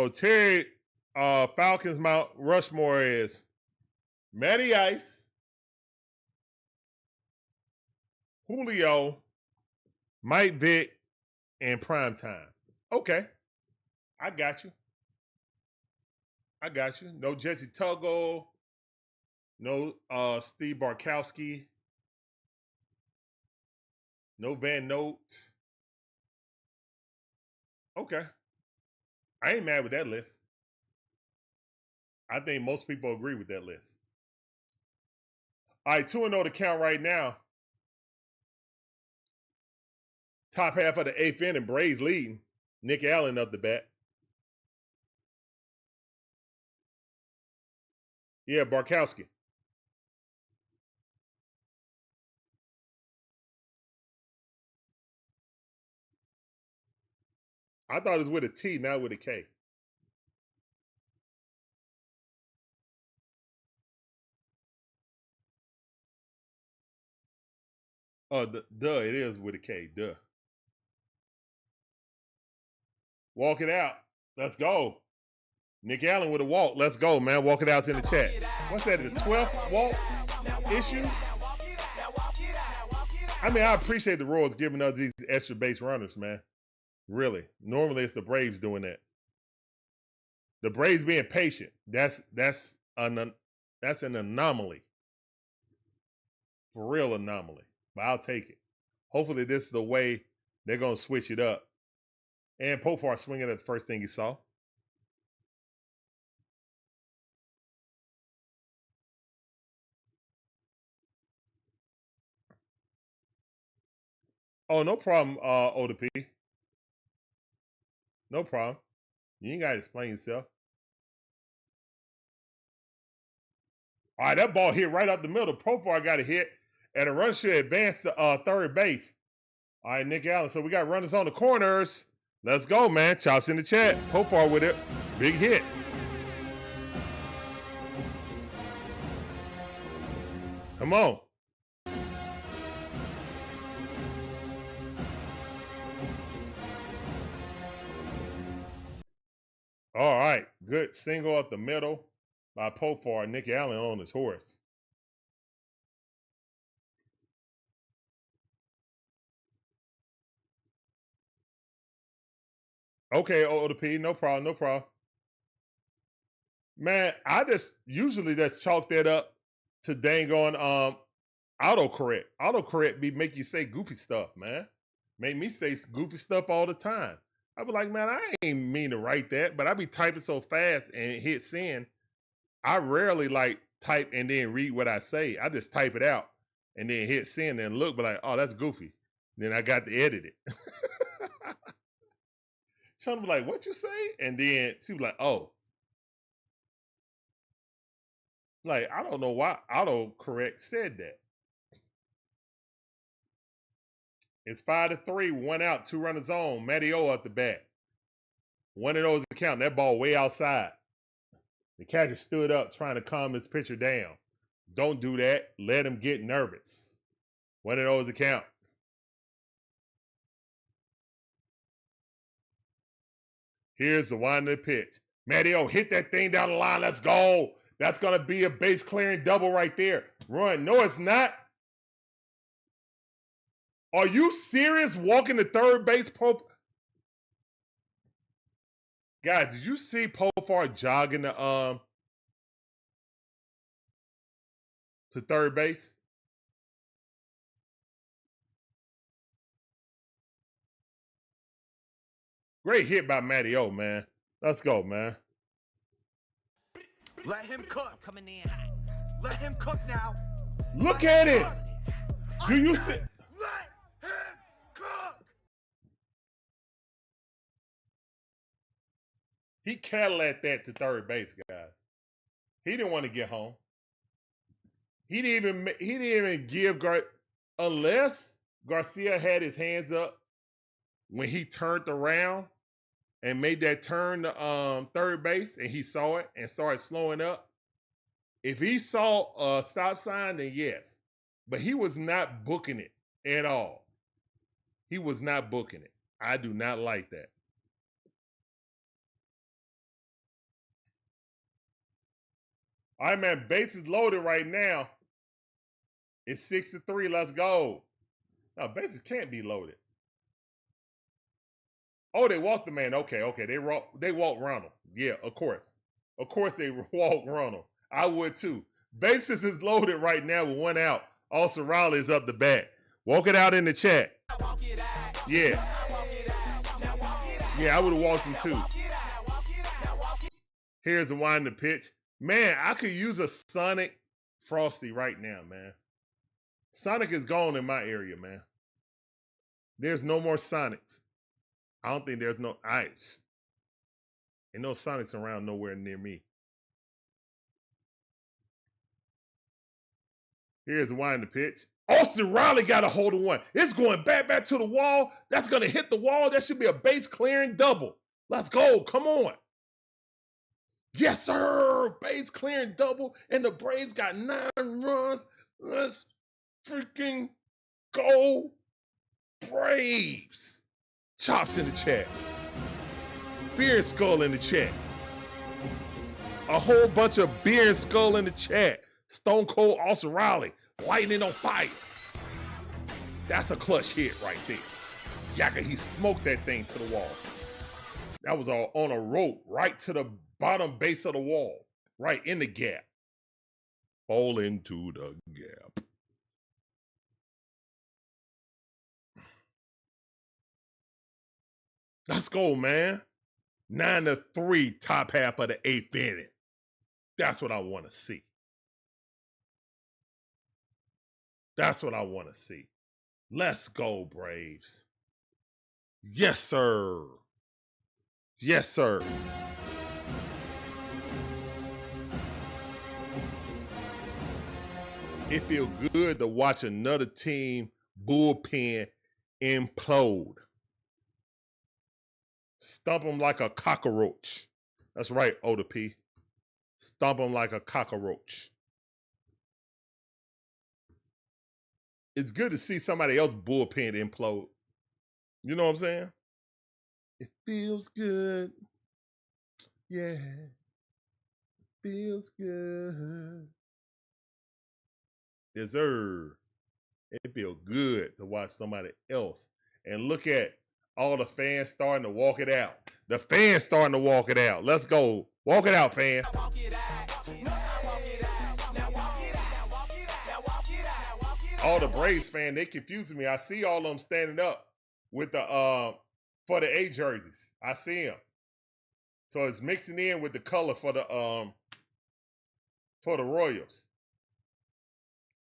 A: Terry Falcons Mount Rushmore is Matty Ice, Julio, Mike Vick, and Primetime. Okay. I got you. No Jesse Tuggle. No Steve Barkowski. No Van Note. Okay. I ain't mad with that list. I think most people agree with that list. All right, 2-0 to count right now. Top half of the 8th inning, Braves leading. Nick Allen up the bat. Yeah, Barkowski. I thought it was with a T, not with a K. Oh, duh, it is with a K, duh. Walk it out. Let's go. Nick Allen with a walk. Let's go, man. Walk it out's in the chat. What's that, the 12th walk issue? I mean, I appreciate the Royals giving us these extra base runners, man. Really. Normally, it's the Braves doing that. The Braves being patient. That's an anomaly. For real anomaly. But I'll take it. Hopefully, this is the way they're going to switch it up. And Profar swinging at the first thing he saw. Oh, no problem, ODP. No problem. You ain't got to explain yourself. All right, that ball hit right up the middle. Profar got a hit, and a run should advance to third base. All right, Nick Allen. So we got runners on the corners. Let's go, man. Chops in the chat. Profar with it. Big hit. Come on. All right. Good single up the middle by Profar. Nick Allen on his horse. Okay, ODP. No problem. No problem. Man, I just usually just chalk that up to dang on autocorrect. Autocorrect make you say goofy stuff, man. Make me say goofy stuff all the time. I be like, man, I ain't mean to write that, but I be typing so fast and hit send. I rarely like type and then read what I say. I just type it out and then hit send and look, but like, oh, that's goofy. Then I got to edit it. Sean be like, what you say? And then she was like, oh. Like, I don't know why autocorrect said that. It's 5-3, 1 out, 2 runners on. Matty O at the bat. One of those account. That ball way outside. The catcher stood up trying to calm his pitcher down. Don't do that. Let him get nervous. One of those account. Here's the winding pitch. Matty O, hit that thing down the line. Let's go. That's going to be a base clearing double right there. Run. No, it's not. Are you serious? Walking to third base, Guys, did you see Profar jogging to third base? Great hit by Matty O, man. Let's go, man.
B: Let him cook. Coming in hot. Let him cook now.
A: Look at it. Do you see?
B: Let him cook.
A: He Cadillac that to third base, guys. He didn't want to get home. He didn't even give unless Garcia had his hands up when he turned around and made that turn to third base and he saw it and started slowing up. If he saw a stop sign, then yes. But he was not booking it at all. He was not booking it. I do not like that. All right, man. Bases loaded right now. It's 6-3. Let's go. No, bases can't be loaded. Oh, they walked the man. Okay. They walked Ronald. Yeah, of course. Of course they walked Ronald. I would too. Bases is loaded right now with 1 out. Olson Riley is up the bat. Walk it out in the chat. Yeah. Yeah, I would have walked him too. Here's the winding pitch. Man, I could use a Sonic Frosty right now, man. Sonic is gone in my area, man. There's no more Sonics. I don't think there's no ice. And no Sonics around nowhere near me. Here's the winding pitch. Austin Riley got a hold of one. It's going back to the wall. That's going to hit the wall. That should be a base clearing double. Let's go. Come on. Yes, sir. Base clearing double. And the Braves got 9 runs. Let's freaking go, Braves. Chops in the chat. Beer and Skull in the chat. A whole bunch of Beer and Skull in the chat. Stone Cold Austin Riley. Lightning on fire. That's a clutch hit right there. Yaka, he smoked that thing to the wall. That was all on a rope right to the bottom base of the wall. Right in the gap. Fall into the gap. Let's go, man. 9-3, top half of the 8th inning. That's what I want to see. That's what I want to see. Let's go, Braves. Yes, sir. Yes, sir. It feels good to watch another team bullpen implode. Stomp them like a cockroach. That's right, Oda P. Stomp them like a cockroach. It's good to see somebody else bullpen implode. You know what I'm saying? It feels good. Yeah. Feels good. Deserve. It feels good to watch somebody else. And look at all the fans starting to walk it out. The fans starting to walk it out. Let's go. Walk it out, fans. All the Braves fans, they confusing me. I see all of them standing up with the for the A jerseys. I see them. So it's mixing in with the color for the Royals.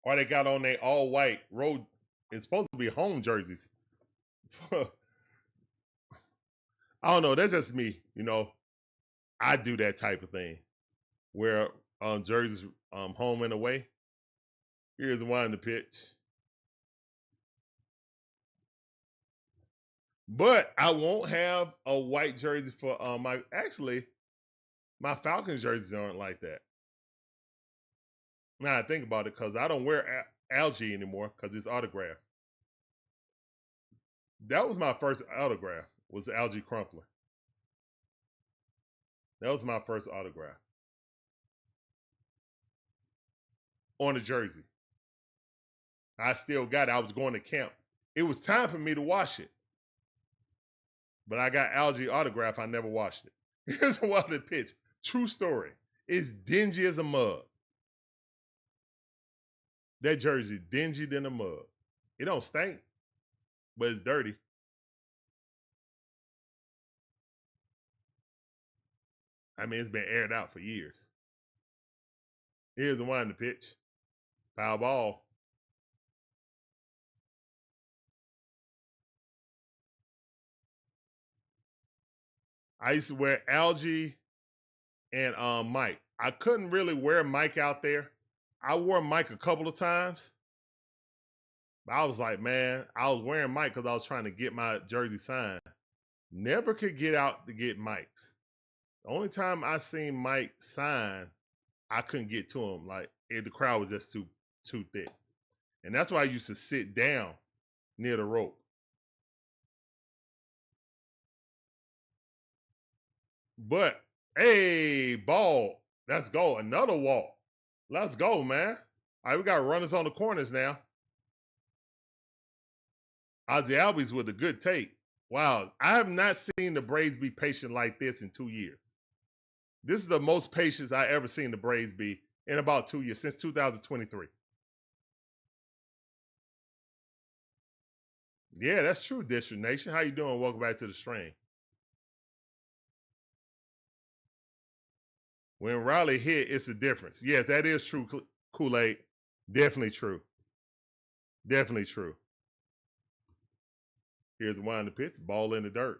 A: Or they got on their all white road. It's supposed to be home jerseys. I don't know. That's just me. You know, I do that type of thing. Wear jerseys home and away. Here's one in the pitch. But I won't have a white jersey for my Falcons jerseys aren't like that. Now I think about it, because I don't wear algae anymore because it's autographed. That was my first autograph, was Algae Crumpler. That was my first autograph. On a jersey. I still got it. I was going to camp. It was time for me to wash it. But I got algae autograph. I never washed it. Here's a wild pitch. True story. It's dingy as a mug. That jersey, dingy than a mug. It don't stink, but it's dirty. I mean, it's been aired out for years. Here's the one in the pitch. Foul ball. I used to wear algae and Mike. I couldn't really wear Mike out there. I wore Mike a couple of times. But I was like, man, I was wearing Mike because I was trying to get my jersey signed. Never could get out to get Mike's. The only time I seen Mike sign, I couldn't get to him. Like, the crowd was just too thick. And that's why I used to sit down near the rope. But, hey, ball. Let's go. Another walk. Let's go, man. All right, we got runners on the corners now. Ozzie Albies with a good take. Wow, I have not seen the Braves be patient like this in 2 years. This is the most patience I ever seen the Braves be in about 2 years, since 2023. Yeah, that's true, District Nation. How you doing? Welcome back to the stream. When Riley hit, it's a difference. Yes, that is true, Kool-Aid. Definitely true. Definitely true. Here's the one in the pitch. Ball in the dirt.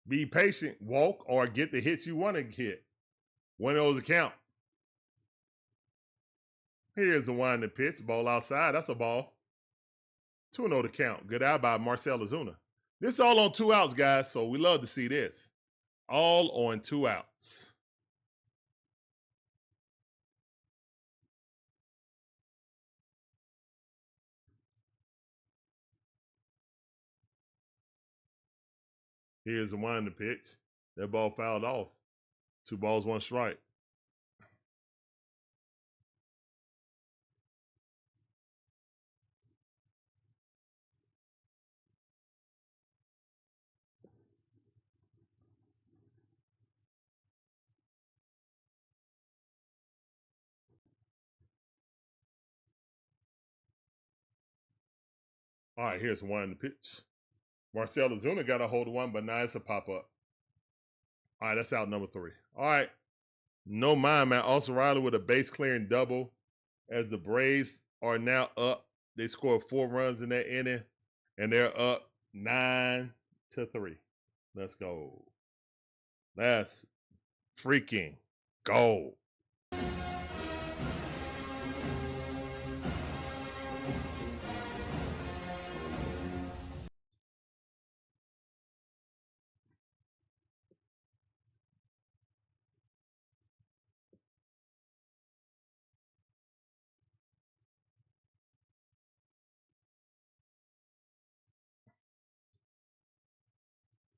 A: Be patient, walk, or get the hits you want to hit. One of those account. Here's the one in the pitch. Ball outside. That's a ball. 2-0 to count. Good eye by Marcel Ozuna. This is all on 2 outs, guys, so we love to see this. All on 2 outs. Here's the one in the pitch. That ball fouled off. 2 balls, 1 strike. All right, here's one in the pitch. Marcel Ozuna got a hold of one, but now it's a pop-up. All right, that's out number 3. All right. No mind, man. Austin Riley with a base clearing double as the Braves are now up. They scored 4 runs in that inning, and they're up 9-3. Let's go. Let's freaking go.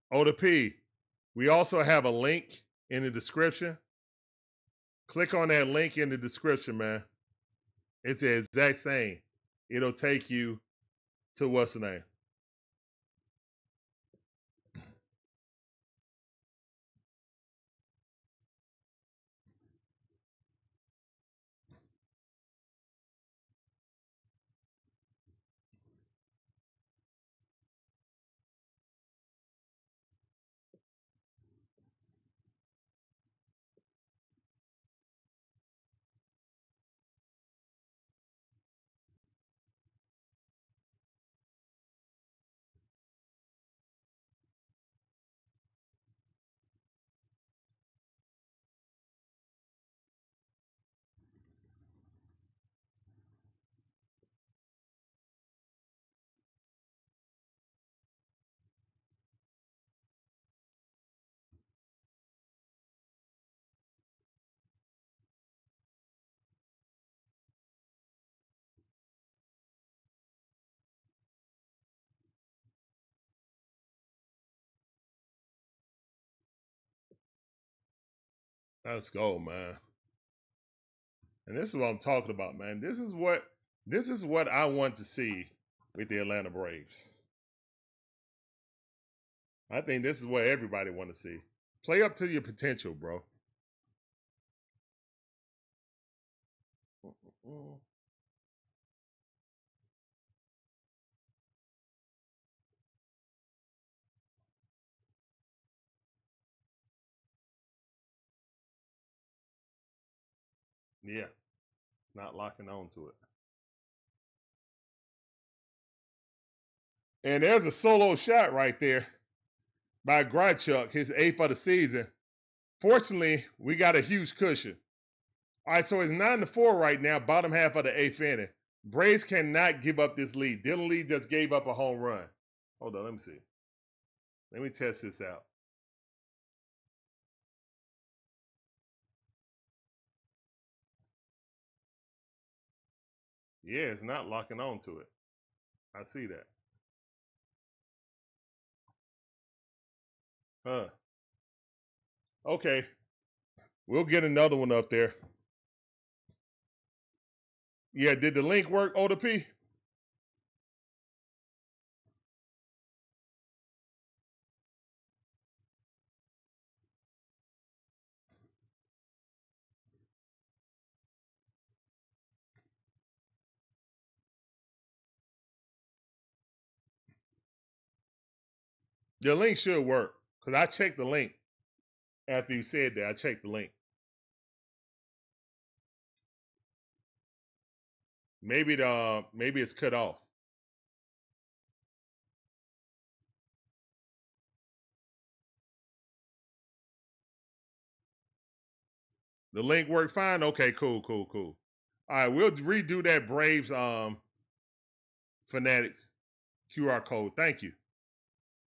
A: O to P. We also have a link in the description. Click on that link in the description, man. It's the exact same. It'll take you to what's the name? Let's go, man. And this is what I'm talking about, man. This is what I want to see with the Atlanta Braves. I think this is what everybody want to see. Play up to your potential, bro. Yeah, it's not locking on to it. And there's a solo shot right there by Grichuk, his 8th of the season. Fortunately, we got a huge cushion. All right, so it's 9-4 right now, bottom half of the 8th inning. Braves cannot give up this lead. Dylan Lee just gave up a home run. Hold on, let me see. Let me test this out. Yeah, it's not locking on to it. I see that. Huh. Okay. We'll get another one up there. Yeah, did the link work, O to P? The link should work. Because I checked the link after you said that. I checked the link. Maybe it's cut off. The link worked fine? Okay, cool. All right, we'll redo that Braves Fanatics QR code. Thank you.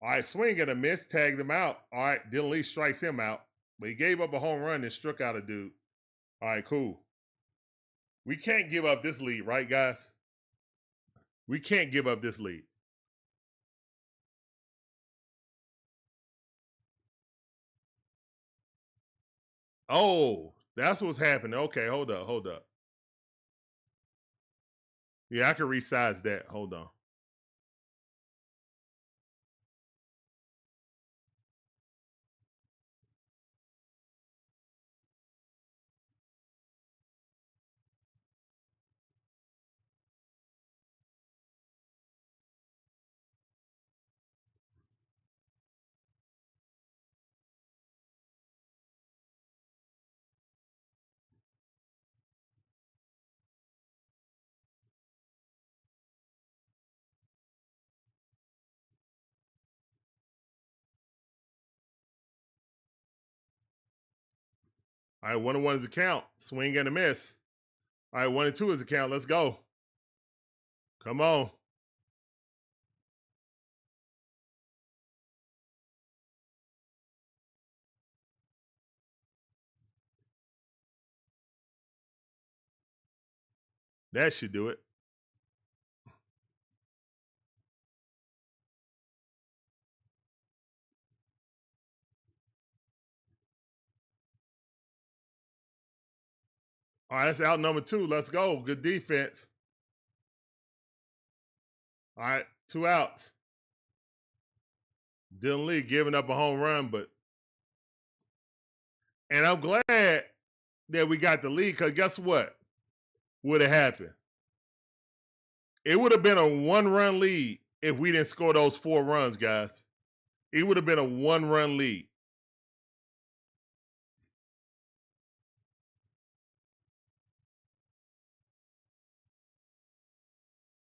A: All right, swing and a miss, tagged him out. All right, Dylan Lee strikes him out. But he gave up a home run and struck out a dude. All right, cool. We can't give up this lead, right, guys? We can't give up this lead. Oh, that's what's happening. Okay, hold up. Yeah, I can resize that. Hold on. All right, 1-1 is the count. Swing and a miss. All right, 1-2 is the count. Let's go. Come on. That should do it. All right, that's out number 2. Let's go. Good defense. All right, 2 outs. Dylan Lee giving up a home run, and I'm glad that we got the lead, because guess what would have happened? It would have been a 1-run lead if we didn't score those 4 runs, guys. It would have been a 1-run lead.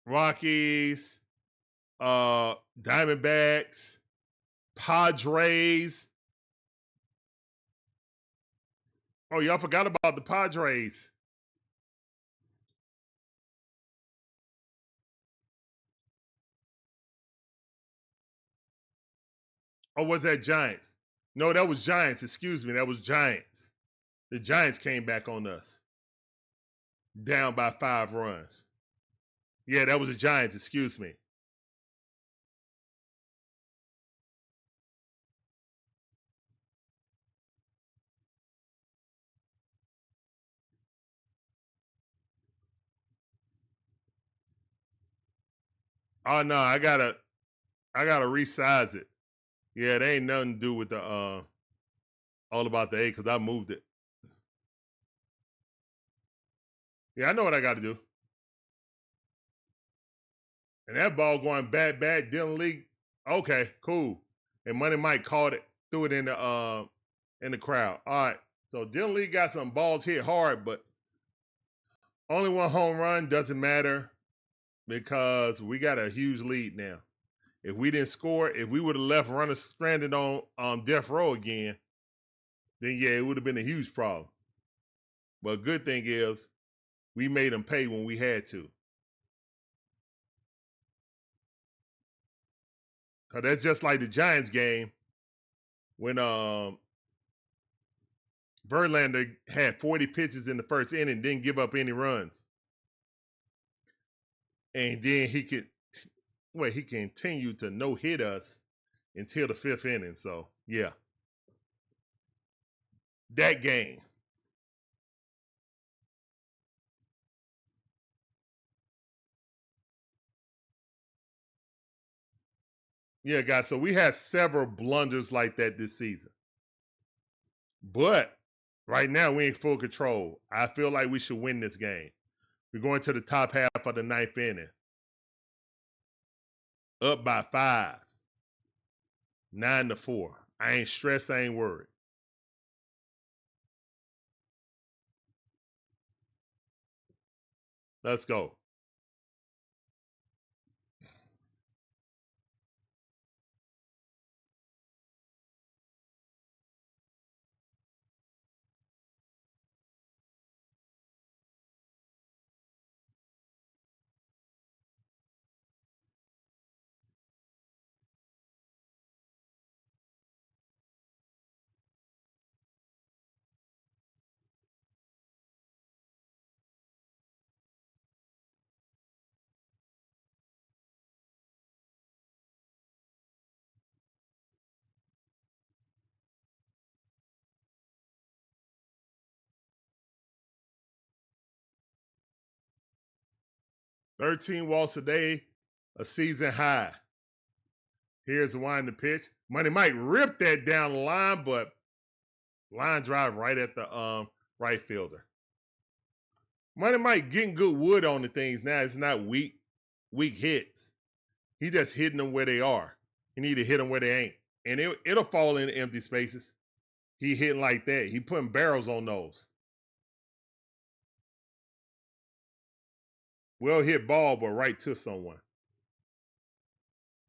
A: Rockies, Diamondbacks, Padres. Oh, y'all forgot about the Padres. Or was that Giants? No, that was Giants. Excuse me. That was Giants. The Giants came back on us. Down by 5 runs. Yeah, that was the Giants. Excuse me. Oh no, I gotta resize it. Yeah, there ain't nothing to do with the all about the A, because I moved it. Yeah, I know what I gotta do. And that ball going bad, Dylan Lee. Okay, cool. And Money Mike caught it, threw it in the crowd. All right. So Dylan Lee got some balls hit hard, but only 1 home run doesn't matter, because we got a huge lead now. If we didn't score, if we would have left runners stranded on death row again, then yeah, it would have been a huge problem. But good thing is, we made them pay when we had to. Cause that's just like the Giants game when Verlander had 40 pitches in the first inning, didn't give up any runs, and then he continued to no-hit us until the 5th inning. So yeah, that game. Yeah, guys, so we had several blunders like that this season. But right now, we in full control. I feel like we should win this game. We're going to the top half of the 9th inning. Up by 5. 9-4. I ain't stressed, I ain't worried. Let's go. $13 walks a day, a season high. Here's the wind the pitch. Money Mike ripped that down the line, but line drive right at the right fielder. Money Mike getting good wood on the things now. It's not weak hits. He just hitting them where they are. You need to hit them where they ain't. And it'll fall into empty spaces. He hitting like that. He putting barrels on those. Well hit ball, but right to someone.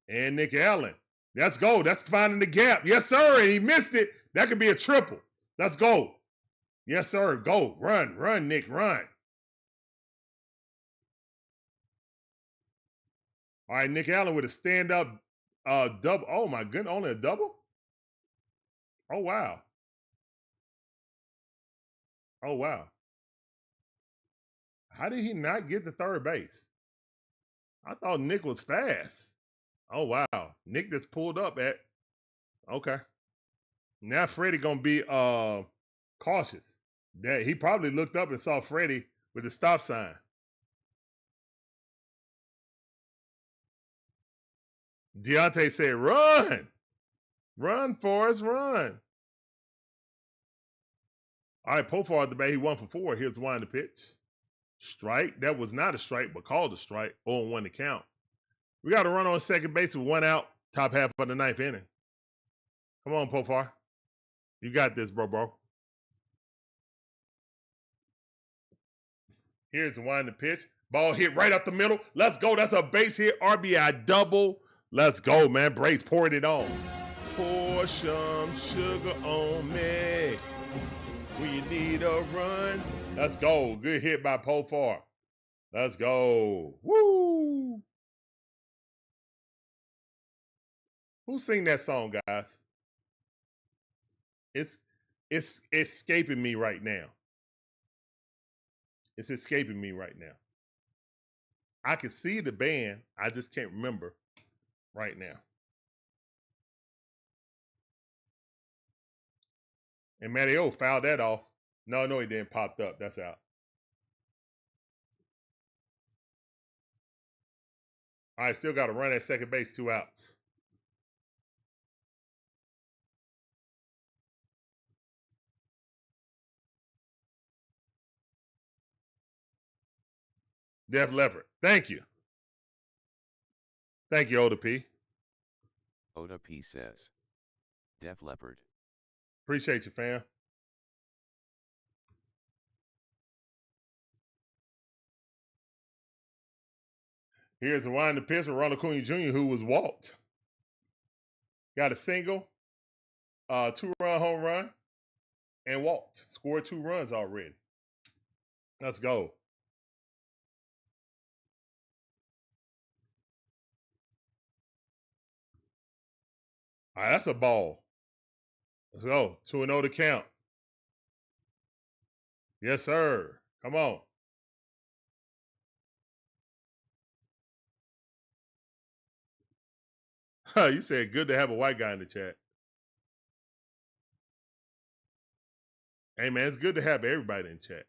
A: And Nick Allen. Let's go. That's finding the gap. Yes, sir. And he missed it. That could be a triple. Let's go. Yes, sir. Go. Run, Nick, run. All right, Nick Allen with a stand-up double. Oh, my goodness. Only a double? Oh, wow. Oh, wow. How did he not get to third base? I thought Nick was fast. Oh, wow. Nick just pulled up at. Okay. Now Freddie going to be cautious. That he probably looked up and saw Freddie with the stop sign. Deontay said, run. Run, Forrest, run. All right, Profar at the bat. He 1 for 4. Here's one to pitch. Strike. That was not a strike, but called a strike. 0-1 to count. We got a run on second base with 1 out. Top half of the 9th inning. Come on, Profar. You got this, bro. Here's the one to pitch. Ball hit right up the middle. Let's go. That's a base hit. RBI double. Let's go, man. Brace poured it on. Pour some sugar on me when you need a run. Let's go. Good hit by Profar. Let's go. Woo! Who sing that song, guys? It's escaping me right now. It's escaping me right now. I can see the band. I just can't remember right now. And Mario fouled that off. No, he didn't. Popped up. That's out. All right, still got to run at second base, 2 outs. Def Leppard. Thank you. Thank you, Oda P.
C: Oda P says. Def Leppard.
A: Appreciate you, fam. Here's the wind to pitch for Ronald Acuna Jr., who was walked. Got a single, 2-run home run, and walked. Scored 2 runs already. Let's go. All right, that's a ball. Let's go. 2-0 to count. Yes, sir. Come on. You said good to have a white guy in the chat. Hey, man, it's good to have everybody in chat.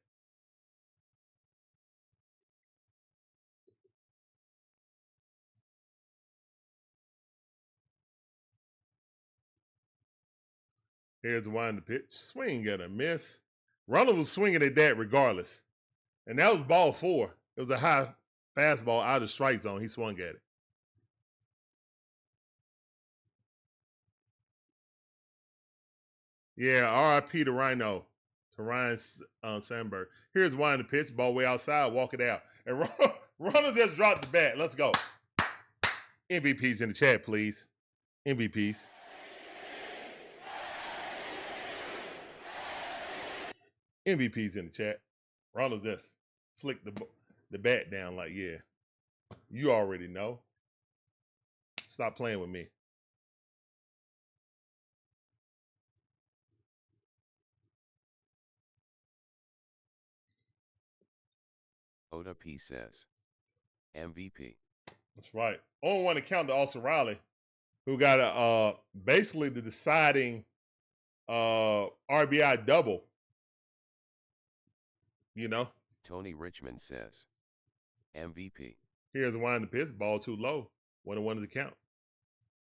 A: Here's the wind to pitch. Swing and a miss. Ronald was swinging at that regardless. And that was ball 4. It was a high fastball out of the strike zone. He swung at it. Yeah, RIP to Rhino, to Ryan Sandberg. Here's wind to pitch. Ball way outside. Walk it out. And Ronald just dropped the bat. Let's go. MVPs in the chat, please. MVPs. MVPs in the chat. Ronald just flicked the bat down like, yeah, you already know. Stop playing with me.
C: Oda P says. MVP.
A: That's right. On one account to Austin Riley, who got a basically the deciding RBI double. You know.
C: Tony Richmond says. MVP.
A: Here's the wind to pitch. Ball too low. 1-1 is the count.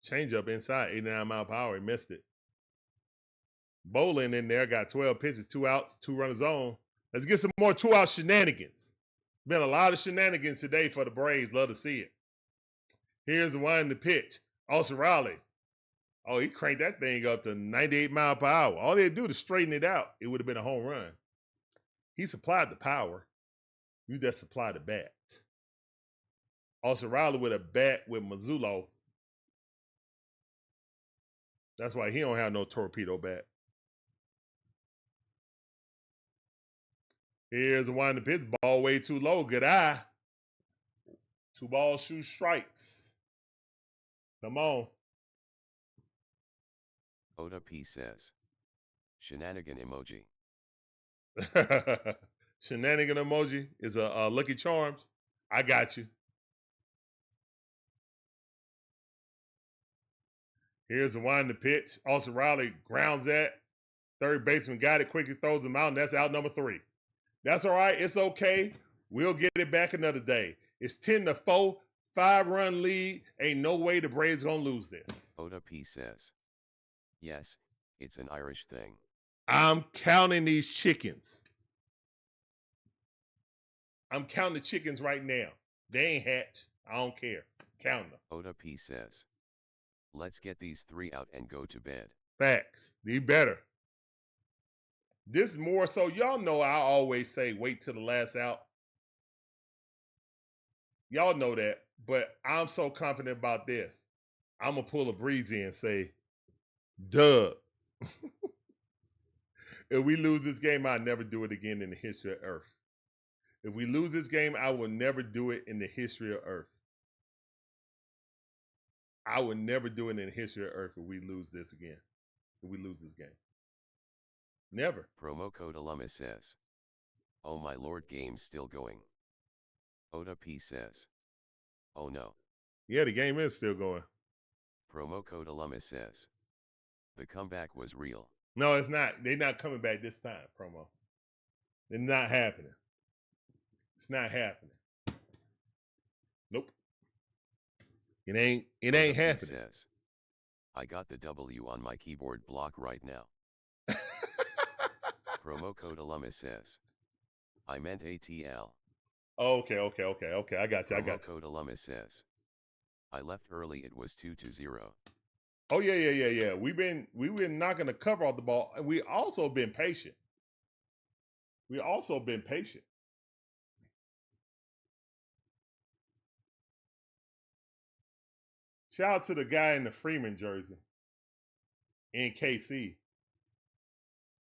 A: Change up inside. 89 mile per hour. He missed it. Bowling in there. Got 12 pitches. 2 outs. 2 runners on. Let's get some more 2-out shenanigans. Been a lot of shenanigans today for the Braves. Love to see it. Here's the wind to pitch. Austin Riley. Oh, he cranked that thing up to 98 mile per hour. All they had to do to straighten it out, it would have been a home run. He supplied the power. You just supply the bat. Austin Riley with a bat with Mazzullo. That's why he don't have no torpedo bat. Here's the one in the pitch. Ball way too low. Good eye. 2 balls, 2 strikes. Come on.
C: Oda P says. Shenanigan emoji.
A: Shenanigan emoji is a Lucky Charms. I got you. Here's the one in the pitch. Austin Riley grounds that. Third baseman got it. Quickly throws him out, and that's out number 3. That's all right. It's okay. We'll get it back another day. It's 10-4, 5-run lead. Ain't no way the Braves gonna lose this.
C: Oda P says. Yes, it's an Irish thing.
A: I'm counting these chickens. I'm counting the chickens right now. They ain't hatched. I don't care. Count them.
C: Oda P says. Let's get these 3 out and go to bed.
A: Facts. They better. This more so, y'all know I always say wait till the last out. Y'all know that, but I'm so confident about this. I'm going to pull a breezy and say, Dub. If we lose this game, I'll never do it again in the history of Earth. If we lose this game, I will never do it in the history of Earth. I will never do it in the history of Earth if we lose this again. If we lose this game. Never.
C: Promo code Alumma says. Oh my lord, game's still going. Oda P says. Oh no.
A: Yeah, the game is still going.
C: Promo code Alumma says. The comeback was real.
A: No, it's not. They're not coming back this time, promo. It's not happening. It's not happening. Nope. It ain't happening.
C: Says, I got the W on my keyboard block right now. Promo code Alumma says. I meant ATL.
A: Okay. I got you.
C: Promo code Alumma says. I left early. It was 2-0.
A: Oh yeah. We've been knocking the cover off the ball, and we also been patient. Shout out to the guy in the Freeman jersey in KC.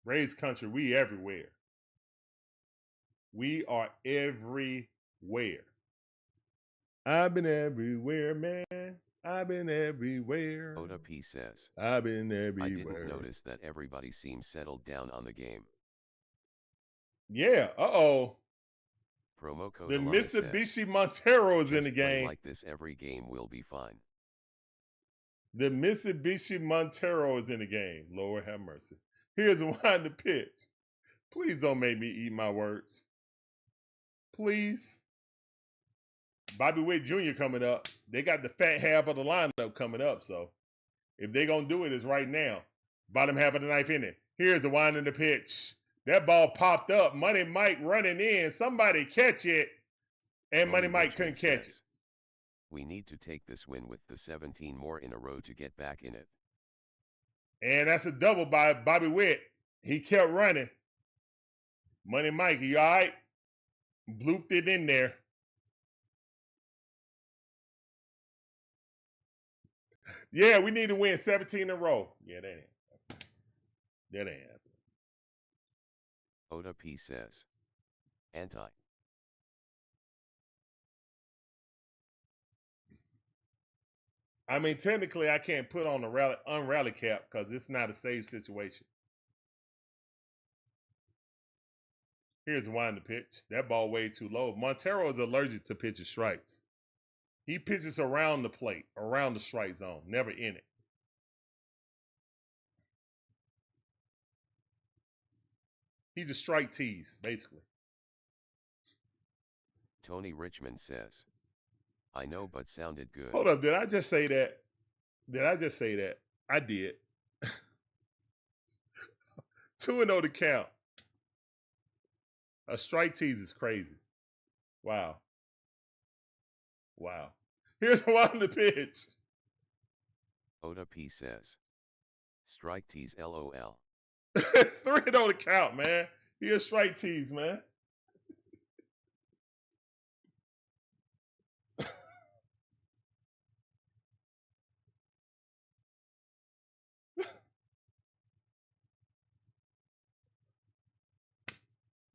A: Rays country, we everywhere. We are everywhere. I've been everywhere, man. I've been everywhere.
C: Oda P says.
A: I've been everywhere.
C: I didn't notice that everybody seems settled down on the game.
A: Yeah, uh-oh.
C: Promo code
A: The
C: Alumma
A: Mitsubishi
C: says,
A: Montero is in the
C: just play
A: game.
C: like this, every game will be fine.
A: The Mitsubishi Montero is in the game. Lord have mercy. Here's one in the pitch. Please don't make me eat my words. Please. Bobby Whitt Jr. coming up. They got the fat half of the lineup coming up, so if they're going to do it, it's right now. Bottom half of the knife in it. Here's the wind in the pitch. That ball popped up. Money Mike running in. Somebody catch it. And Money Mike couldn't catch it.
C: We need to take this win with the 17 more in a row to get back in it.
A: And that's a double by Bobby Whitt. He kept running. Money Mike, you all right? Blooped it in there. Yeah, we need to win 17 in a row. Yeah, that ain't happening.
C: Oda P says. Anti.
A: I mean, technically, I can't put on the unrally cap because it's not a safe situation. Here's one to pitch. That ball way too low. Montero is allergic to pitching strikes. He pitches around the plate, around the strike zone, never in it. He's a strike tease, basically.
C: Tony Richmond says. I know, but sounded good.
A: Hold up, did I just say that? I did. 2-0 to count. A strike tease is crazy. Wow. Here's one to pitch.
C: Oda P says. Strike tease LOL.
A: 3-0 to count, man. He a strike tease, man.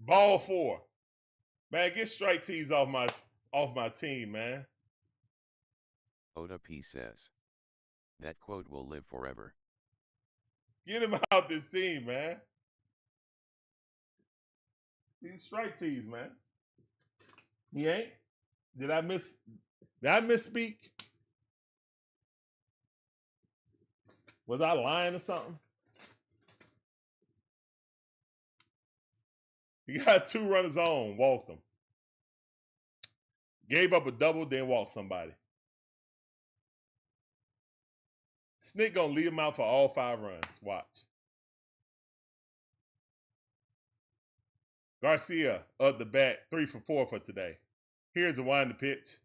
A: Ball 4. Man, get strike tees off my team, man.
C: Oda P says. That quote will live forever.
A: Get him out this team, man. These strike tees, man. He ain't. Did I misspeak? Was I lying or something? He got 2 runners on, walked them. Gave up a double, then walked somebody. Snick gonna leave him out for all 5 runs. Watch. Garcia up the bat, 3 for 4 for today. Here's the wind to pitch.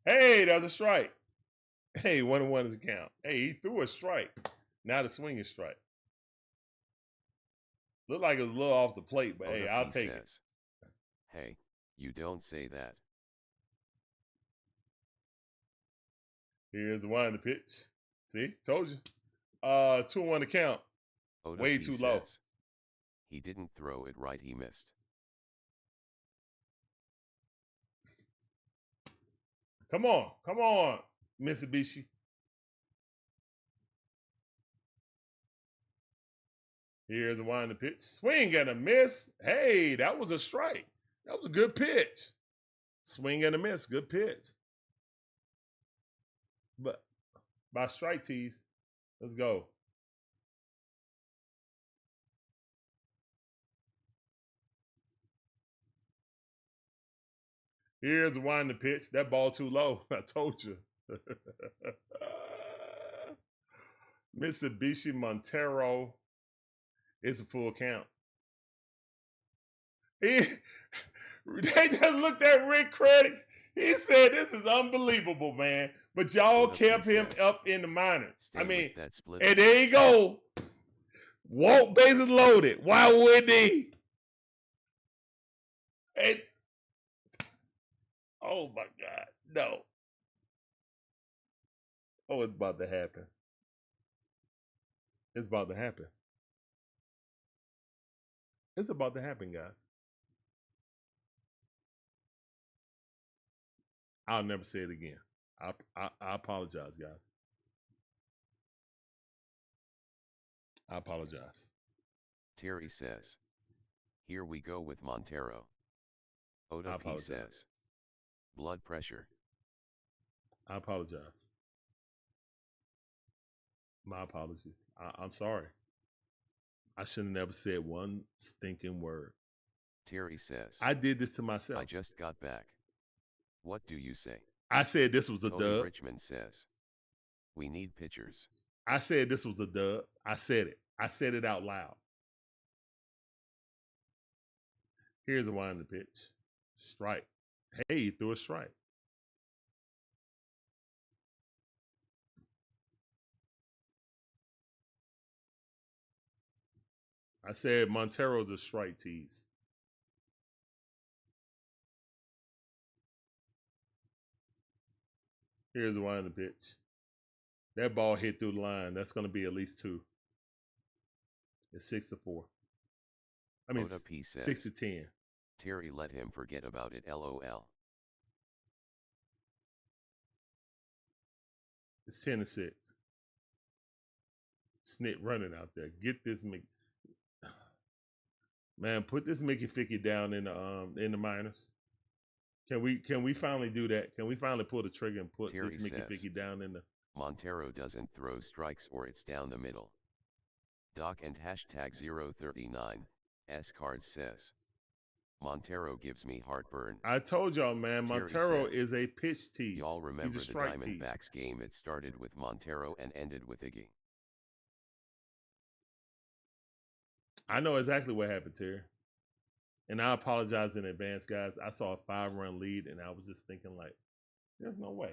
A: Hey, that was a strike. Hey, 1-1 is a count. Hey, he threw a strike. Now the swing is strike. Looked like it was a little off the plate, but
C: Oda
A: hey, I'll
C: P
A: take
C: says. Hey, you don't say that.
A: Here's the wind to pitch. See, told you. 2-1 to count.
C: Oda
A: Way
C: P
A: too low.
C: says. He didn't throw it right, he missed.
A: Come on, Mitsubishi. Here's a wind to pitch. Swing and a miss. Hey, that was a strike. That was a good pitch. Swing and a miss. Good pitch. But by strike tees, let's go. Here's a wind to pitch. That ball too low. I told you. Mitsubishi Montero is a full count. They just looked at Rick Credits. He said, "This is unbelievable, man." But y'all kept him up in the minors. I mean, and there you go. Walk, bases loaded. Why would he? And, oh my God, no. Oh, it's about to happen. It's about to happen. It's about to happen, guys. I'll never say it again. I apologize, guys. I apologize.
C: Terry says. Here we go with Montero. Oda P says. Blood pressure.
A: I apologize. My apologies. I'm sorry. I should have never said one stinking word.
C: Terry says.
A: I did this to myself.
C: I just got back. What do you say?
A: I said this was a
C: Tony
A: dub.
C: Richmond says. We need pitchers.
A: I said this was a dub. I said it. I said it out loud. Here's a wind to pitch. Strike. Hey, he threw a strike. I said Montero's a strike tease. Here's the wind to pitch. That ball hit through the line. That's going to be at least 2. It's 6-4. I mean,
C: Oda P says,
A: 6-10.
C: Terry let him forget about it, LOL.
A: It's 10-6. Snit running out there. Get this Mickey. Man, put this Mickey Ficky down in the minors. Can we finally do that? Can we finally pull the trigger and put
C: Terry
A: this Mickey
C: says,
A: Ficky down in the...
C: Montero doesn't throw strikes or it's down the middle. Doc and hashtag 039, S-Card says. Montero gives me heartburn.
A: I told y'all, man,
C: Terry
A: Montero
C: says,
A: is a pitch tease.
C: Y'all remember
A: He's a
C: the
A: strike
C: Diamondbacks
A: tease.
C: game? It started with Montero and ended with Iggy.
A: I know exactly what happened, Terry. And I apologize in advance, guys. I saw a 5-run lead, and I was just thinking, like, there's no way.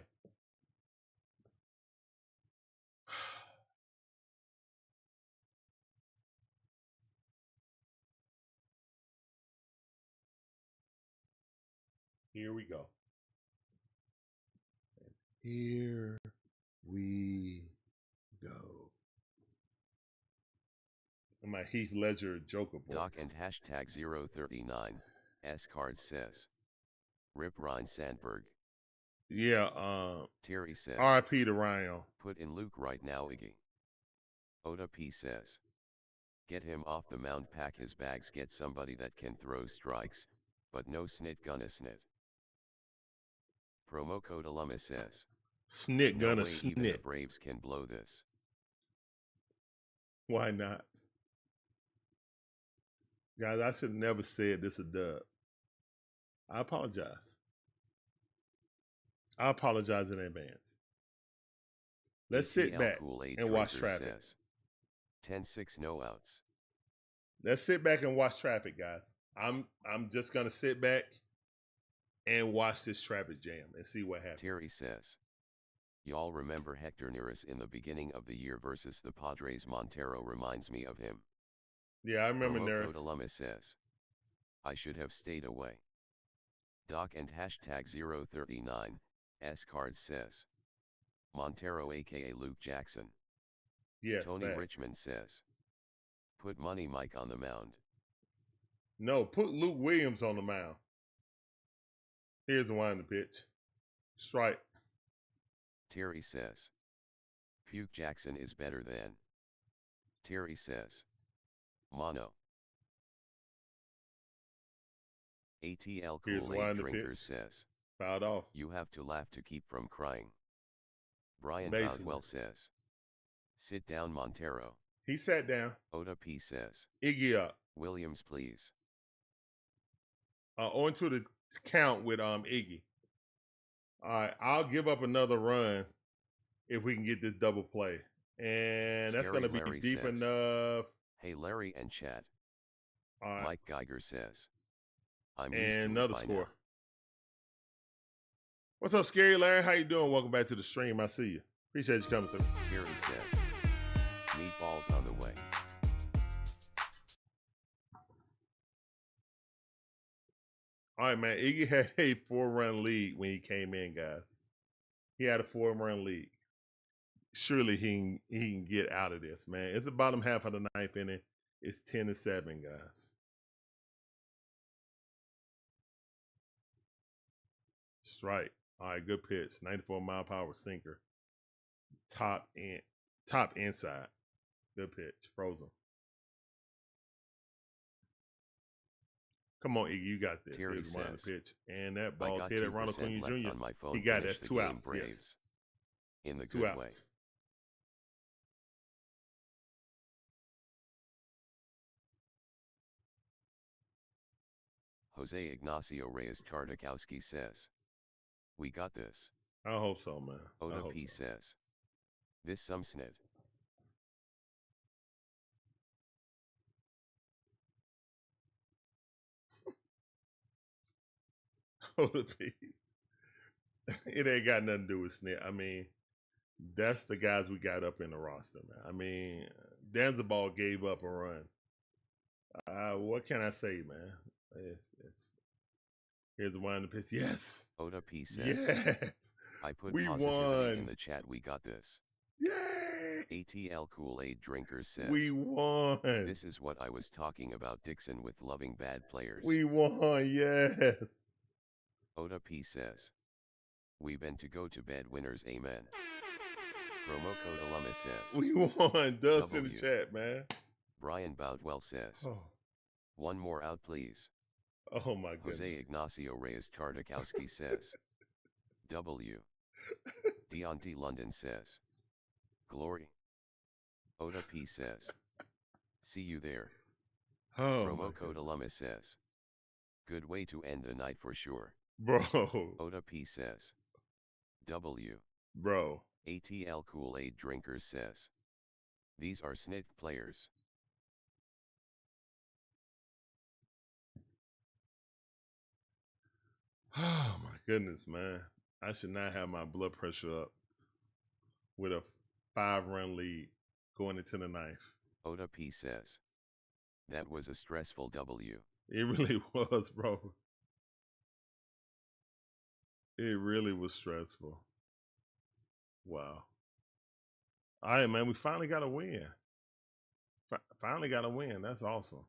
A: Here we go. Here we go. And my Heath Ledger Joker voice.
C: Doc and hashtag 039 S card says. Rip Ryan Sandberg.
A: Yeah,
C: Terry says.
A: RIP to Ryan.
C: Put in Luke right now, Iggy. Oda P says. Get him off the mound, pack his bags, get somebody that can throw strikes, but no snit gonna snit. Promo code Alumma says.
A: Snit
C: No
A: gonna
C: way even the
A: snit.
C: Braves can blow this.
A: Why not? Guys, I should have never said this a dub. I apologize. I apologize in advance. Let's sit back and watch traffic.
C: Says, 10-6 no outs.
A: Let's sit back and watch traffic, guys. I'm just gonna sit back and watch this traffic jam and see what happens.
C: Terry says, y'all remember Hector Neris in the beginning of the year versus the Padres? Montero reminds me of him.
A: Yeah, I remember
C: Promo
A: Neris.
C: code Alumma says, I should have stayed away. Doc and hashtag 039 S card says, Montero aka Luke Jackson.
A: Yes,
C: Tony
A: facts.
C: Richmond says, put Money Mike on the mound.
A: No, put Luke Williams on the mound. Here's the wind the pitch. Strike.
C: Terry says, Puke Jackson is better than. Terry says, Mono. ATL
A: Here's the
C: Kool-Aid
A: wind the
C: Drinker
A: pitch.
C: says,
A: Fouled off.
C: you have to laugh to keep from crying. Brian
A: Basically.
C: Boutwell says, sit down Montero.
A: He sat down.
C: Oda P says,
A: Iggy up.
C: Williams please.
A: On to the count with Iggy. All right, I'll give up another run if we can get this double play. And that's
C: Scary
A: going to be
C: Larry
A: deep
C: says,
A: enough.
C: Hey Larry and Chad.
A: All right.
C: Mike Geiger says, I'm used to
A: And
C: it
A: another
C: by
A: score.
C: now.
A: What's up, Scary Larry? How you doing? Welcome back to the stream. I see you. Appreciate you coming through.
C: Terry says, meatballs on the way.
A: All right, man. Iggy had a 4-run lead when he came in, guys. He had a 4-run lead. Surely he can get out of this, man. It's the bottom half of the ninth inning. It's 10-7, guys. Strike. All right, good pitch. 94-mile-per-hour sinker. Top inside. Good pitch. Frozen. Come on, Iggy, you got this.
C: Terry
A: Here's one
C: says,
A: the pitch. And that
C: I
A: ball's
C: got
A: hit at Ronald
C: 2%
A: Acuna
C: left
A: Jr.
C: on my phone.
A: He got it.
C: Finish
A: That's
C: the
A: 2
C: game,
A: outs.
C: Braves.
A: Yes.
C: In the
A: It's 2
C: good
A: outs.
C: way. Jose Ignacio Reyes Tartakowski says, we got this.
A: I hope so, man. I
C: Oda
A: hope
C: P
A: so.
C: says, this some snit.
A: Oda P. It ain't got nothing to do with Snit. I mean, that's the guys we got up in the roster, man. I mean, Danzabal gave up a run. What can I say, man? Here's the one the pitch. Yes.
C: Oda P says,
A: Yes.
C: I put
A: We
C: positivity
A: won.
C: in the chat. We got this.
A: Yay.
C: ATL Kool-Aid Drinker says,
A: We won.
C: this is what I was talking about, Dixon with loving bad players.
A: We won. Yes.
C: Oda P says, we been to go to bed winners, amen. Promo code Alumma says,
A: We won. Dubs in the
C: W.
A: chat, man.
C: Brian Boutwell says,
A: Oh,
C: one more out please.
A: oh my goodness.
C: Jose Ignacio Reyes Tartakowski says, W. Deontay London says, glory. Oda P says, see you there.
A: Oh, my
C: Promo code
A: goodness.
C: Alumma says, good way to end the night for sure.
A: Bro.
C: Oda P says, W.
A: Bro.
C: ATL Kool-Aid Drinkers says, these are snit players.
A: Oh my goodness, man. I should not have my blood pressure up with a 5-run lead going into the ninth.
C: Oda P says, that was a stressful W.
A: It really was, bro. It really was stressful. Wow. All right, man. We finally got a win. finally got a win. That's awesome.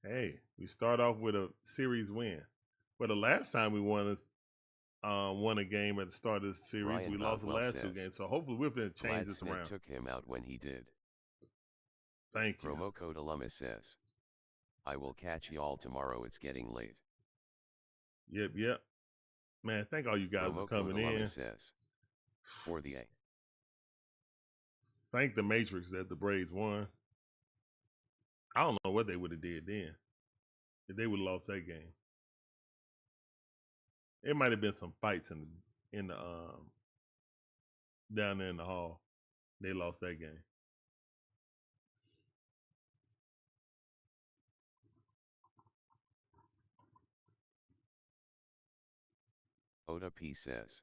A: Hey, we start off with a series win. But the last time we won a game at the start of the series,
C: Brian
A: we lost the
C: Mountwell
A: last
C: says,
A: 2 games. So hopefully we're going to change
C: Glad
A: this
C: Smith
A: around.
C: took him out when he did.
A: Thank you.
C: Promo code alumnus says, I will catch y'all tomorrow. It's getting late.
A: Yep. Man, thank all you guys for
C: Promo code
A: coming in.
C: alumnus says, for the A.
A: Thank the Matrix that the Braves won. I don't know what they would have did then if they would have lost that game. It might have been some fights in the down there in the hall. They lost that game.
C: Oda P says,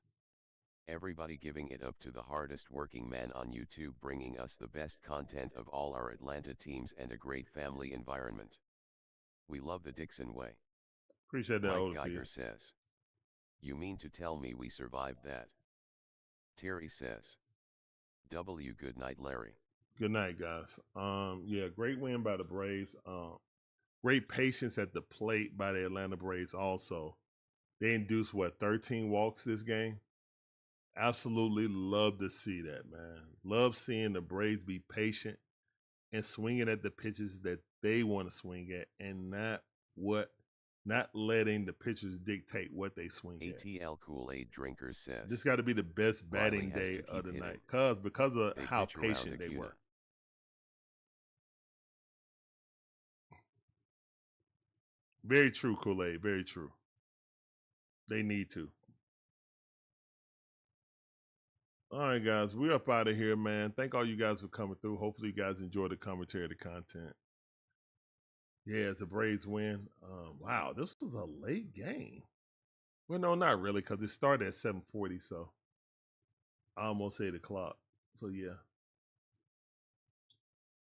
C: everybody giving it up to the hardest working man on YouTube, bringing us the best content of all our Atlanta teams and a great family environment. We love the DIXON way.
A: Appreciate that,
C: Mike
A: Oda P.
C: Geiger says, you mean to tell me we survived that? Terry says, W good night Larry.
A: Good night, guys. Yeah, great win by the Braves. Great patience at the plate by the Atlanta Braves also. They induced, 13 walks this game? Absolutely love to see that, man. Love seeing the Braves be patient and swinging at the pitches that they want to swing at, and not letting the pitchers dictate what they swing at.
C: ATL Kool-Aid Drinker says,
A: This got to be the best batting
C: Riley has
A: day
C: to
A: of the
C: keep
A: night
C: hitting.
A: because of
C: They
A: how
C: pitch around
A: patient they
C: Acuna.
A: were. Very true, Kool-Aid. Very true. They need to. All right, guys. We're up out of here, man. Thank all you guys for coming through. Hopefully you guys enjoy the commentary, the content. Yeah, it's a Braves win. Wow, this was a late game. Well, no, not really, because it started at 7:40, so almost 8 o'clock. So, yeah.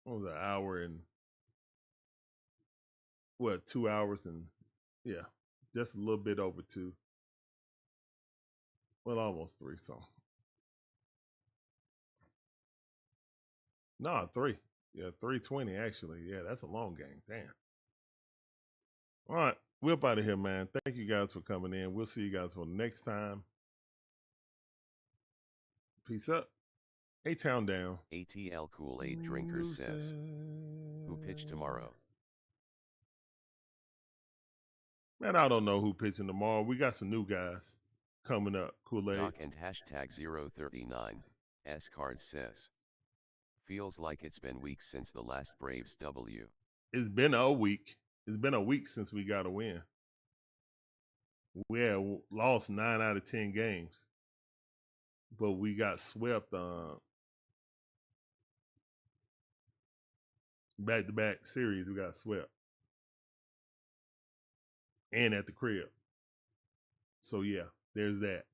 A: It was an hour and, 2 hours and, yeah, just a little bit over 2. Well, almost 3, so. No, 3. Yeah, 3:20, actually. Yeah, that's a long game. Damn. All right, we're up out of here, man. Thank you guys for coming in. We'll see you guys for next time. Peace up. A-Town down.
C: ATL Kool-Aid Drinker says, who pitched tomorrow?
A: Man, I don't know who pitching tomorrow. We got some new guys coming up. Kool-Aid.
C: Doc and hashtag 039 S card says, feels like it's been weeks since the last Braves W.
A: It's been a week. It's been a week since we got a win. We had lost 9 out of 10 games, but we got swept back-to-back series. We got swept, and at the crib. So yeah, there's that.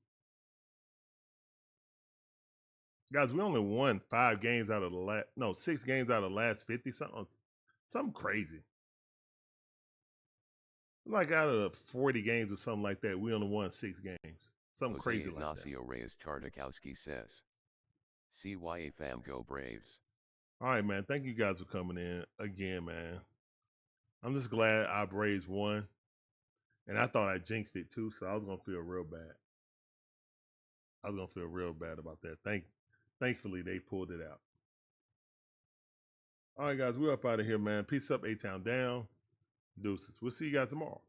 A: Guys, we only won 5 games out of the 6 games out of the last 50. Something crazy. Like out of 40 games or something like that, we only won 6 games. Something
C: Jose
A: crazy
C: Ignacio
A: like that.
C: Reyes Tartakowski says, CYA fam go Braves.
A: All right, man. Thank you guys for coming in again, man. I'm just glad our Braves won. And I thought I jinxed it too, so I was going to feel real bad. I was going to feel real bad about that. Thankfully, they pulled it out. All right, guys. We're up out of here, man. Peace up, A-Town down. Deuces. We'll see you guys tomorrow.